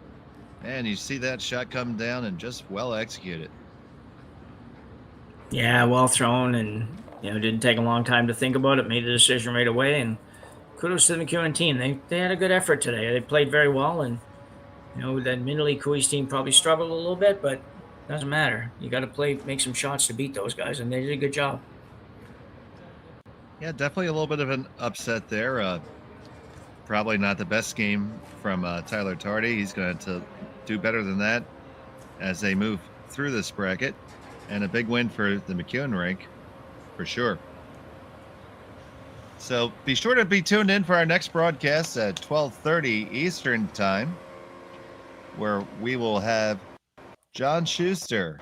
man, you see that shot come down and just well executed. Yeah, well thrown, and didn't take a long time to think about it. Made a decision right away, and kudos to the MacEwan team. They had a good effort today. They played very well, and admittedly, Cooey's team probably struggled a little bit, but doesn't matter. You got to make some shots to beat those guys, and they did a good job. Yeah, definitely a little bit of an upset there. Probably not the best game from Tyler Tardy. He's going to do better than that as they move through this bracket, and a big win for the MacEwan rank, for sure. So be sure to be tuned in for our next broadcast at 12:30 Eastern Time, where we will have John Schuster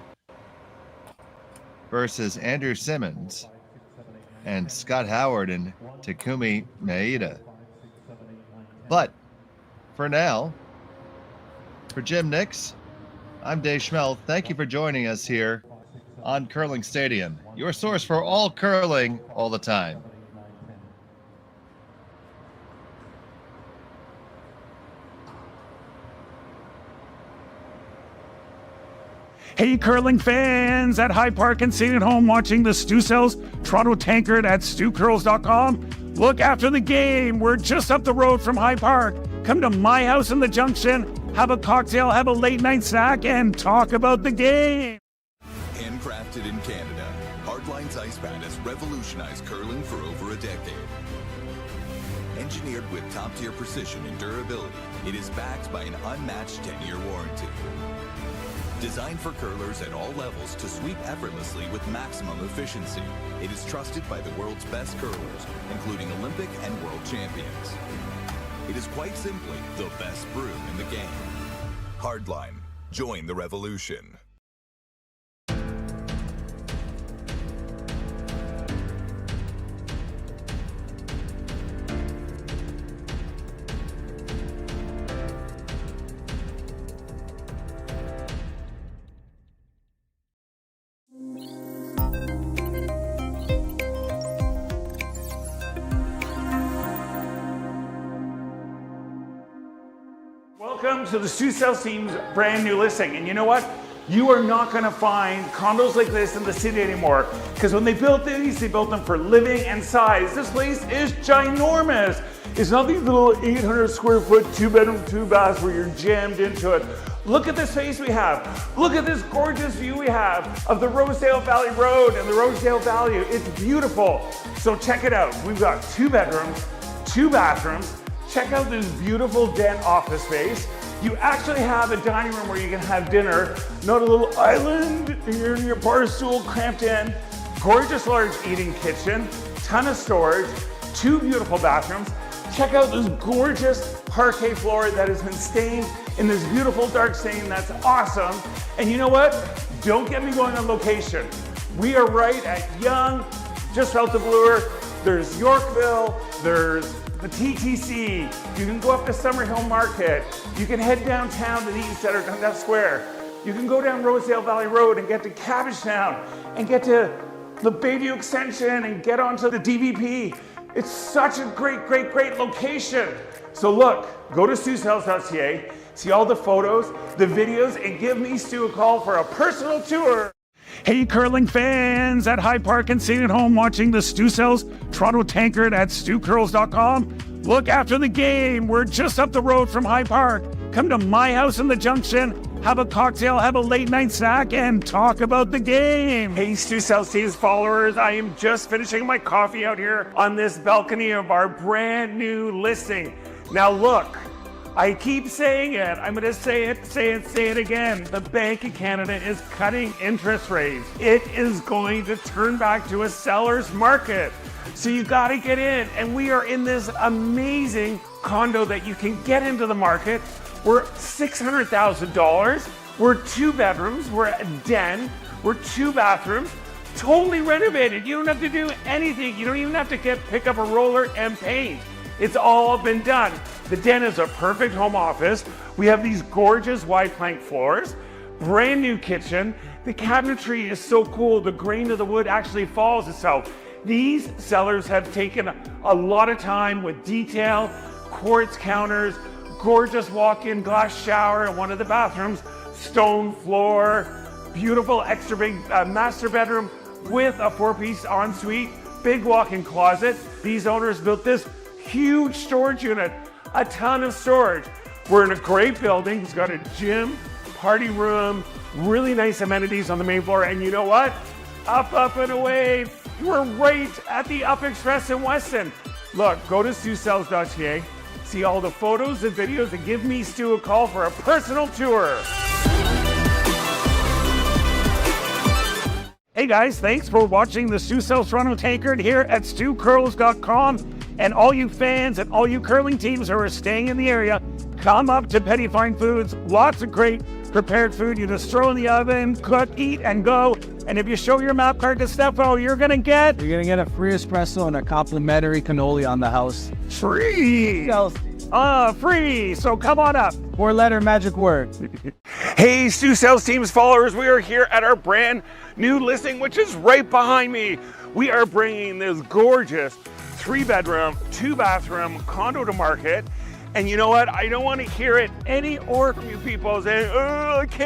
versus Andrew Simmons and Scott Howard and Takumi Maeda. But for now, for Jim Nix, I'm Dave Schmel. Thank you for joining us here on Curling Stadium, your source for all curling all the time. Hey, curling fans at High Park and sitting at home watching the Stu Cells Toronto Tankard at StuCurls.com. Look after the game. We're just up the road from High Park. Come to my house in the Junction, have a cocktail, have a late night snack, and talk about the game. Handcrafted in Canada, Hardline's Ice Pad has revolutionized curling for over a decade. Engineered with top-tier precision and durability, it is backed by an unmatched 10-year warranty. Designed for curlers at all levels to sweep effortlessly with maximum efficiency, it is trusted by the world's best curlers, including Olympic and world champions. It is quite simply the best broom in the game. Hardline, join the revolution. Welcome to the Stu Cells team's brand new listing. And you know what? You are not going to find condos like this in the city anymore. Because when they built these, they built them for living and size. This place is ginormous. It's not these little 800 square foot, 2-bedroom, 2-bath where you're jammed into it. Look at the space we have. Look at this gorgeous view we have of the Rosedale Valley Road and the Rosedale Valley. It's beautiful. So check it out. We've got 2 bedrooms, 2 bathrooms. Check out this beautiful den office space. You actually have a dining room where you can have dinner, not a little island, you're in your bar stool cramped in. Gorgeous large eating kitchen, ton of storage, 2 beautiful bathrooms. Check out this gorgeous parquet floor that has been stained in this beautiful dark stain. That's awesome. And you know what? Don't get me going on location. We are right at Yonge, just south of Bloor. There's Yorkville, there's the TTC. You can go up to Summerhill Market. You can head downtown to the east at Dundas Square. You can go down Rosedale Valley Road and get to Cabbagetown and get to the Bayview Extension and get onto the DVP. It's such a great, great, great location. So look, go to StuSales.ca, see all the photos, the videos, and give me Stu a call for a personal tour. Hey curling fans at High Park and sitting at home watching the Stu Sells Toronto Tankard at StuCurls.com. Look, after the game, we're just up the road from High Park. Come to my house in the Junction, have a cocktail, have a late night snack, and talk about the game. Hey Stu Sells Teams followers, I am just finishing my coffee out here on this balcony of our brand new listing. Now look, I keep saying it. I'm going to say it again. The Bank of Canada is cutting interest rates. It is going to turn back to a seller's market. So you got to get in. And we are in this amazing condo that you can get into the market. We're $600,000. We're 2 bedrooms. We're a den. We're 2 bathrooms. Totally renovated. You don't have to do anything. You don't even have to pick up a roller and paint. It's all been done. The den is a perfect home office. We have these gorgeous wide plank floors, brand new kitchen. The cabinetry is so cool. The grain of the wood actually follows itself. These sellers have taken a lot of time with detail, quartz counters, gorgeous walk-in glass shower in one of the bathrooms, stone floor, beautiful extra big master bedroom with a 4-piece ensuite, big walk-in closet. These owners built this huge storage unit, a ton of storage. We're in a great building. It's got a gym, party room, really nice amenities on the main floor. And you know what? Up, up and away. We're right at the Up Express in Weston. Look, go to StuSales.ca, see all the photos and videos, and give me Stu a call for a personal tour. Hey guys, thanks for watching the Stu Sells Toronto Tankard here at StuCurls.com. And all you fans and all you curling teams who are staying in the area, come up to Petty Fine Foods. Lots of great prepared food. You just throw in the oven, cook, eat, and go. And if you show your map card to Stefo, you're gonna get a free espresso and a complimentary cannoli on the house. Free! Free! So come on up. 4-letter magic word. Hey Stu Sells Teams followers, we are here at our brand new listing, which is right behind me. We are bringing this gorgeous 3-bedroom, 2-bathroom condo to market. And you know what? I don't want to hear it any more from you people saying, oh, I can't